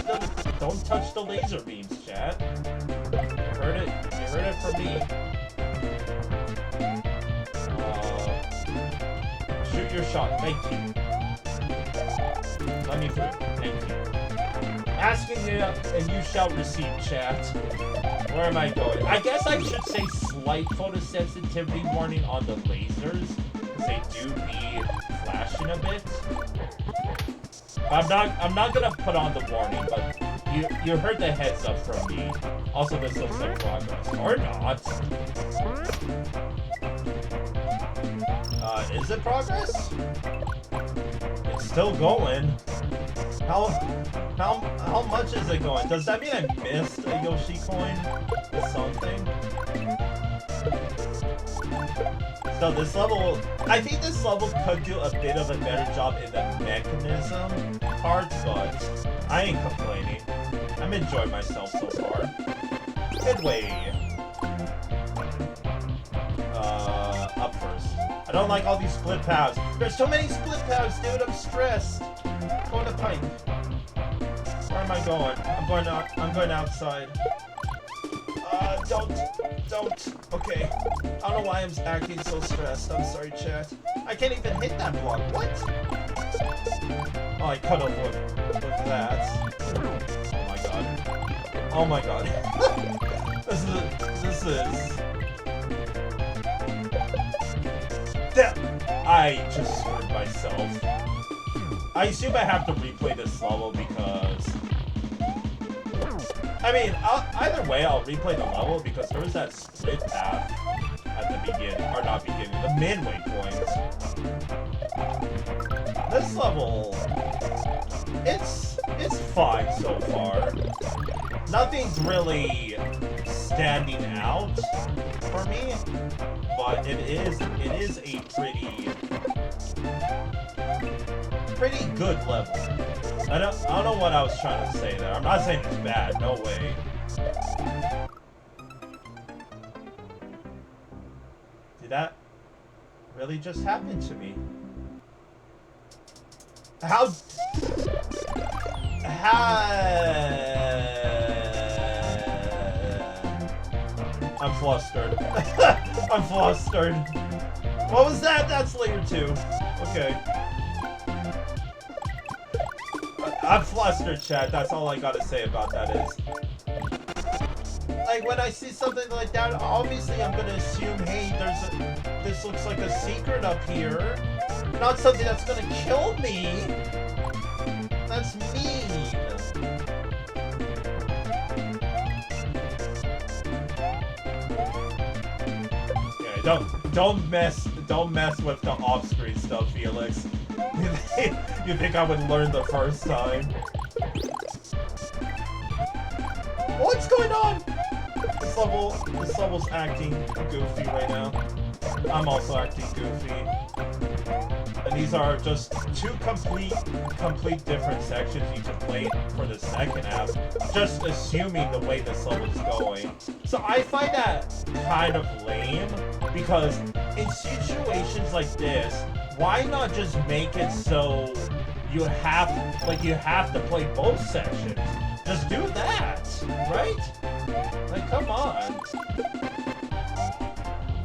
the laser beams, chat. You heard it. You heard it from me. Shoot your shot. Thank you. Let me through. Thank you. Asking you, and you shall receive, chat. Where am I going? I guess I should say slight photosensitivity warning on the lasers, because they do be flashing a bit. I'm not gonna put on the warning, but you heard the heads up from me. Also, this looks like progress. Or not. Is it progress? It's still going. How much is it going? Does that mean I missed a Yoshi coin or something? So this level, I think this level could do a bit of a better job in the mechanism part, but I ain't complaining. I'm enjoying myself so far. Midway. Up first. I don't like all these split paths. There's so many split paths, dude. I'm stressed. Going to pipe. Where am I going? I'm going outside. Don't. Okay. I don't know why I'm acting so stressed. I'm sorry, chat. I can't even hit that block. What? Oh, I cut off with that. Oh my god. This is. I just screwed myself. I assume I have to replay this level because... I mean, either way, I'll replay the level because there was that split path at the beginning, or not beginning, the midway point. This level, it's fine so far. Nothing's really standing out for me, but it is a pretty good level. I don't know what I was trying to say there. I'm not saying it's bad, no way. Did that really just happen to me? I'm flustered. I'm flustered. What was that? That's layer 2. Okay. I'm flustered, chat. That's all I gotta say about that is. Like, when I see something like that, obviously I'm gonna assume, hey, this looks like a secret up here. Not something that's gonna kill me. That's mean. Okay, don't mess with the off-screen stuff, Felix. You think I would learn the first time? What's going on? This level's acting goofy right now. I'm also acting goofy. And these are just two complete different sections you can play for the second half. Just assuming the way this level's going. So I find that kind of lame because in situations like this, why not just make it so you have to play both sections? Just do that, right? Like, come on.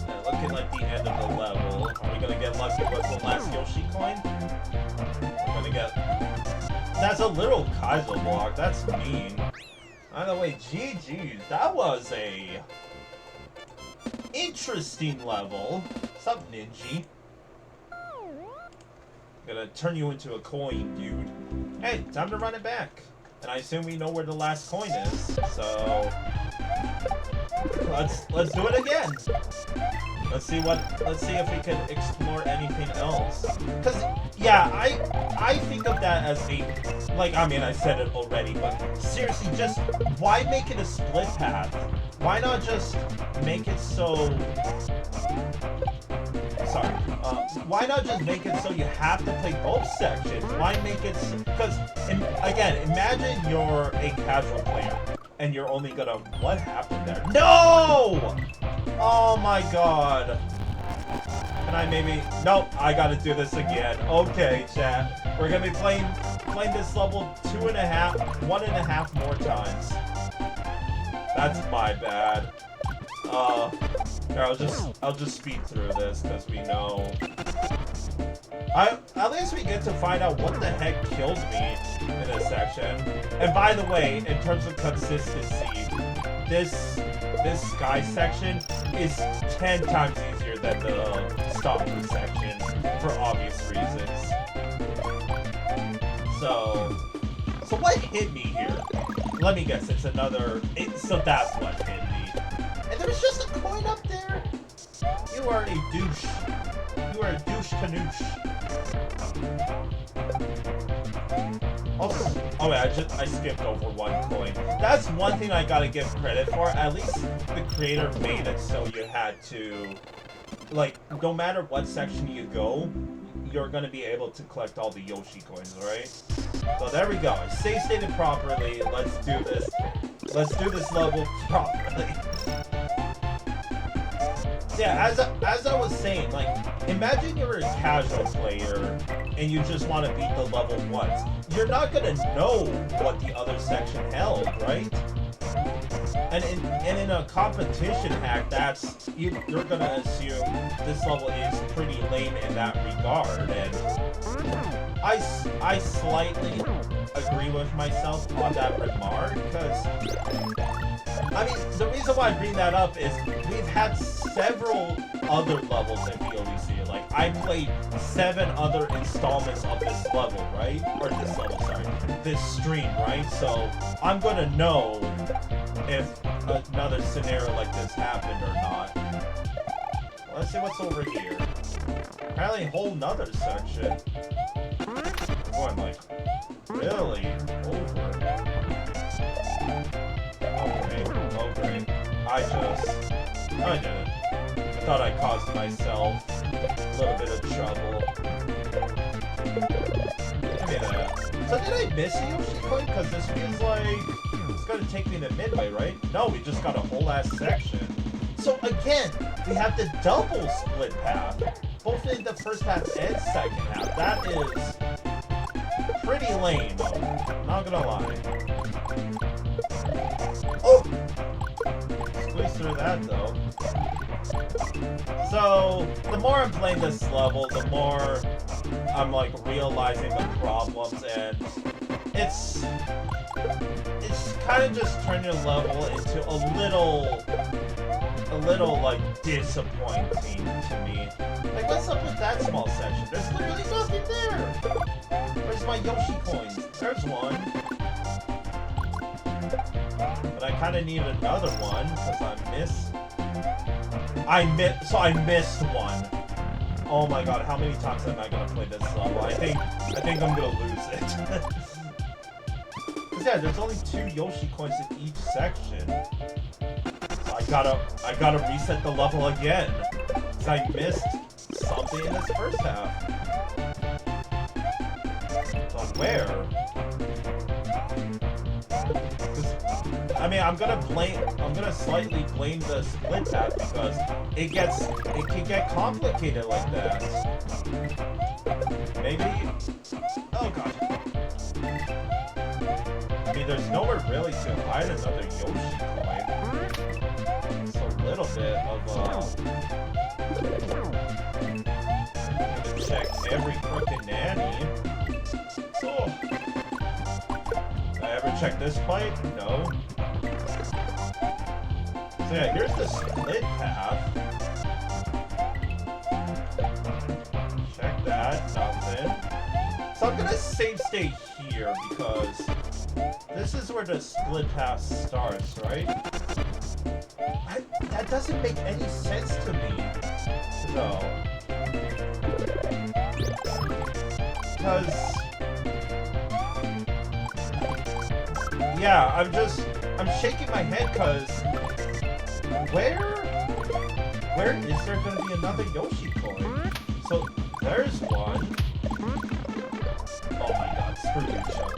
Yeah, looking like the end of the level. Are we gonna get lucky with the last Yoshi coin? We're gonna get... That's a little Kaizo block. That's mean. By the way, GG's. That was a... interesting level. What's up, Ninja? Gonna turn you into a coin, dude. Hey, time to run it back. And I assume we know where the last coin is, so let's do it again. Let's see if we can explore anything else. Cause yeah, I think of that as a, like, I mean, I said it already, but seriously, just why make it a split path? Why not just make it so... Sorry. Why not just make it so you have to play both sections? Why make it... Because, again, imagine you're a casual player, and you're only gonna... What happened there? No! Oh my god. Can I maybe... Nope, I gotta do this again. Okay, chat. We're gonna be playing this level 1.5 more times. That's my bad. Here, I'll just speed through this because we know. At least we get to find out what the heck kills me in this section. And by the way, in terms of consistency, this sky section is 10 times easier than the stopper section for obvious reasons. So what hit me here? Let me guess, it's another... So that's what hit me. And there's just a coin up there? You are a douche. You are a douche canooche. Oh wait, I skipped over one coin. That's one thing I gotta give credit for. At least the creator made it so you had to... Like, no matter what section you go, you're gonna be able to collect all the Yoshi coins, right? So there we go. Save stated properly. Let's do this. Let's do this level properly. Yeah, as I was saying, like, imagine you're a casual player and you just want to beat the level once. You're not gonna know what the other section held, right? And in a competition hack, you're gonna assume this level is pretty lame in that regard, and I slightly agree with myself on that remark, because I mean, the reason why I bring that up is we've had several other levels in VLDC. Like, I played 7 other installments of this level, right? Or this level, sorry. This stream, right? So, I'm gonna know if another scenario like this happened or not. Let's see what's over here. Apparently a whole nother section. Going like, really? Over. Oh great. I did it. I thought I caused myself a little bit of trouble. Give me that. So did I miss a Yoshi coin? Because this feels like it's gonna take me to midway, right? No, we just got a whole ass section. So again, we have the double split path, both in the first half and second half. That is pretty lame, not gonna lie. Oh! Squeeze through that though. So, the more I'm playing this level, the more I'm like realizing the problems, and it's kind of just turning the level into a little like disappointing to me. Like, what's up with that small section? There's literally nothing there. Where's my Yoshi coins? There's one. But I kind of need another one because I missed one. Oh my god, how many times am I gonna play this level? I think I'm gonna lose it. Cause yeah, there's only 2 Yoshi coins in each section. So I gotta reset the level again. Cause I missed something in this first half. So where? I mean, I'm gonna slightly blame the split path because it can get complicated like that. Maybe. Oh god. I mean, there's nowhere really to hide another Yoshi coin. It's a little bit of I'm gonna check every crooked nanny. Oh. Did I ever check this pipe? No. So yeah, here's the split path. Check that, nothing. So I'm gonna save state here because this is where the split path starts, right? That doesn't make any sense to me. So, because yeah, I'm shaking my head because where is there going to be another Yoshi coin? So, there's one. Oh my god, screw you, Chuck.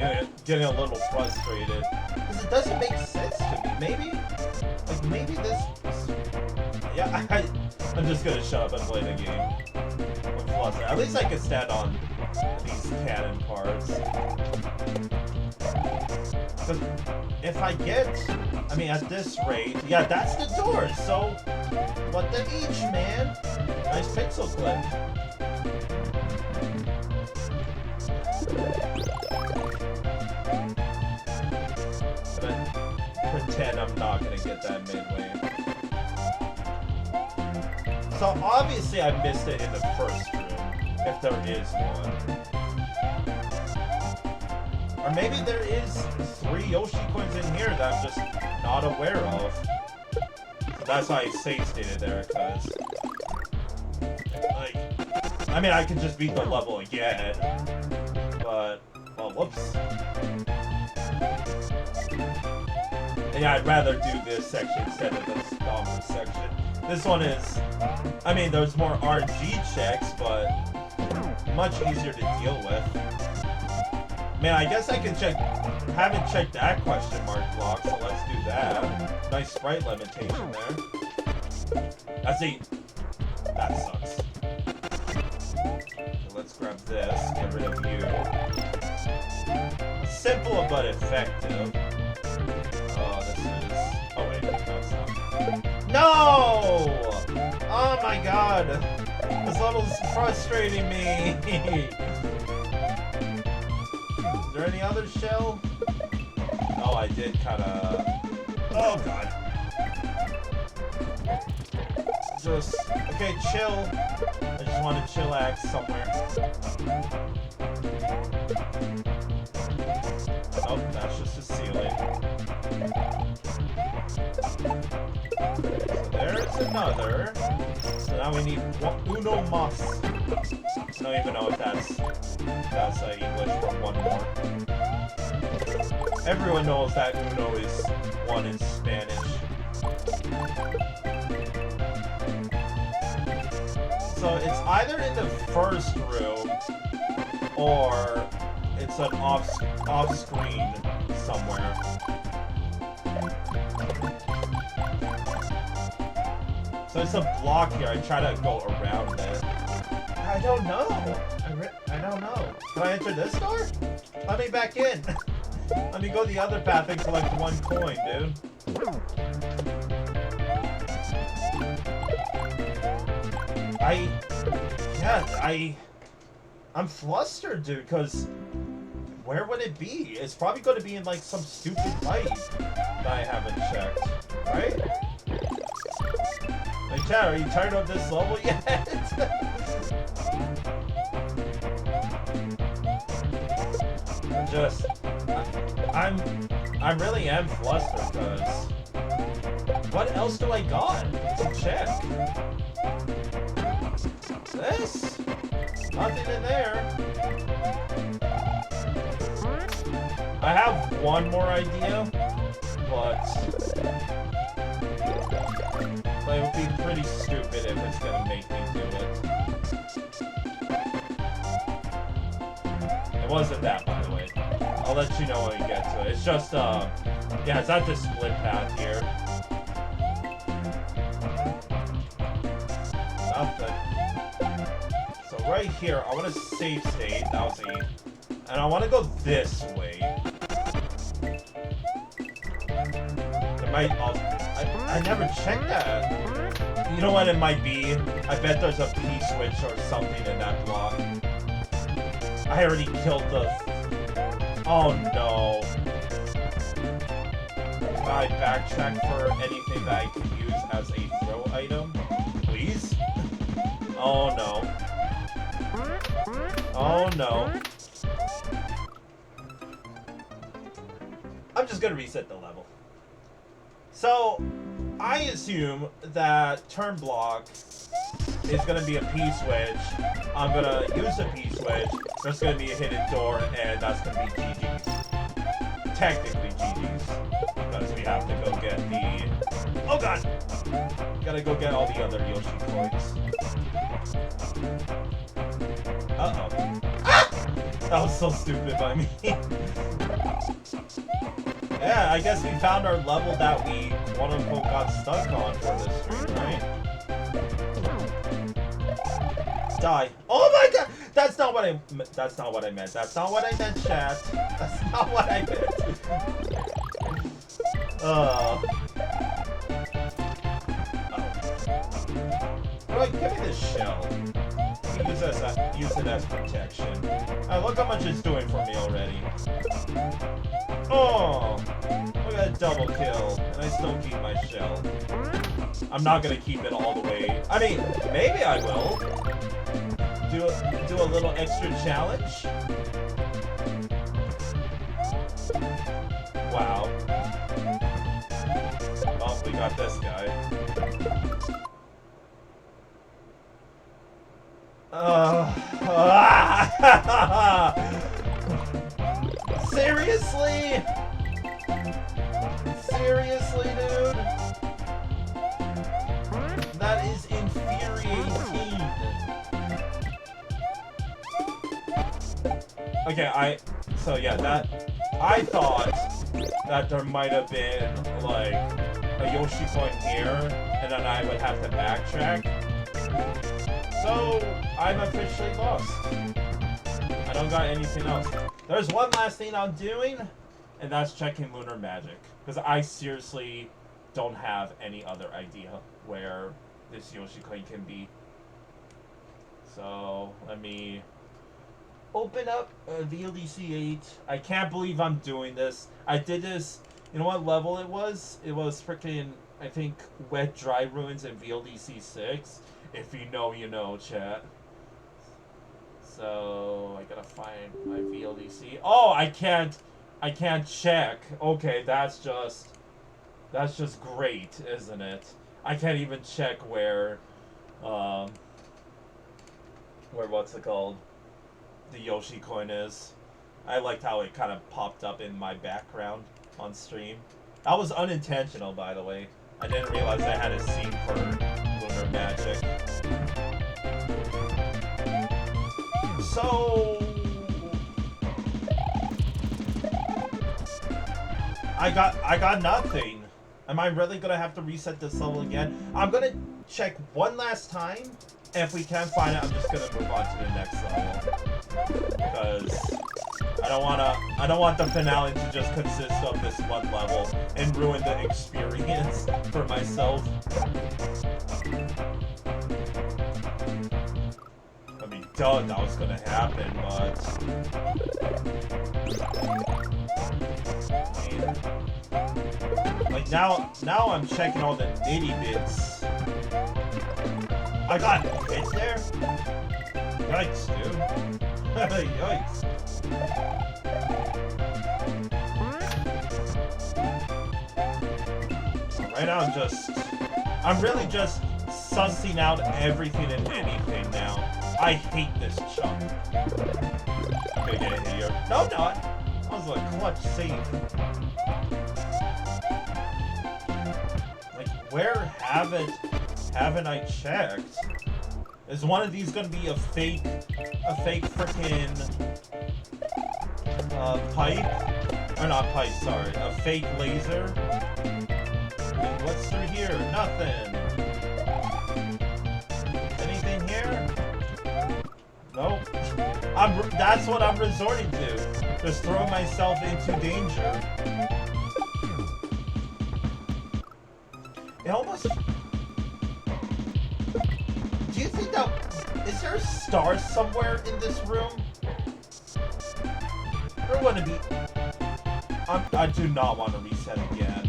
I'm getting a little frustrated. Because it doesn't make sense to me. Maybe this Yeah, I'm just gonna shut up and play the game. With Fluster. At least I can stand on these cannon parts. Because if I get... I mean, at this rate... Yeah, that's the door, so... What the H, man? Nice pixel clip. Pretend I'm not gonna get that midway. So obviously I missed it in the first room, if there is one. Or maybe there is 3 Yoshi coins in here that I'm just not aware of. So that's why I save stated there, because... Like... I mean, I could just beat the level again. But... Well, whoops. Yeah, I'd rather do this section instead of the stomper section. This one is... I mean, there's more RNG checks, but... much easier to deal with. Man, I guess I can check... Haven't checked that question mark block, so let's do that. Nice sprite limitation there. That's a... That sucks. So let's grab this, get rid of you. Simple but effective. Oh, this is... Oh wait, no, it's not. No! Oh my god! This level's frustrating me! Is there any other shell? Oh, I did kinda... Oh god. Just... Okay, chill. I just want to chillax somewhere. Oh, that's just a ceiling. So there's another. So now we need uno mas. I don't even know if that's English for one more. Everyone knows that uno is one in Spanish. So it's either in the first room or it's an off-screen somewhere. So it's a block here. I try to go around it. I don't know. I don't know. Can I enter this door? Let me back in. Let me go the other path and collect 1 coin, dude. I'm flustered, dude, because where would it be? It's probably going to be in, like, some stupid light that I haven't checked, right? Like, chat, are you tired of this level yet? I really am flustered, because what else do I got to check? This? Nothing in there. I have one more idea, but it would be pretty stupid if it's gonna make me do it. It wasn't that, by the way. I'll let you know when we get to it. It's just, yeah, it's at this split path here. Nothing. So right here, I want to save state. That was a... And I want to go this way. It might also... I never checked that. You know what it might be? I bet there's a P-switch or something in that block. I already killed the... Oh no. Can I backtrack for anything that I can use as a throw item? Please? Oh no. Oh no. I'm just gonna reset the level. So, I assume that turn block is gonna be a P-switch. I'm gonna use a P-switch. There's gonna be a hidden door, and that's gonna be GG's. Technically GG's. Because we have to go get the... Oh god! Gotta go get all the other Yoshi coins. Uh-oh. Ah! That was so stupid by me. Yeah, I guess we found our level that we, quote-unquote, got stuck on for this stream, right? Die. Oh my god! That's not what I meant. That's not what I meant. That's not what I meant, chat. That's not what I meant. Alright, give me this shell. Use it as protection. Look how much it's doing for me already. Oh! Look at that double kill. And I still keep my shell. I'm not gonna keep it all the way. I mean, maybe I will. Do a little extra challenge. Wow. Oh, we got this guy. Seriously? Seriously, dude? That is infuriating. Okay, so yeah, I thought that there might have been, like, a Yoshi coin here, and then I would have to backtrack. So, I'm officially lost. I don't got anything else. There's one last thing I'm doing, and that's checking Lunar Magic. Because I seriously don't have any other idea where this Yoshi coin can be. So, let me open up VLDC 8. I can't believe I'm doing this. I did this, you know what level it was? It was freaking, I think, Wet Dry Ruins in VLDC 6. If you know, you know, chat. So, I gotta find my VLDC. Oh, I can't check. Okay, that's just great, isn't it? I can't even check where what's it called? The Yoshi coin is. I liked how it kind of popped up in my background on stream. That was unintentional, by the way. I didn't realize I had a scene for Lunar Magic. So I got nothing. Am I really gonna have to reset this level again? I'm gonna check one last time. And if we can't find it, I'm just gonna move on to the next level. Because I don't want the finale to just consist of this one level and ruin the experience for myself. I mean, duh, that was gonna happen, but like now I'm checking all the nitty bits. I got hits there? Yikes, dude. Yikes. Right now I'm really just sussing out everything and anything now. I hate this chunk. I'm gonna get it here. No, not. That was a clutch save. Like, where haven't I checked? Is one of these gonna be a fake frickin' pipe? Or not pipe, sorry. A fake laser? And what's through here? Nothing. Anything here? Nope. That's what I'm resorting to. Just throwing myself into danger. It almost... Do you think that... Is there a star somewhere in this room? There wouldn't be... I do not want to reset again.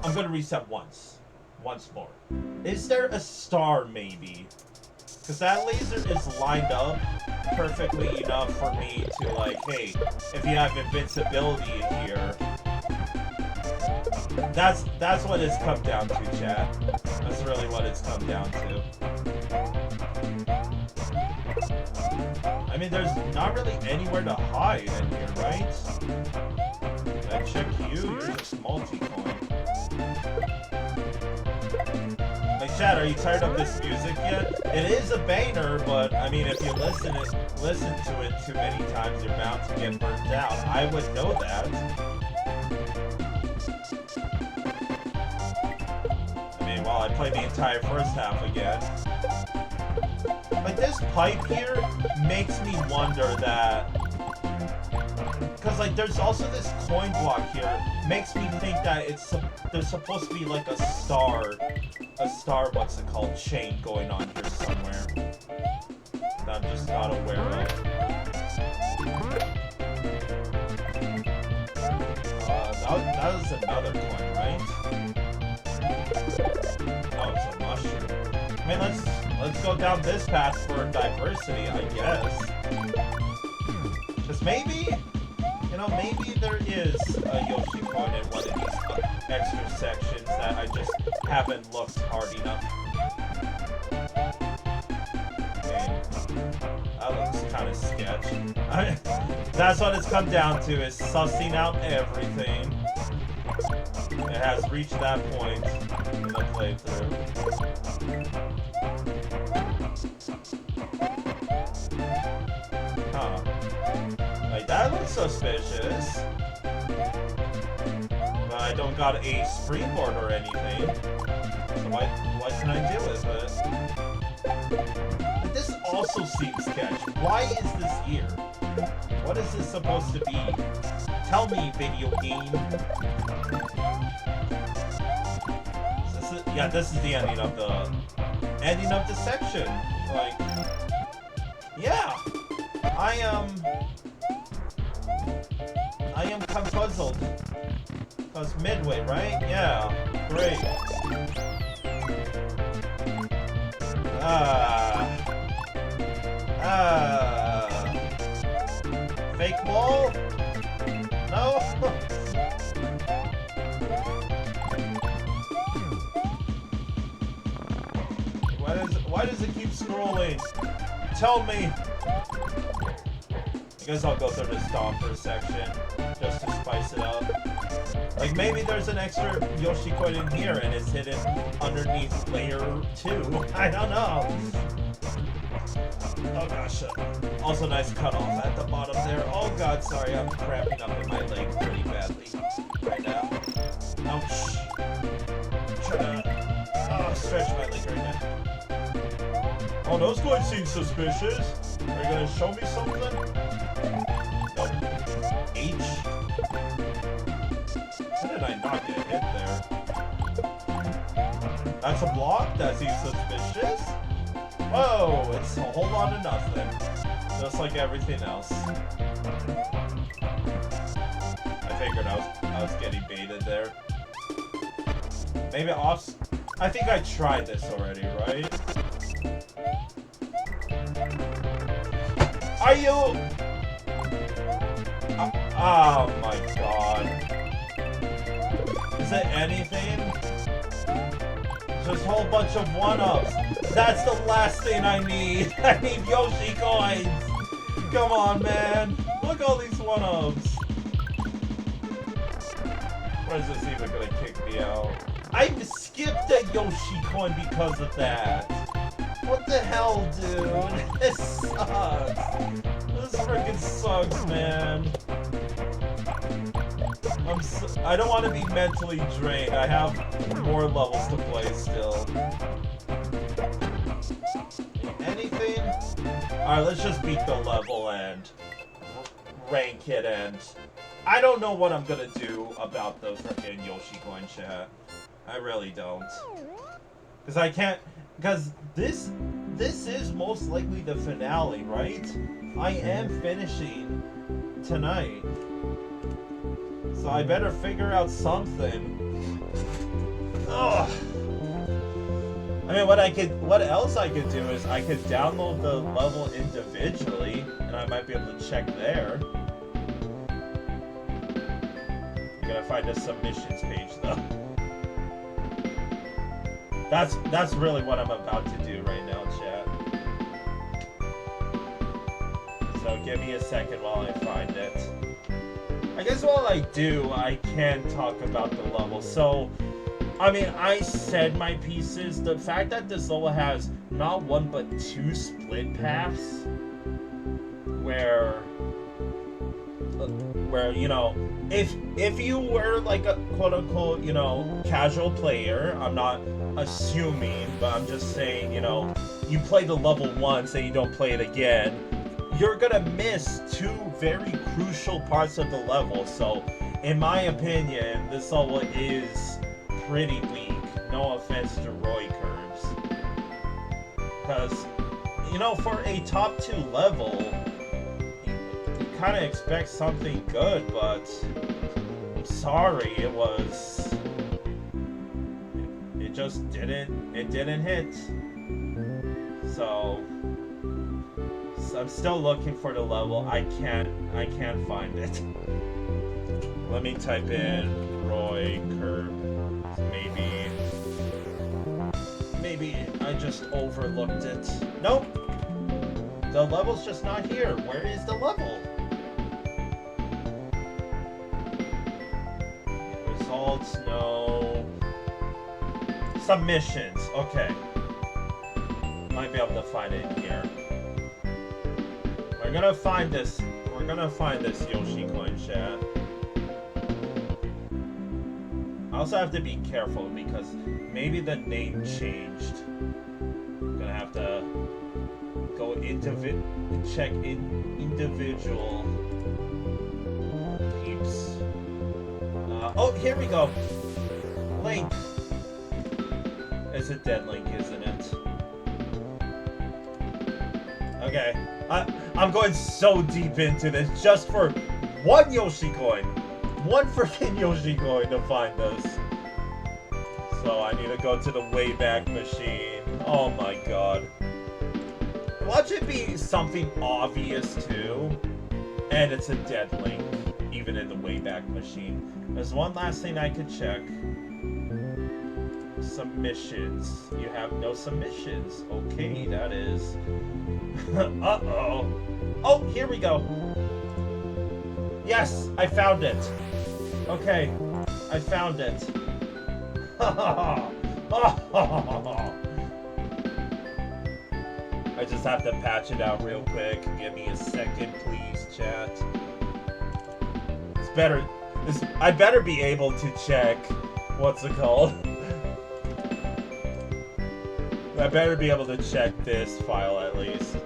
I'm gonna reset once. Once more. Is there a star, maybe? Because that laser is lined up perfectly enough for me to, like, hey, if you have invincibility here... That's what it's come down to, chat. That's really what it's come down to. I mean, there's not really anywhere to hide in here, right? Can I check you? You're just multi-coin. Like, chat, are you tired of this music yet? It is a banger, but, I mean, if you listen to it too many times, you're bound to get burnt out. I would know that. I mean, well, I played the entire first half again. Like, this pipe here makes me wonder that... Because, like, there's also this coin block here. Makes me think that there's supposed to be, like, a star, what's it called, chain going on here somewhere. That I'm just not aware of. That was another coin, right? Oh, it's a mushroom. I mean, let's go down this path for diversity, I guess. Because maybe, you know, maybe there is a Yoshi coin in one of these extra sections that I just haven't looked hard enough. Okay. That looks kind of sketch. That's what it's come down to, is sussing out everything. It has reached that point in the playthrough. Huh. Like, that looks suspicious. But I don't got a springboard or anything. So what can I do with it? But this also seems sketch. Why is this here? What is this supposed to be? Tell me, video game. Yeah, this is the ending of the section. Like, yeah, I am confuzzled. Cause midway, right? Yeah, great. Fake wall? No. Why does it keep scrolling? Tell me! I guess I'll go through the stomper section, just to spice it up. Like, maybe there's an extra Yoshi coin in here and it's hidden underneath layer 2. I don't know. Oh gosh. Also nice cutoff at the bottom there. Oh god, sorry, I'm cramping up in my leg pretty badly right now. Ouch. Trying to stretch my leg right now. Oh, those guys seem suspicious. Are you gonna show me something? Nope. H? How did I not get hit there? That's a block? That seems suspicious. Whoa, it's a whole lot of nothing. Just like everything else. I figured I was getting baited there. Maybe off... I think I tried this already, right? Are you... oh my god. Is it anything? Just a whole bunch of one-ups. That's the last thing I need. I need Yoshi coins. Come on, man. Look at all these one-ups. Or is this even gonna kick me out? I skipped a Yoshi coin because of that. What the hell, dude? This sucks. This freaking sucks, man. I don't want to be mentally drained. I have more levels to play still. Anything? Alright, let's just beat the level and rank it, and I don't know what I'm gonna do about the freaking Yoshi coin chat. I really don't. Because I can't... Because this is most likely the finale, right? I am finishing tonight. So I better figure out something. Ugh. I mean, what else I could do is I could download the level individually, and I might be able to check there. I'm gonna find a submissions page though. That's really what I'm about to do right now, chat. So give me a second while I find it. I guess while I do, I can talk about the level. So, I mean, I said my pieces. The fact that this level has not one but two split paths, where you know, if you were like a quote-unquote, you know, casual player, I'm not assuming, but I'm just saying, you know, you play the level once and you don't play it again, you're gonna miss two very crucial parts of the level. So, in my opinion, this level is pretty weak. No offense to Roykirbs. Because, you know, for a top 2 level, you kind of expect something good, but I'm sorry, it just didn't hit. So I'm still looking for the level. I can't find it. Let me type in Roykirbs. Maybe I just overlooked it. Nope. The level's just not here. Where is the level? Results, no. Submissions, okay. Might be able to find it in here. We're gonna find this Yoshi coin, chat. I also have to be careful because maybe the name changed. I'm gonna have to go check individual peeps. Oh, here we go. Link. It's a dead link, isn't it? Okay. I'm going so deep into this just for one Yoshi coin. One freaking Yoshi coin to find this. So I need to go to the Wayback Machine. Oh my god. Watch it be something obvious too. And it's a dead link, even in the Wayback Machine. There's one last thing I could check. Submissions. You have no submissions. Okay, that is... Uh-oh. Oh, here we go. Yes, I found it. Okay, I found it. I just have to patch it out real quick. Give me a second, please, chat. I better be able to check... What's it called? I better be able to check this file at least.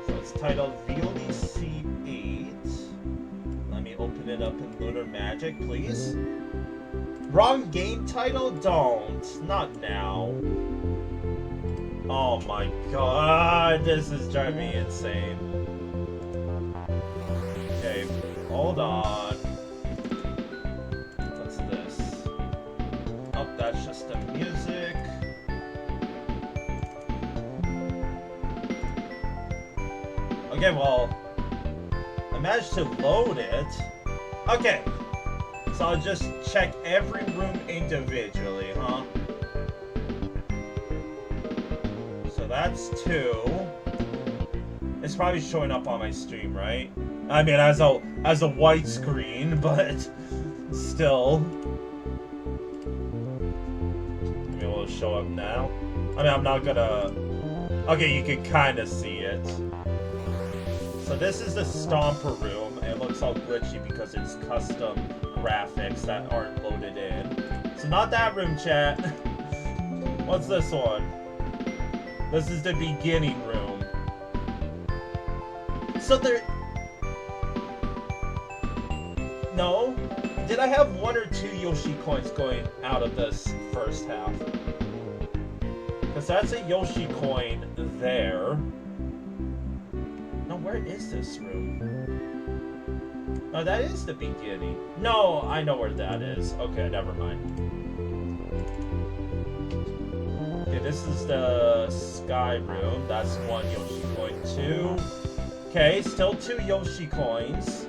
So it's titled VLDC 8. Let me open it up in Lunar Magic, please. Wrong game title? Don't. Not now. Oh my god, this is driving me insane. Okay, hold on. What's this? Oh, that's just the music. Okay, well, I managed to load it. Okay, so I'll just check every room individually, huh? So that's 2. It's probably showing up on my stream, right? I mean, as a white screen, but still. Maybe it will show up now. I mean, I'm not gonna... Okay, you can kind of see it. So this is the Stomper room. It looks all glitchy because it's custom graphics that aren't loaded in. So not that room, chat. What's this one? This is the beginning room. So there... No? Did I have 1 or 2 Yoshi coins going out of this first half? Because that's a Yoshi coin there. No, where is this room? Oh, that is the beginning. No, I know where that is. Okay, never mind. Okay, this is the Sky room. That's 1 Yoshi coin. 2. Okay, still 2 Yoshi coins.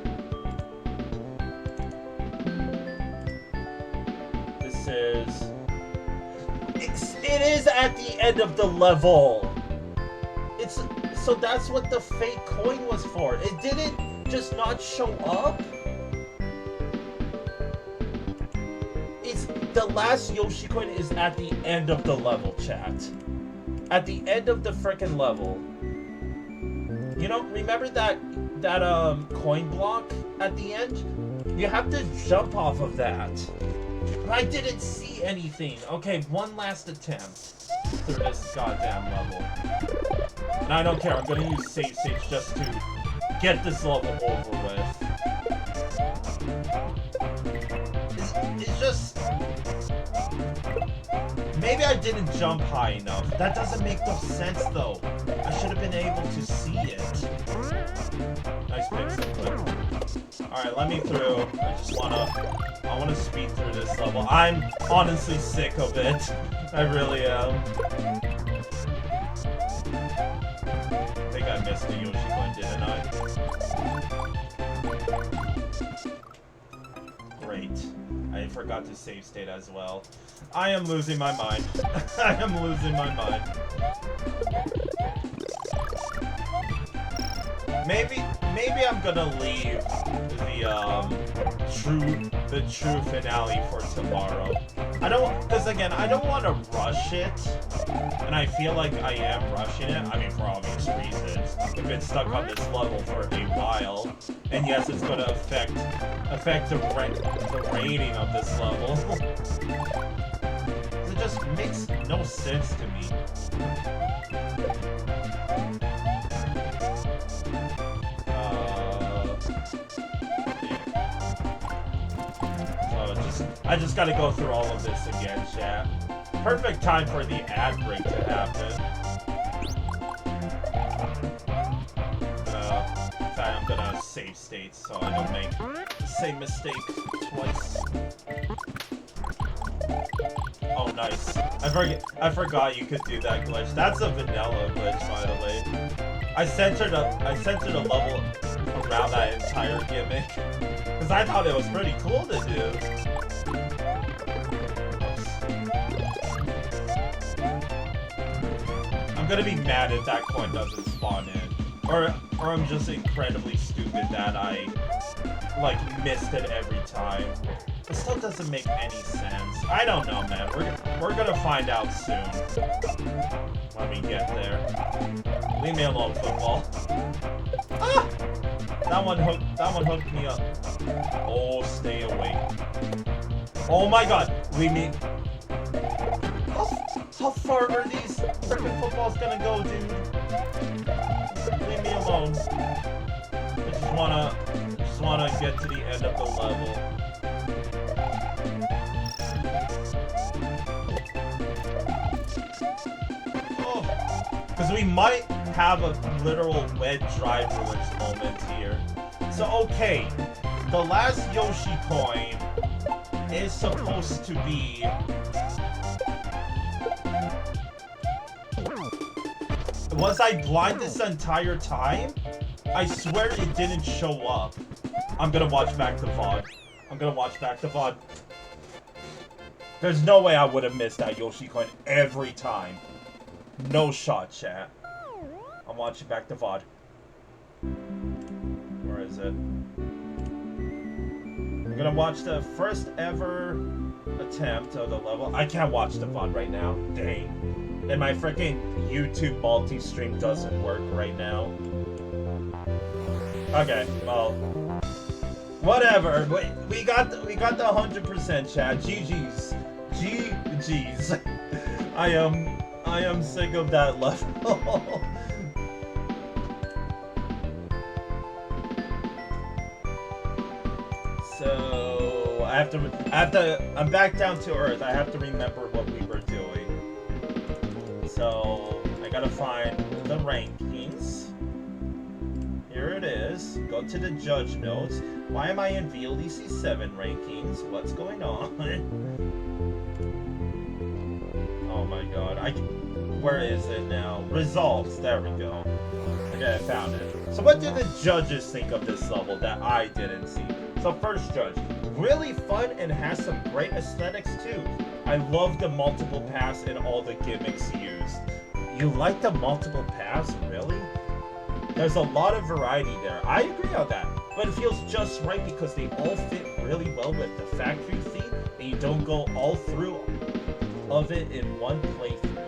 This is... It is at the end of the level. It's... So that's what the fake coin was for. It didn't just not show up. It's the last Yoshi coin is at the end of the level, chat. At the end of the frickin' level. You know, remember that coin block at the end? You have to jump off of that. I didn't see anything. Okay, one last attempt through this goddamn level. And I don't care, I'm gonna use save states just to get this level over with. It's just... Maybe I didn't jump high enough. That doesn't make no sense though. I should have been able to see it. Nice pixel clip. Alright, let me through. I wanna speed through this level. I'm honestly sick of it. I really am. I think I missed the Yoshi one, didn't I? Great. I forgot to save state as well. I am losing my mind. I am losing my mind. Maybe I'm gonna leave the true finale for tomorrow. Because again, I don't want to rush it, and I feel like I am rushing it. I mean, for obvious reasons. I've been stuck on this level for a while, and yes, it's gonna affect the rating of this level. It just makes no sense to me. I just gotta go through all of this again, chat. Perfect time for the ad break to happen. In fact, I'm gonna save states so I don't make the same mistake twice. Oh, nice. I forgot you could do that glitch. That's a vanilla glitch, by the way. I centered a level around that entire gimmick because I thought it was pretty cool to do. I'm gonna be mad if that coin doesn't spawn in, or I'm just incredibly stupid that I like missed it every time. It still doesn't make any sense. I don't know, man. We're gonna find out soon. Let me get there. Leave me alone, football. Ah! That one hooked me up. Oh, stay away. Oh my god, leave me. How far are these frickin' footballs gonna go, dude? Leave me alone. I just wanna get to the end of the level. Oh, because we might have a literal wet dry ruins moment here. So okay, the last Yoshi coin is supposed to be Was I blind this entire time? I swear it didn't show up. I'm gonna watch back the VOD. There's no way I would have missed that Yoshi coin every time. No shot, chat. I'm watching back the VOD. Where is it? I'm gonna watch the first ever attempt of the level. I can't watch the VOD right now. Dang. And my freaking YouTube multi-stream doesn't work right now. Okay, well, whatever. We got the 100% chat. GG's. GG's. I am sick of that level. So I'm back down to earth. I have to remember what we were doing. So I gotta find the rankings. Here it is. Go to the judge notes. Why am I in VLDC 7 rankings? What's going on? Oh my god. Where is it now? Results. There we go. Okay, I found it. So what did the judges think of this level that I didn't see? So first judge, really fun and has some great aesthetics too. I love the multiple paths and all the gimmicks used. You like the multiple paths, really? There's a lot of variety there. I agree on that, but it feels just right because they all fit really well with the factory theme, and you don't go all through of it in one playthrough.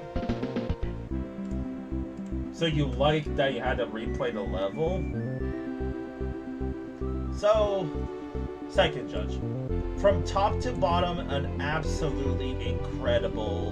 So you like that you had to replay the level? So, second judge. From top to bottom, an absolutely incredible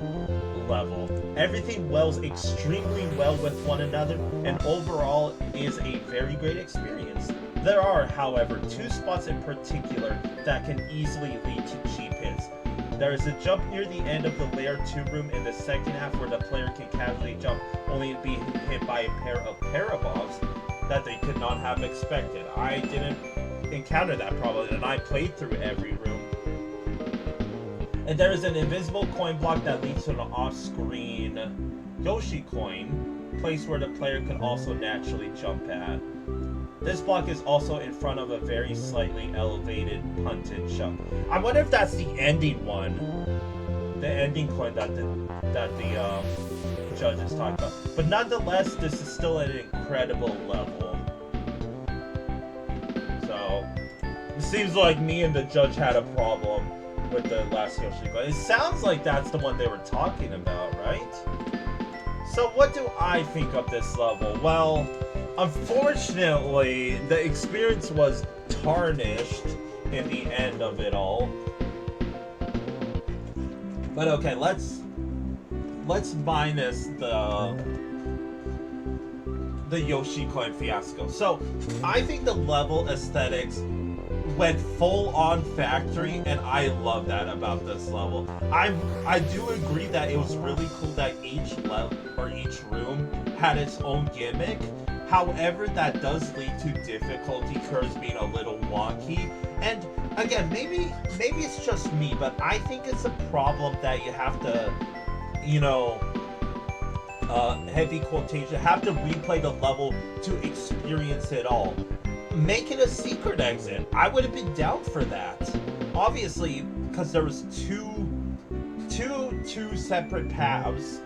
level. Everything wells extremely well with one another, and overall is a very great experience. There are, however, two spots in particular that can easily lead to cheap hits. There is a jump near the end of the Layer 2 room in the second half where the player can casually jump only to be hit by a pair of parabobs that they could not have expected. I didn't encounter that problem, and I played through every room. And there is an invisible coin block that leads to an off-screen Yoshi coin, place where the player could also naturally jump at. This block is also in front of a very slightly elevated punted jump. I wonder if that's the ending one. The ending coin that the judges talked about. But nonetheless, this is still an incredible level. So, it seems like me and the judge had a problem with the last Yoshi coin. It sounds like that's the one they were talking about, right? So what do I think of this level? Well, unfortunately, the experience was tarnished in the end of it all. But okay, let's minus the Yoshi coin fiasco. So, I think the level aesthetics went full on factory, and I love that about this level. I do agree that it was really cool that each level or each room had its own gimmick. However, that does lead to difficulty curves being a little wonky. And again, maybe it's just me, but I think it's a problem that you have to, you know, heavy quotation, have to replay the level to experience it all. Make it a secret exit. I would have been down for that. Obviously, because there was two separate paths,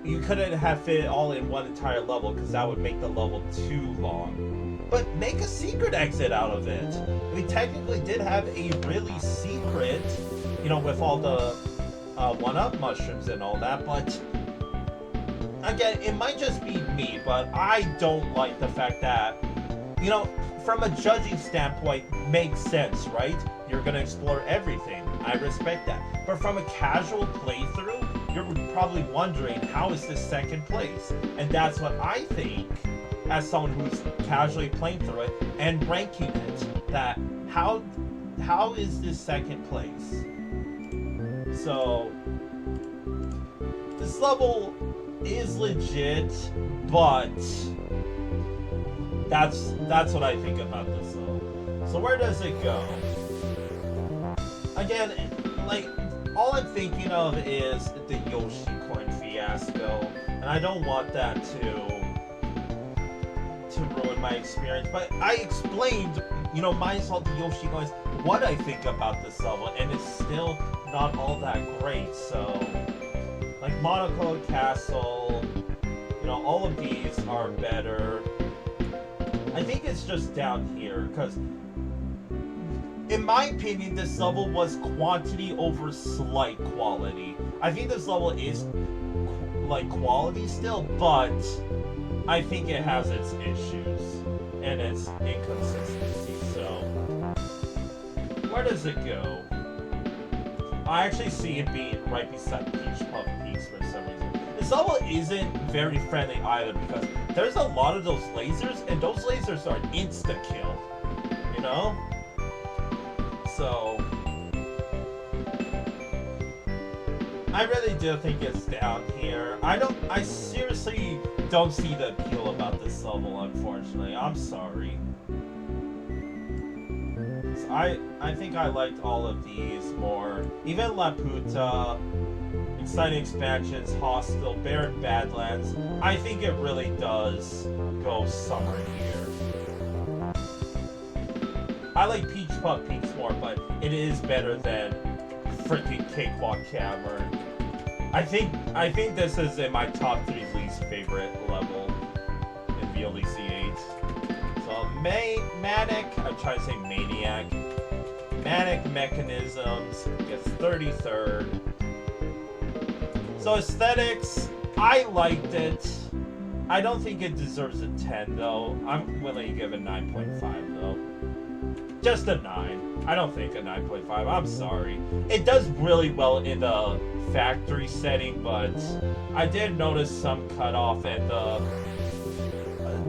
you couldn't have fit it all in one entire level because that would make the level too long. But make a secret exit out of it. We technically did have a really secret, you know, with all the one-up mushrooms and all that, but again, it might just be me, but I don't like the fact that, you know, from a judging standpoint, makes sense, right? You're gonna explore everything. I respect that. But from a casual playthrough, you're probably wondering, how is this second place? And that's what I think, as someone who's casually playing through it and ranking it, that how is this second place? So, this level is legit, but that's what I think about this level. So where does it go? Again, like, all I'm thinking of is the Yoshi coin fiasco, and I don't want that to ruin my experience, but I explained, you know, minus the Yoshi coins, what I think about this level, and it's still not all that great. So, like Monocloud Castle, you know, all of these are better. I think it's just down here, because in my opinion, this level was quantity over slight quality. I think this level is like quality still, but I think it has its issues and its inconsistencies. So, where does it go? I actually see it being right beside Peach Puff Peaks for some reason. This level isn't very friendly either, because there's a lot of those lasers, and those lasers are insta-kill, you know? So, I really do think it's down here. I seriously don't see the appeal about this level, unfortunately. I'm sorry. So I think I liked all of these more. Even Laputa, Exciting Expansions, Hostile, Barren Badlands. I think it really does go somewhere here. I like Peach Puff Peaks more, but it is better than freaking Cakewalk Cavern. I think this is in my top 3 least favorite level in VLDC 8. So Manic, I'm trying to say Maniac. Manic Mechanisms gets 33rd. So aesthetics, I liked it. I don't think it deserves a 10 though. I'm willing to give it 9.5 though. Just a 9. I don't think a 9.5. I'm sorry. It does really well in the factory setting, but I did notice some cutoff, and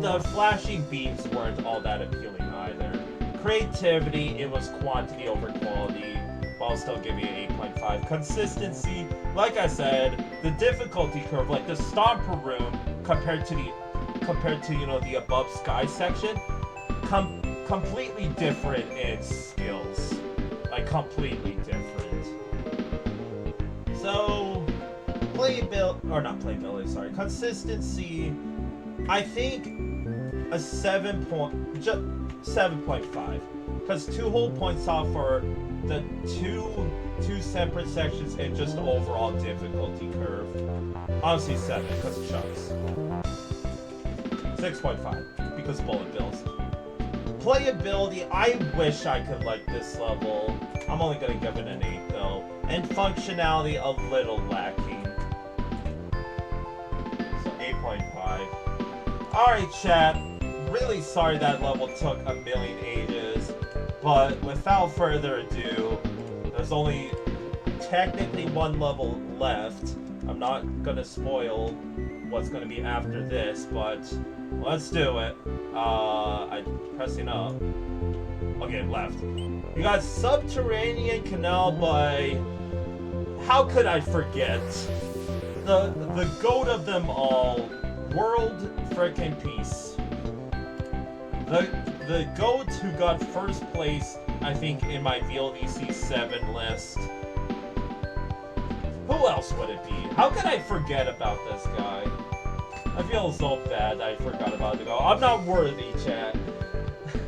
the flashing beams weren't all that appealing either. Creativity, it was quantity over quality, but I'll still give you an 8.5. Consistency, like I said, the difficulty curve, like the Stomper room compared to you know, the above sky section, completely different in skills. Like, completely different. So, consistency, I think a 7.5. Because 2 whole points off for the two separate sections and just overall difficulty curve. Honestly, 7, because chunks. 6.5, because bullet bills. Playability, I wish I could like this level. I'm only gonna give it an 8 though. And functionality, a little lacking. So 8.5. Alright, chat. Really sorry that level took a million ages. But without further ado, there's only technically 1 level left. I'm not gonna spoil what's gonna be after this, but let's do it. I'm pressing up. Okay, left. You got Subterranean Canal by... How could I forget? The goat of them all, World frickin' Peace. The goat who got first place, I think, in my VLDC 7 list. Who else would it be? How could I forget about this guy? I feel so bad that I forgot about the goat. I'm not worthy, chat.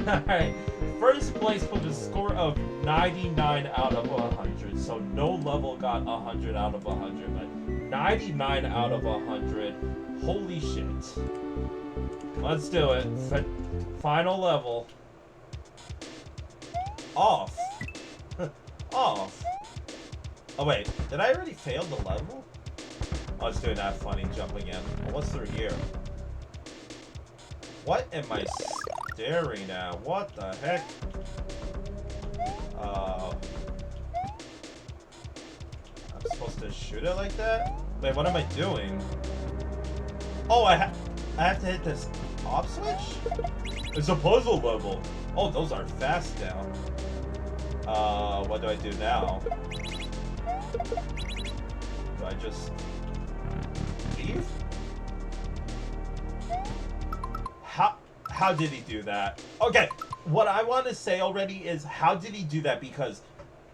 Alright. First place with a score of 99 out of 100. So no level got 100 out of 100, but 99 out of 100. Holy shit. Let's do it. Final level. Off. Off. Oh wait, did I already fail the level? I was doing that funny jump again. Well, what's through here? What am I staring at? What the heck? I'm supposed to shoot it like that? Wait, what am I doing? Oh, I have to hit this off switch? It's a puzzle level. Oh, those are fast now. What do I do now? Do I just leave? How did he do that? Okay, what I want to say already is, how did he do that? Because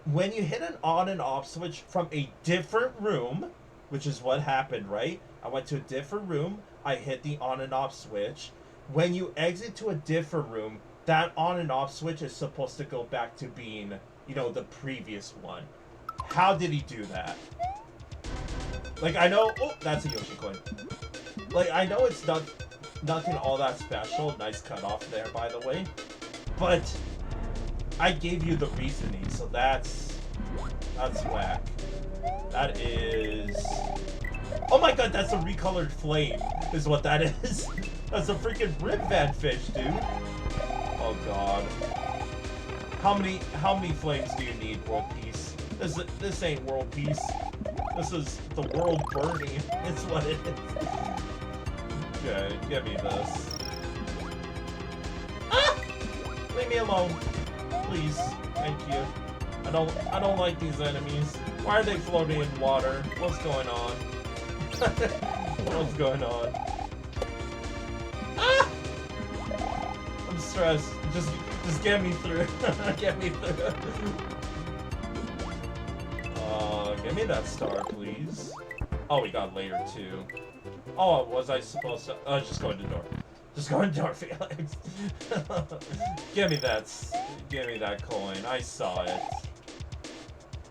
when you hit an on and off switch from a different room, which is what happened, right? I went to a different room, I hit the on and off switch. When you exit to a different room, that on and off switch is supposed to go back to being, you know, the previous one. How did he do that? Like, I know... Oh, that's a Yoshi coin. Like, I know it's nothing all that special. Nice cutoff there, by the way. But I gave you the reasoning, so that's whack. That is... Oh my god, that's a recolored flame, is what that is. That's a freaking ribvan fish, dude. Oh god. How many flames do you need, world peace? This ain't world peace. This is the world burning. It's what it is. Okay, give me this. Ah! Leave me alone, please. Thank you. I don't like these enemies. Why are they floating in water? What's going on? What's going on? Ah! I'm stressed. Just get me through. Get me through. Give me that star, please. Oh, we got layer 2. Oh, was I supposed to? Just go into door. Just go into door, Felix. Give me that coin. I saw it.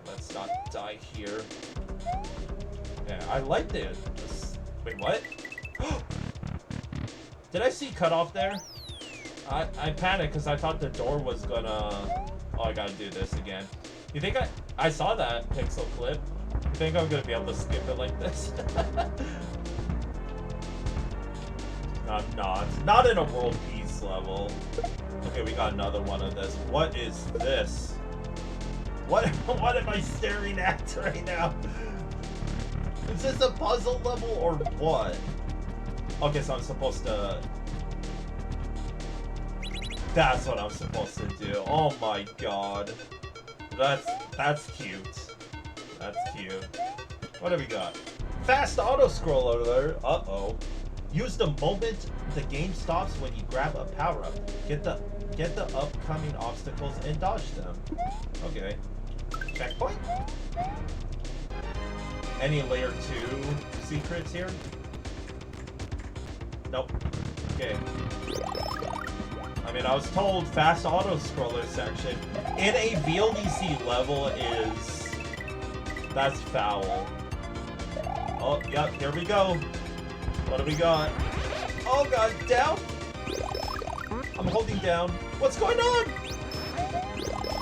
Let's not die here. Yeah, I liked it. Wait, what? Did I see cutoff there? I panicked because I thought the door was gonna... Oh, I gotta do this again. You think I saw that pixel clip? You think I'm gonna be able to skip it like this? No, I'm not. Not in a world peace. this level. Okay, we got another one of this. What is this? What am I staring at right now? Is this a puzzle level or what? Okay, so I'm supposed to... That's what I'm supposed to do. Oh my god. That's cute. That's cute. What have we got? Fast auto-scroll alert. Uh-oh. Use the moment the game stops when you grab a power-up. Get the upcoming obstacles and dodge them. Okay. Checkpoint? Any layer 2 secrets here? Nope. Okay. I mean, I was told fast auto-scroller section in a VLDC level is... That's foul. Oh, yep, here we go. What do we got? Oh god, down? I'm holding down. What's going on?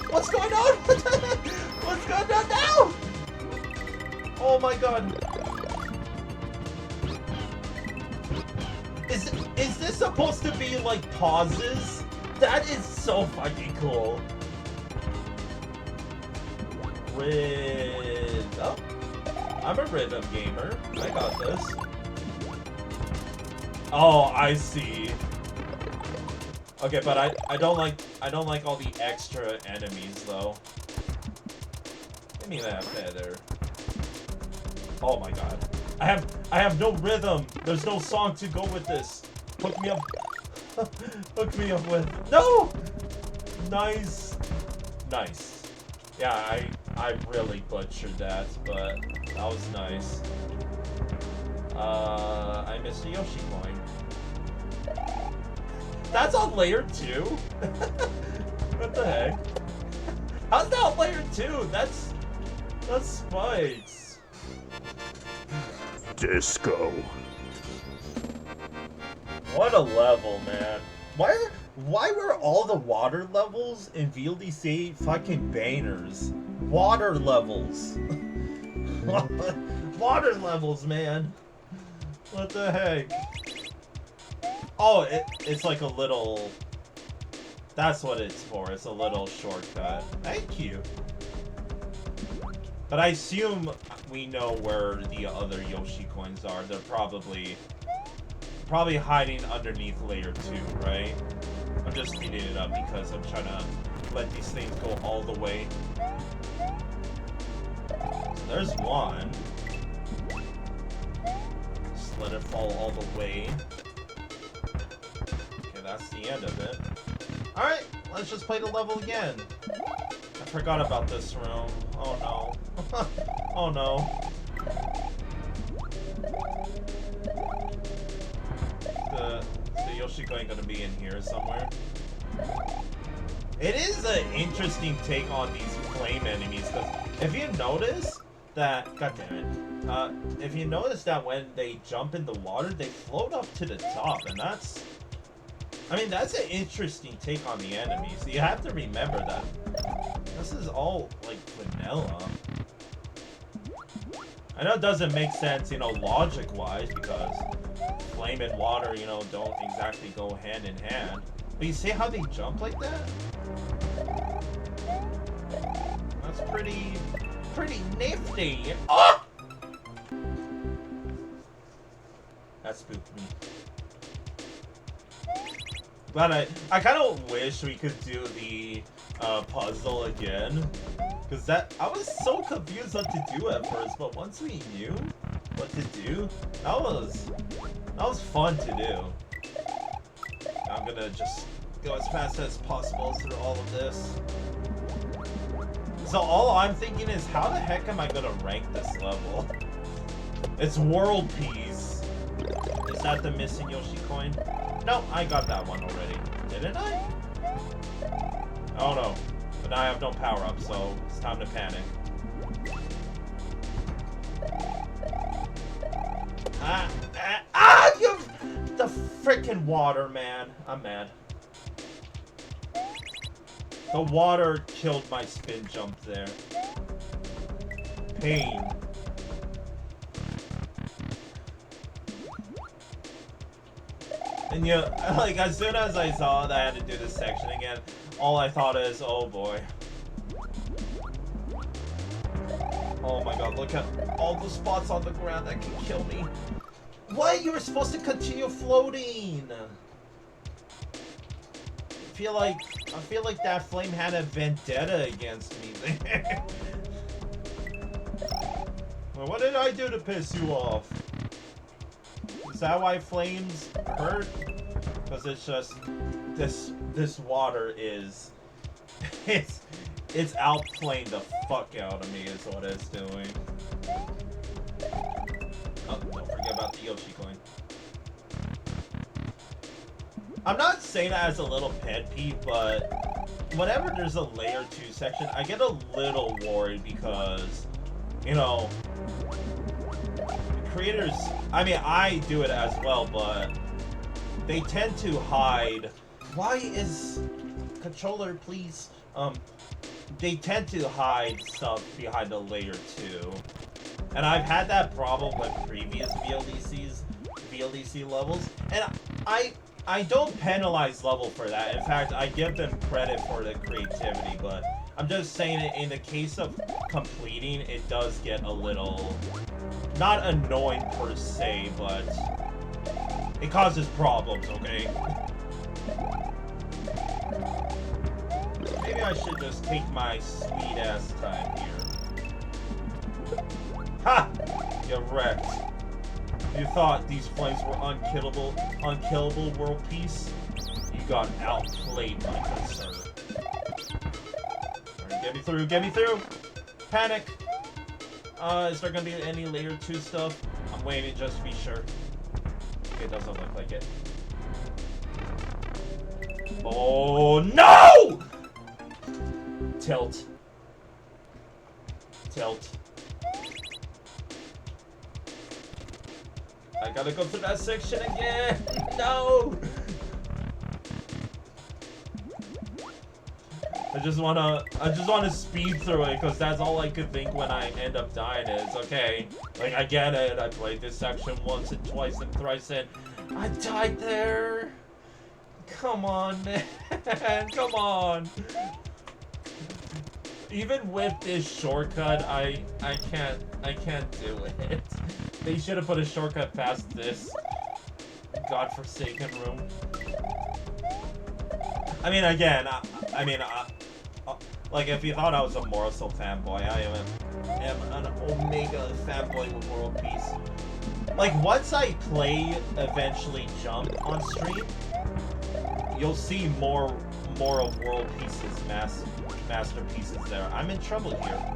What's going on? What's going on now? Oh my god. Is this supposed to be like pauses? That is so fucking cool. Oh, I'm a rhythm gamer. I got this. Oh, I see. Okay, but I don't like all the extra enemies though. Give me that feather. Oh my god. I have no rhythm. There's no song to go with this. Hook me up. Hook me up with. No! Nice. Nice. Yeah, I really butchered that, but that was nice. I missed a Yoshi coin. That's on layer 2? What the heck? How's that on layer 2? That's spikes. Disco. What a level, man. Why were all the water levels in VLDC fucking bangers? Water levels. Water levels, man. What the heck? Oh, it's like a little... That's what it's for. It's a little shortcut. Thank you. But I assume we know where the other Yoshi coins are. They're probably hiding underneath layer 2, right? I'm just speeding it up because I'm trying to let these things go all the way. So there's one. Just let it fall all the way. Okay, that's the end of it. Alright, let's just play the level again. I forgot about this room. Oh no. Oh no. The Yoshi coin gonna be in here somewhere. It is an interesting take on these flame enemies, because if you notice that, god damn it, if you notice that when they jump in the water, they float up to the top, and that's, I mean, that's an interesting take on the enemies. You have to remember that this is all like vanilla. I know it doesn't make sense, you know, logic-wise, because flame and water, you know, don't exactly go hand in hand. But you see how they jump like that? That's pretty nifty. Oh! That spooked me. But I kind of wish we could do the puzzle again. Because I was so confused what to do at first, but once we knew what to do, that was fun to do. I'm gonna just go as fast as possible through all of this. So all I'm thinking is, how the heck am I gonna rank this level? It's world peace. Is that the missing Yoshi coin? No, I got that one already. Didn't I? Oh no. But now I have no power up, so it's time to panic. You... The frickin' water, man. I'm mad. The water killed my spin jump there. Pain. And you know, like, as soon as I saw that I had to do this section again, all I thought is, oh boy. Oh my god, look at all the spots on the ground that can kill me. What? You were supposed to continue floating! I feel like that flame had a vendetta against me there. Well, what did I do to piss you off? Is that why flames hurt? Because it's just this water is it's outplaying the fuck out of me is what it's doing. Oh, don't forget about the Yoshi coin. I'm not saying that as a little pet peeve, but whenever there's a layer 2 section, I get a little worried because, you know, creators, I mean, I do it as well, but they tend to hide. Why is controller, please? They tend to hide stuff behind the layer 2. And I've had that problem with previous VLDC levels, and I don't penalize level for that. In fact, I give them credit for the creativity, but I'm just saying in the case of completing, it does get a little, not annoying per se, but it causes problems, okay? Maybe I should just take my sweet-ass time here. Ha! You're wrecked. You thought these flames were unkillable world peace? You got outplayed, my good sir. Alright, get me through, get me through! Panic! Is there gonna be any layer 2 stuff? I'm waiting just to be sure. It doesn't look like it. Oh, no! Tilt. Tilt. I gotta go through that section again! No! I just wanna speed through it, because that's all I could think when I end up dying is, okay, like, I get it, I played this section once and twice and thrice and I died there! Come on, man! Come on! Even with this shortcut, I can't do it. They should have put a shortcut past this godforsaken room. I mean, again, like, if you thought I was a Morsel fanboy, I am an Omega fanboy with world peace. Like, once I play eventually Jump on stream, you'll see more of world peace's masterpieces there. I'm in trouble here.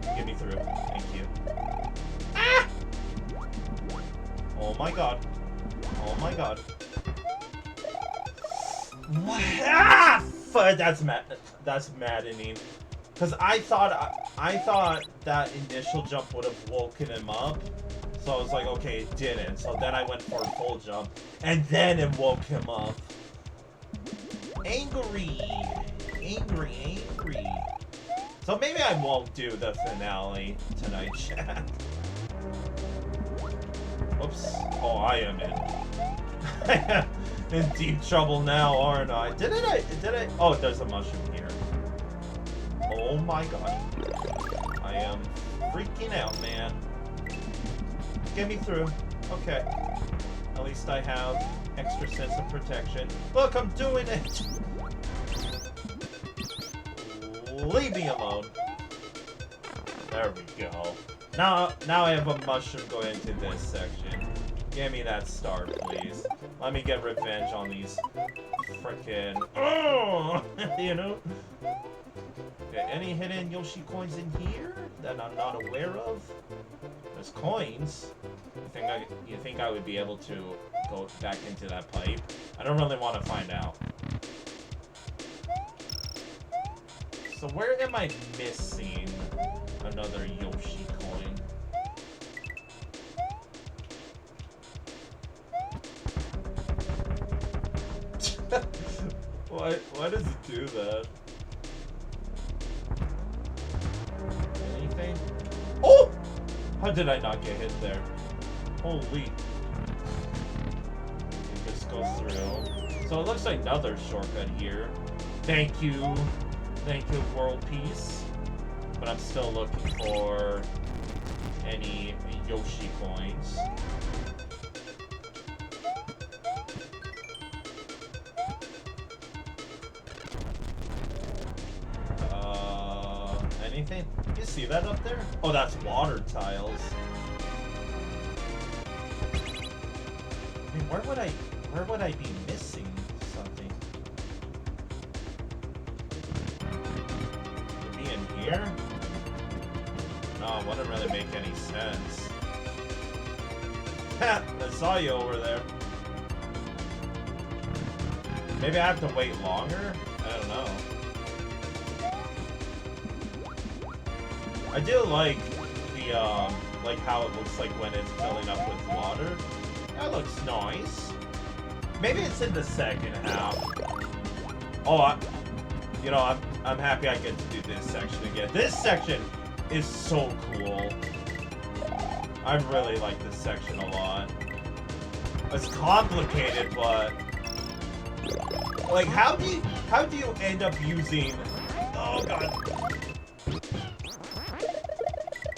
Get me through. Thank you. Ah! Oh my god. Oh my god. What? Ah! That's maddening. Cause I thought that initial jump would have woken him up. So I was like, okay, it didn't. So then I went for a full jump, and then it woke him up. Angry. So maybe I won't do the finale tonight, chat. Oops. Oh, I am in deep trouble now, aren't I? Did I? Oh, there's a mushroom here. Oh my god. I am freaking out, man. Get me through. Okay. At least I have extra sense of protection. Look, I'm doing it! Leave me alone. There we go. Now I have a mushroom going into this section. Give me that star, please. Let me get revenge on these frickin'... Oh! You know? Okay, any hidden Yoshi coins in here that I'm not aware of? There's coins. You think I would be able to go back into that pipe? I don't really want to find out. So where am I missing another Yoshi coin? Why does it do that? Anything? Oh! How did I not get hit there? Holy. go through. So it looks like another shortcut here. Thank you, world peace. But I'm still looking for any Yoshi coins. Anything? You see that up there? Oh, that's water tiles. I mean, where would I be missing something? Could be in here? No, it wouldn't really make any sense. Ha! I saw you over there. Maybe I have to wait longer? I don't know. I do like the, like how it looks like when it's filling up with water. That looks nice. Maybe it's in the second half. Oh, you know, I'm happy I get to do this section again. This section is so cool. I really like this section a lot. It's complicated, but like, how do you end up using? Oh god.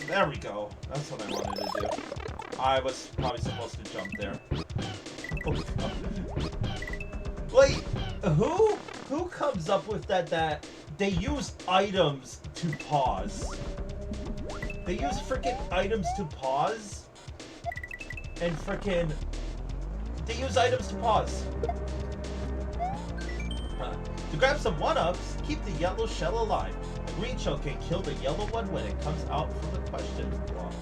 There we go. That's what I wanted to do. I was probably supposed to jump there. Oh, like, who comes up with that they use items to pause? They use freaking items to pause, and freaking they use items to pause. To grab some one-ups, keep the yellow shell alive. The green shell can kill the yellow one when it comes out from the question block.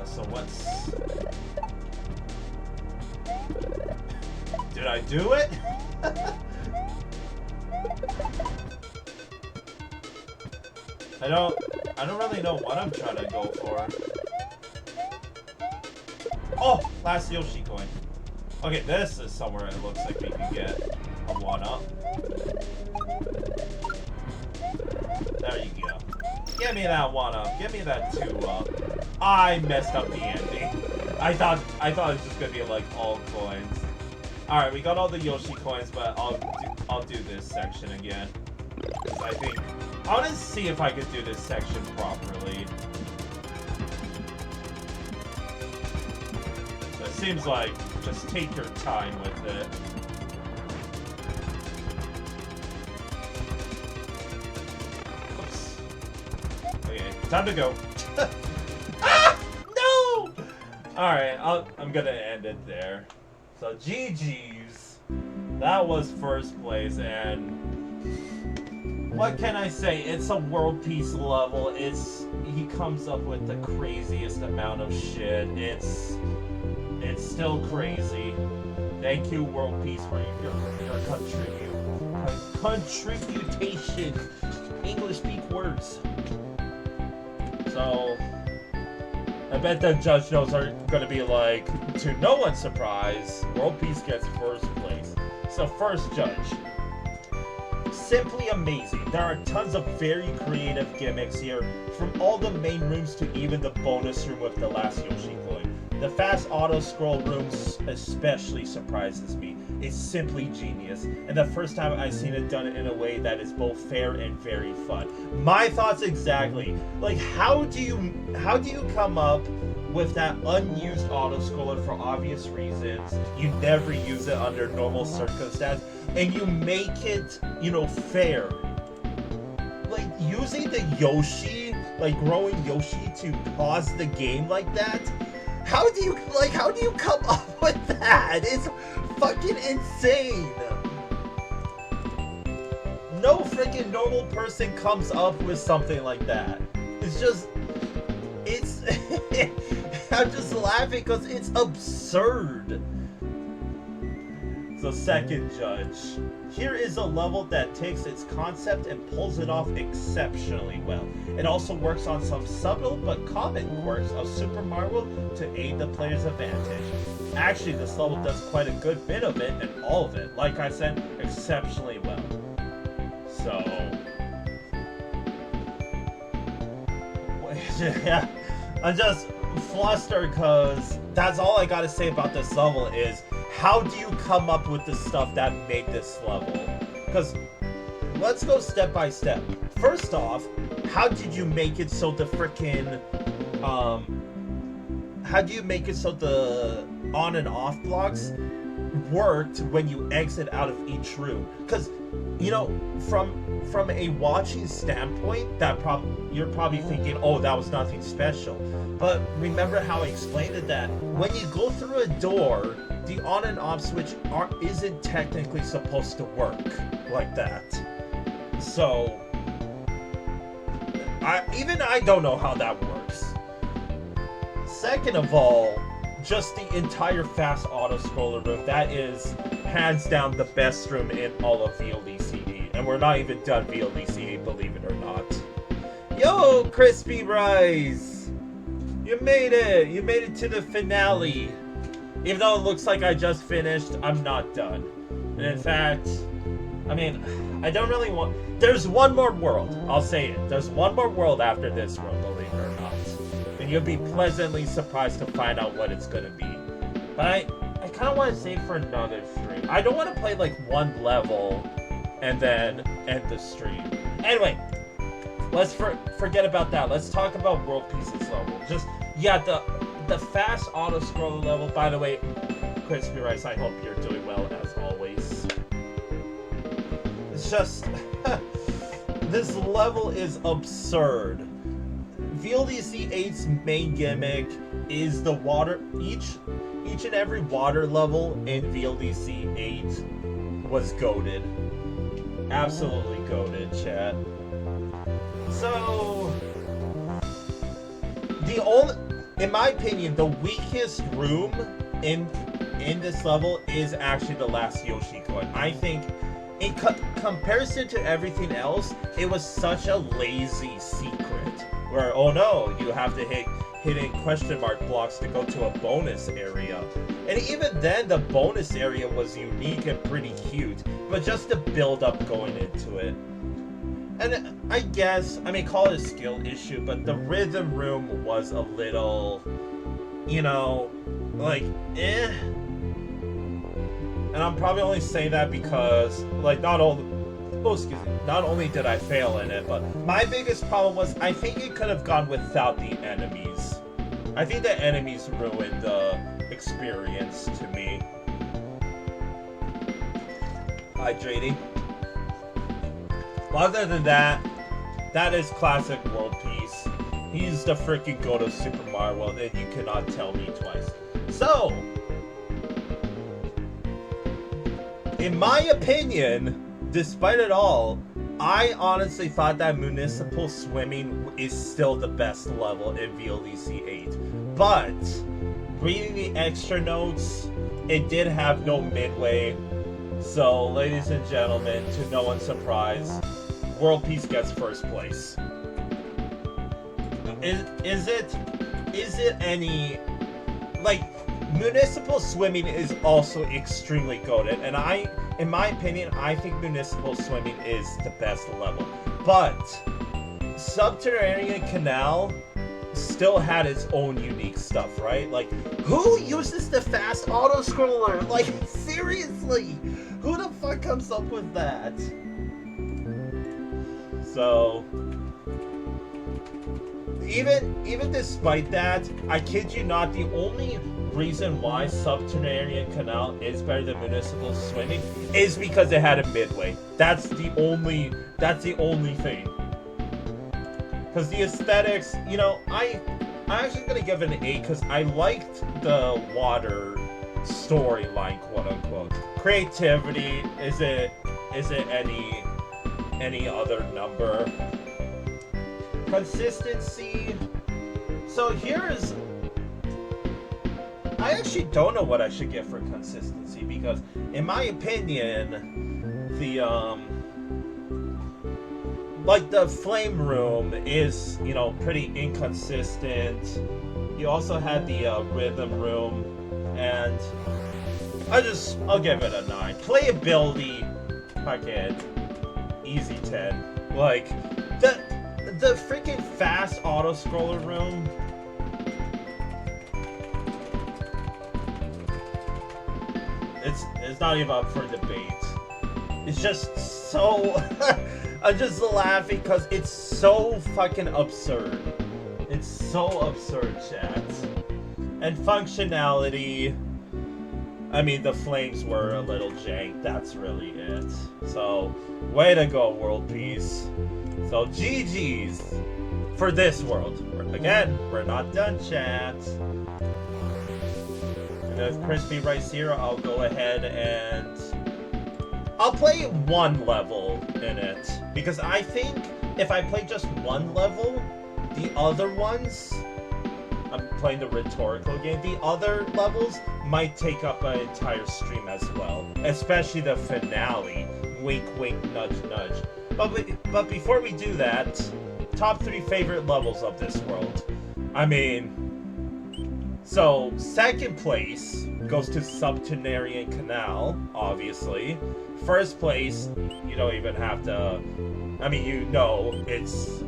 So what's... Did I do it? I don't really know what I'm trying to go for. Oh, last Yoshi coin. Okay, this is somewhere it looks like we can get a one-up. There you go. Give me that one-up. Give me that two-up. I messed up the ending. I thought it was just gonna be like all coins. All right, we got all the Yoshi coins, but I'll do this section again. I think I want to see if I could do this section properly. So it seems like just take your time with it. Oops. Okay, time to go. Ah! No! Alright, I'm gonna end it there. So GG's. That was first place, and what can I say? It's a world peace level. He comes up with the craziest amount of shit. It's still crazy. Thank you, world peace, for your contribution. English speak words. So I bet the judge notes are going to be like, to no one's surprise, world peace gets first place. So first judge. Simply amazing. There are tons of very creative gimmicks here, from all the main rooms to even the bonus room with the last Yoshi coin. The fast auto-scroll rooms especially surprises me. It's simply genius, and the first time I've seen it done in a way that is both fair and very fun. My thoughts exactly. Like, how do you come up with that unused auto-scroller for obvious reasons? You never use it under normal circumstances, and you make it, you know, fair. Like, using the Yoshi, like growing Yoshi to pause the game like that, how do you come up with that? It's fucking insane. No freaking normal person comes up with something like that. I'm just laughing because it's absurd. So second judge. Here is a level that takes its concept and pulls it off exceptionally well. It also works on some subtle but common quirks of Super Mario to aid the player's advantage. Actually, this level does quite a good bit of it, and all of it, like I said, exceptionally well. So... yeah, I'm just flustered because that's all I gotta say about this level is how do you come up with the stuff that made this level? Because let's go step by step. First off, how did you make it so the frickin' how do you make it so the on and off blocks worked when you exit out of each room? Because, you know, from a watching standpoint, you're probably thinking, oh, that was nothing special. But remember how I explained it, that when you go through a door, the on and off switch isn't technically supposed to work like that. So I don't know how that works. Second of all, just the entire fast auto-scroller room, that is hands down the best room in all of VLDC. And we're not even done VLDC, believe it or not. Yo, Crispy Rice! You made it! You made it to the finale. Even though it looks like I just finished, I'm not done. And in fact, I mean, I don't really want... There's one more world, I'll say it. There's one more world after this world, believe it or not. And you'll be pleasantly surprised to find out what it's gonna be. But I kind of want to save for another stream. I don't want to play like one level and then end the stream. Anyway, let's forget about that. Let's talk about World Peace's level. Just, yeah, the fast auto-scroller level. By the way, Crispy Rice, I hope you're doing well as always. It's just, this level is absurd. VLDC 8's main gimmick is the water. Each and every water level in VLDC 8 was goated. Absolutely goated, chat. So, in my opinion, the weakest room in this level is actually the last Yoshi coin. I think, in comparison to everything else, it was such a lazy secret. Where, oh no, you have to hit hidden question mark blocks to go to a bonus area. And even then, the bonus area was unique and pretty cute. But just the build up going into it. And I guess, I mean, call it a skill issue, but the rhythm room was a little, you know, like, eh. And I'm probably only saying that because, like, not only did I fail in it, but my biggest problem was I think it could have gone without the enemies. I think the enemies ruined the experience to me. Hydrating. Other than that, that is classic World Peace. He's the freaking goat of Super Mario World, and you cannot tell me twice. So, in my opinion, despite it all, I honestly thought that Municipal Swimming is still the best level in VLDC 8. But, reading the extra notes, it did have no midway. So, ladies and gentlemen, to no one's surprise, World Peace gets first place. Is it any... Like, Municipal Swimming is also extremely goated, and in my opinion, I think Municipal Swimming is the best level. But Subterranean Canal still had its own unique stuff, right? Like, who uses the fast auto-scroller? Like, seriously, who the fuck comes up with that? So, even despite that, I kid you not, the only reason why Subterranean Canal is better than Municipal Swimming is because it had a midway. That's the only thing. Because the aesthetics, you know, I'm actually gonna give it an 8 because I liked the water storyline, quote unquote. Creativity, is it any other number? Consistency. So here's, I actually don't know what I should get for consistency because, in my opinion, the like the flame room is, you know, pretty inconsistent. You also had the rhythm room, and I'll give it a 9. Playability, fuck it, easy 10. Like the freaking fast auto scroller room. It's not even up for debate. It's just so... I'm just laughing because it's so fucking absurd. It's so absurd, chat. And functionality... I mean, the flames were a little jank. That's really it. So, way to go, World Peace. So, GG's for this world. Again, we're not done, chat. And with Crispy Rice here, I'll go ahead and... I'll play one level in it. Because I think if I play just one level, the other ones... I'm playing the rhetorical game. The other levels might take up an entire stream as well. Especially the finale. Wink, wink, nudge, nudge. But before we do that, top 3 favorite levels of this world. I mean... So, second place goes to Subterranean Canal, obviously. First place, you don't even have to... I mean, you know, it's...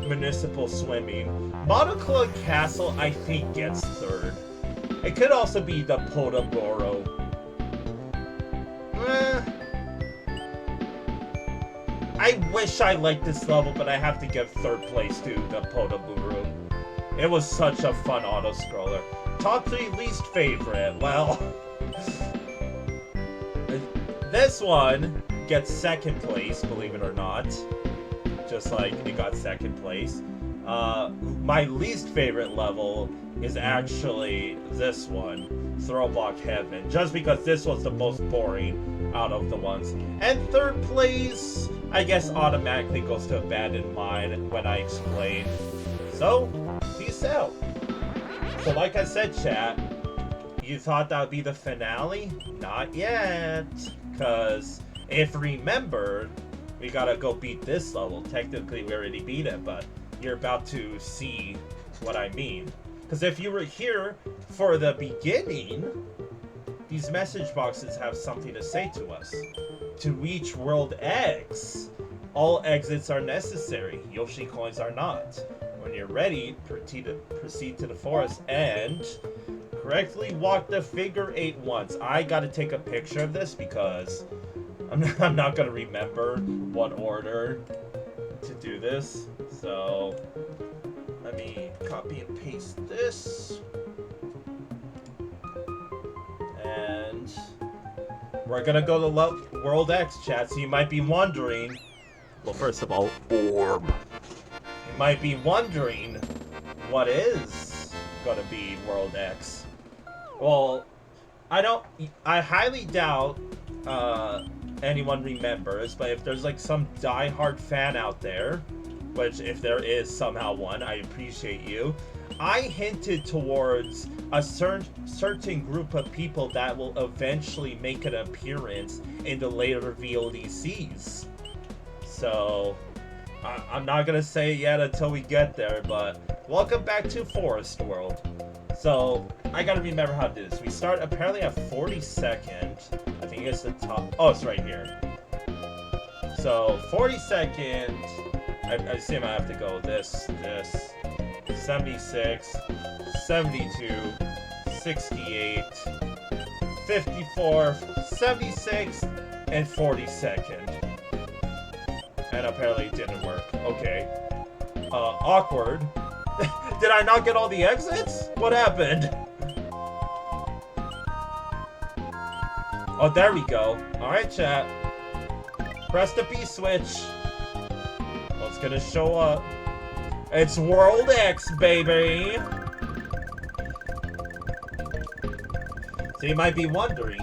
Municipal swimming. Monocloud Castle, I think, gets third. It could also be the Podobooru. I wish I liked this level, but I have to give third place to the Podobooru. It was such a fun auto-scroller. Top 3 least favorite. Well, this one gets second place, believe it or not. Just like it got second place. My least favorite level is actually this one, Throw Block Heaven, just because this was the most boring out of the ones. And third place, I guess, automatically goes to Abandoned Mine when I explain. So, peace out. So like I said, chat, you thought that would be the finale? Not yet, because if remember, we gotta go beat this level. Technically, we already beat it, but you're about to see what I mean. Because if you were here for the beginning, these message boxes have something to say to us. To reach World X, all exits are necessary. Yoshi coins are not. When you're ready, proceed to the forest and correctly walk the figure 8 once. I gotta take a picture of this because... I'm not gonna remember what order to do this, so let me copy and paste this, and we're gonna go to World X, chat. So you might be wondering, well, first of all, orb. You might be wondering what is gonna be World X. Well, I highly doubt anyone remembers, but if there's like some die-hard fan out there, which if there is somehow one, I appreciate you, I hinted towards a certain group of people that will eventually make an appearance in the later VLDCs. So, I'm not gonna say it yet until we get there, but welcome back to Forest World. So, I gotta remember how to do this. We start apparently at 42nd. I think it's the top. Oh, it's right here. So, 42nd. I assume I have to go this, 76, 72, 68, 54, 76, and 42nd. And apparently it didn't work. Okay. Awkward. Did I not get all the exits? What happened? Oh, there we go. Alright, chat. Press the B switch. What's gonna show up? It's World X, baby! So you might be wondering,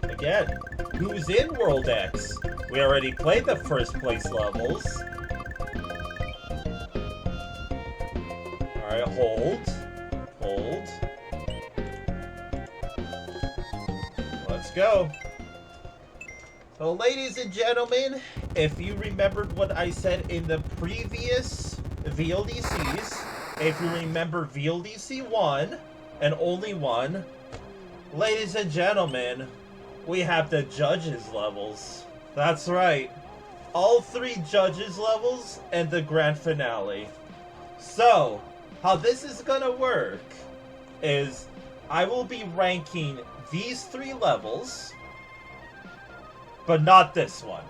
again, who's in World X? We already played the first place levels. Alright, hold. Hold. Let's go. So, ladies and gentlemen, if you remembered what I said in the previous VLDCs, if you remember VLDC 1, and only 1, ladies and gentlemen, we have the judges levels. That's right. All 3 judges levels and the grand finale. So, how this is gonna work is I will be ranking these 3 levels, but not this one.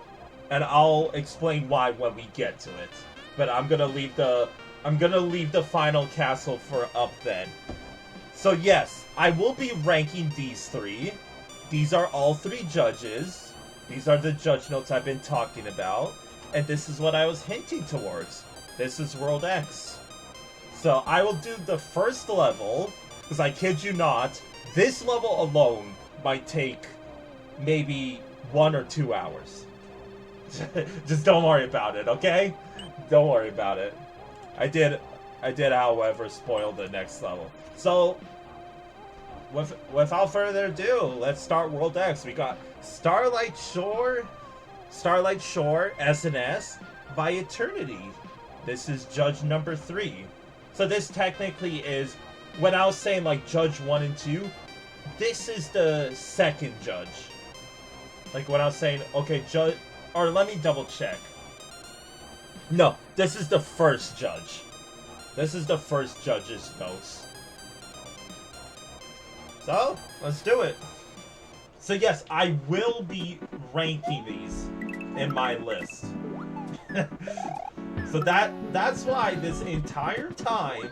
And I'll explain why when we get to it. But I'm gonna leave the final castle for up then. So yes, I will be ranking these 3. These are all 3 judges. These are the judge notes I've been talking about. And this is what I was hinting towards. This is World X. So I will do the first level, because I kid you not, this level alone might take maybe 1 or 2 hours. Just don't worry about it, okay? Don't worry about it. I did, however, spoil the next level. So, without further ado, let's start World X. We got Starlight Shore, SNS, by Eternity. This is judge number 3. So this technically is, when I was saying like judge 1 and 2, this is the second judge. Like when I was saying, okay, judge, or let me double check. No, this is the first judge. This is the first judge's notes. So, let's do it. So yes, I will be ranking these in my list. So that's why this entire time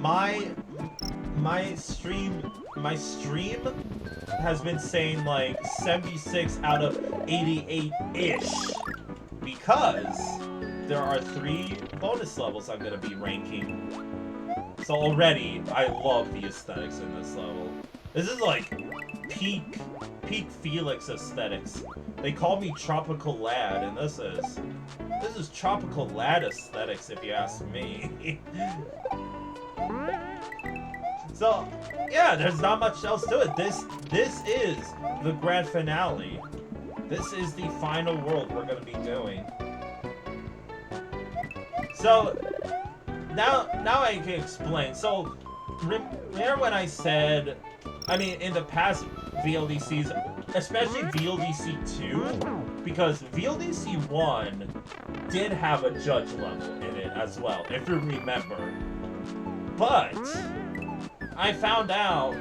my stream has been saying like 76 out of 88-ish, because there are 3 bonus levels I'm gonna be ranking. So already I love the aesthetics in this level. This is like peak Felix aesthetics. They call me Tropical Lad, and this is Tropical Lad aesthetics, if you ask me. So, yeah, there's not much else to it. This is the grand finale. This is the final world we're gonna be doing. So, now I can explain. So, remember when I said, I mean, in the past VLDCs, especially VLDC 2, because VLDC 1 did have a judge level in it as well, if you remember. But I found out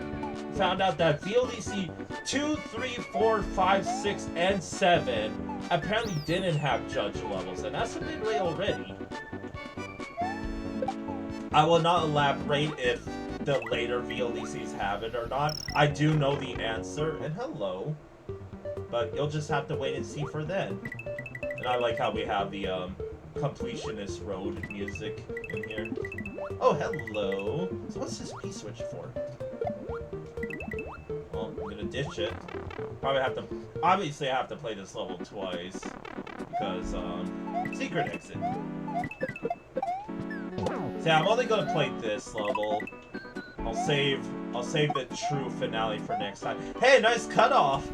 that VLDC 2, 3, 4, 5, 6, and 7 apparently didn't have judge levels, and that's a midway already. I will not elaborate if the later VLDCs have it or not. I do know the answer, and hello. But you'll just have to wait and see for then. And I like how we have the completionist road music in here. Oh, hello. So what's this P-switch for? Well, I'm gonna ditch it. Probably have to, obviously I have to play this level twice. Because, secret exit. See, I'm only gonna play this level. I'll save the true finale for next time. Hey, nice cutoff!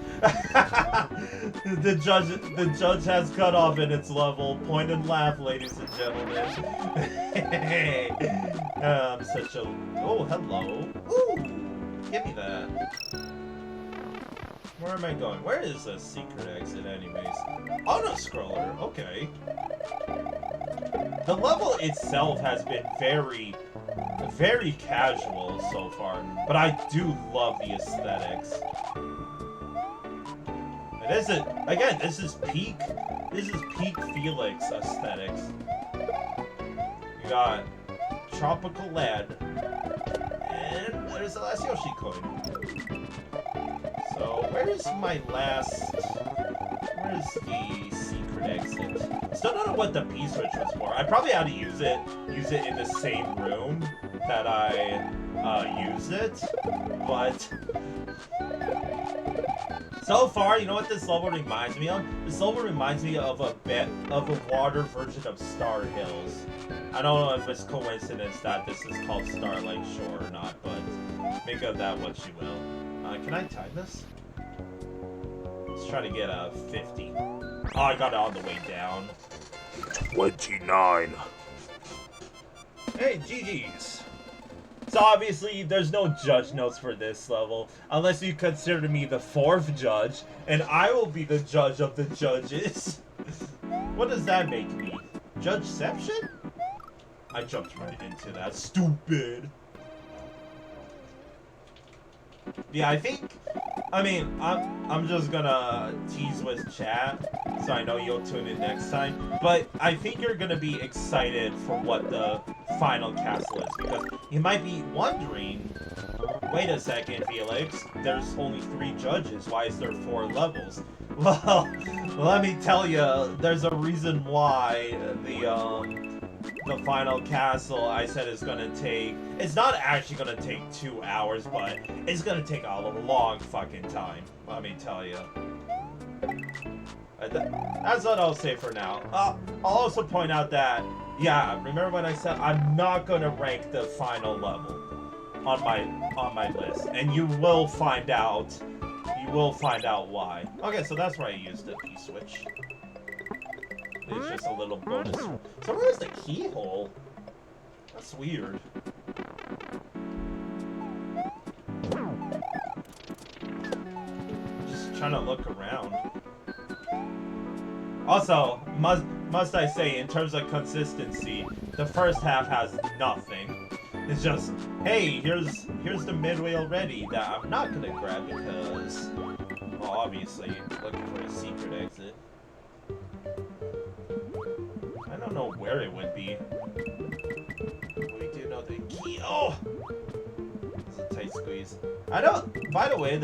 The judge has cutoff in its level. Point and laugh, ladies and gentlemen. Hey, I'm such a... Oh, hello. Ooh, give me that. Where am I going? Where is the secret exit anyways? Auto-scroller, okay. The level itself has been very casual so far, but I do love the aesthetics. And this is peak Felix aesthetics. You got Tropical Lad, and there's the last Yoshi coin. So where's the secret exit? Still don't know what the P-switch was for. I probably had to use it in the same room that I use it, but so far, you know what this level reminds me of? This level reminds me of a water version of Star Hills. I don't know if it's coincidence that this is called Starlight Shore or not, but make of that what you will. Can I time this? Let's try to get a 50. Oh, I got it on the way down. 29. Hey, GG's. So obviously, there's no judge notes for this level, unless you consider me the 4th judge, and I will be the judge of the judges. What does that make me? Judgeception? I jumped right into that. Stupid. Yeah, I think. I mean, I'm just gonna tease with chat, so I know you'll tune in next time. But I think you're gonna be excited for what the final castle is, because you might be wondering, wait a second, Felix, there's only 3 judges, why is there 4 levels? Well, let me tell you, there's a reason why the final castle I said is gonna take, it's not actually gonna take 2 hours, but it's gonna take a long fucking time, let me tell you. That's what I'll say for now. I'll also point out that, yeah, remember when I said I'm not gonna rank the final level on my list, and you will find out why. Okay, so that's where I used the P-switch. It's just a little bonus. So where's the keyhole? That's weird. Just trying to look around. Also, must I say, in terms of consistency, the first half has nothing. It's just, hey, here's the midway already that I'm not gonna grab because, well, obviously, looking for a secret exit. I don't know where it would be. We do know the key. Oh! It's a tight squeeze. I don't, by the way,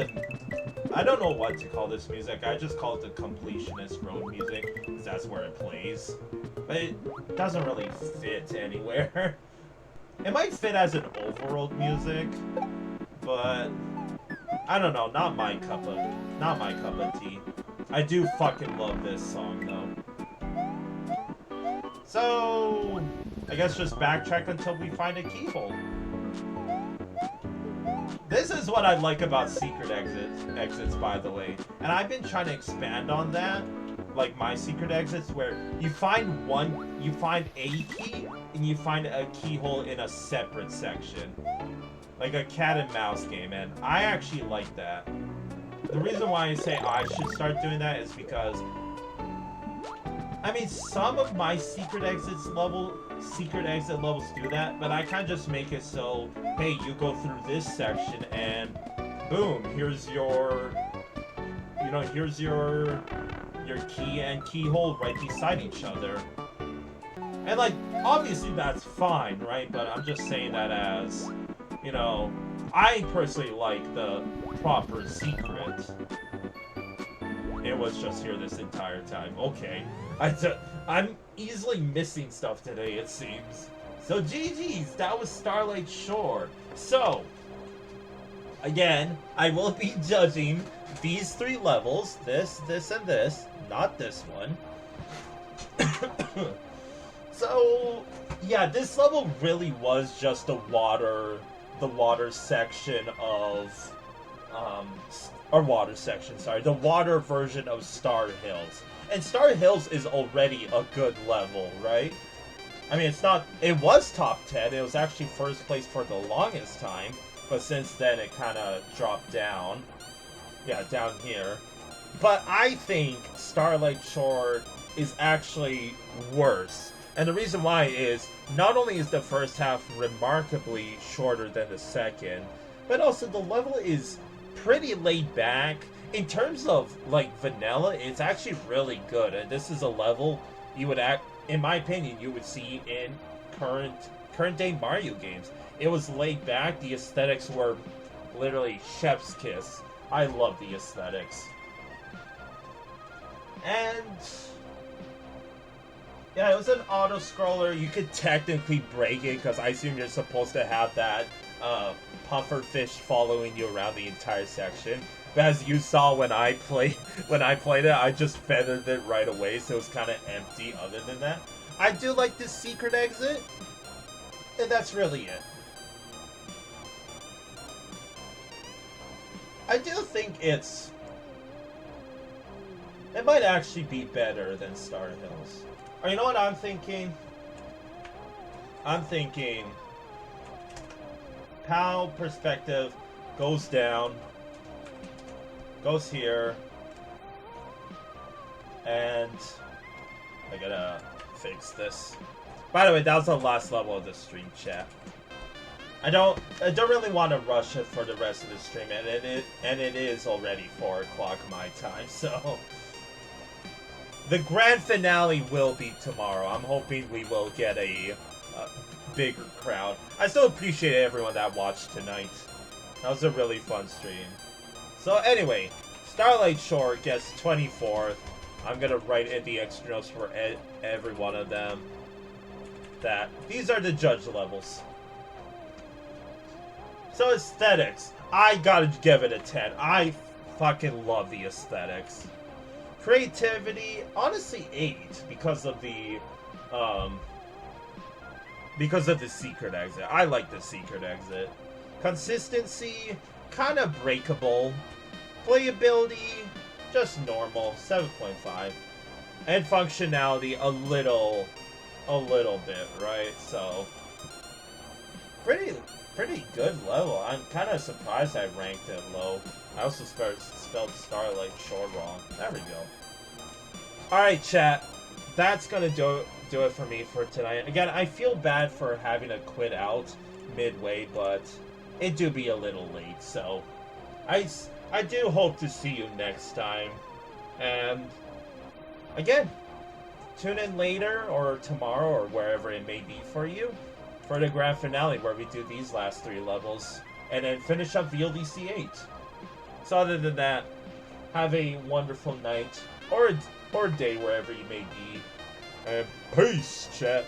I don't know what to call this music. I just call it the completionist road music, because that's where it plays. But it doesn't really fit anywhere. It might fit as an overworld music, but I don't know, not my cup of tea. I do fucking love this song though. So I guess just backtrack until we find a keyhole. This is what I like about secret exits, by the way. And I've been trying to expand on that, like my secret exits, where you find a key, and you find a keyhole in a separate section. Like a cat and mouse game, and I actually like that. The reason why I say I should start doing that is because, I mean, some of my secret exit levels do that, but I kind of just make it so, hey, you go through this section and boom, here's your key and keyhole right beside each other. And like, obviously that's fine, right? But I'm just saying that as, you know, I personally like the proper secret. It was just here this entire time. Okay. I'm easily missing stuff today, it seems. So GG's, that was Starlight Shore. So, again, I will be judging these 3 levels, this, and this, not this one. So, yeah, this level really was just the water section of, the water version of Star Hills. And Star Hills is already a good level, right? I mean, it was top 10, it was actually first place for the longest time, but since then it kind of dropped down. Yeah, down here. But I think Starlight Shore is actually worse. And the reason why is, not only is the first half remarkably shorter than the second, but also the level is pretty laid back. In terms of, like, vanilla, it's actually really good. And this is a level you would in my opinion, you would see in current day Mario games. It was laid back, the aesthetics were literally chef's kiss. I love the aesthetics. And yeah, it was an auto-scroller. You could technically break it, because I assume you're supposed to have that puffer fish following you around the entire section. But as you saw when I played it, I just feathered it right away, so it was kind of empty other than that. I do like this secret exit, and that's really it. I do think it might actually be better than Star Hills. Or you know what I'm thinking? I'm thinking POW perspective goes down, goes here, and I gotta fix this. By the way, that was the last level of the stream, chat. I don't really want to rush it for the rest of the stream, and it is already 4 o'clock my time, so the grand finale will be tomorrow. I'm hoping we will get a bigger crowd. I still appreciate everyone that watched tonight. That was a really fun stream. So anyway, Starlight Shore gets 24th. I'm gonna write in the extra notes for every one of them. That these are the judge levels. So aesthetics, I gotta give it a 10. I fucking love the aesthetics. Creativity, honestly 8 because of the secret exit. I like the secret exit. Consistency, kind of breakable. Playability, just normal, 7.5. And functionality, a little bit, right? So pretty good level. I'm kind of surprised I ranked it low. I also spelled Starlight Shore wrong. There we go. Alright, chat. That's gonna do it for me for tonight. Again, I feel bad for having to quit out midway, but it do be a little late, so I do hope to see you next time. And again, tune in later or tomorrow or wherever it may be for you for the grand finale where we do these last 3 levels and then finish up VLDC 8. So other than that, have a wonderful night or a day wherever you may be. And peace, chat.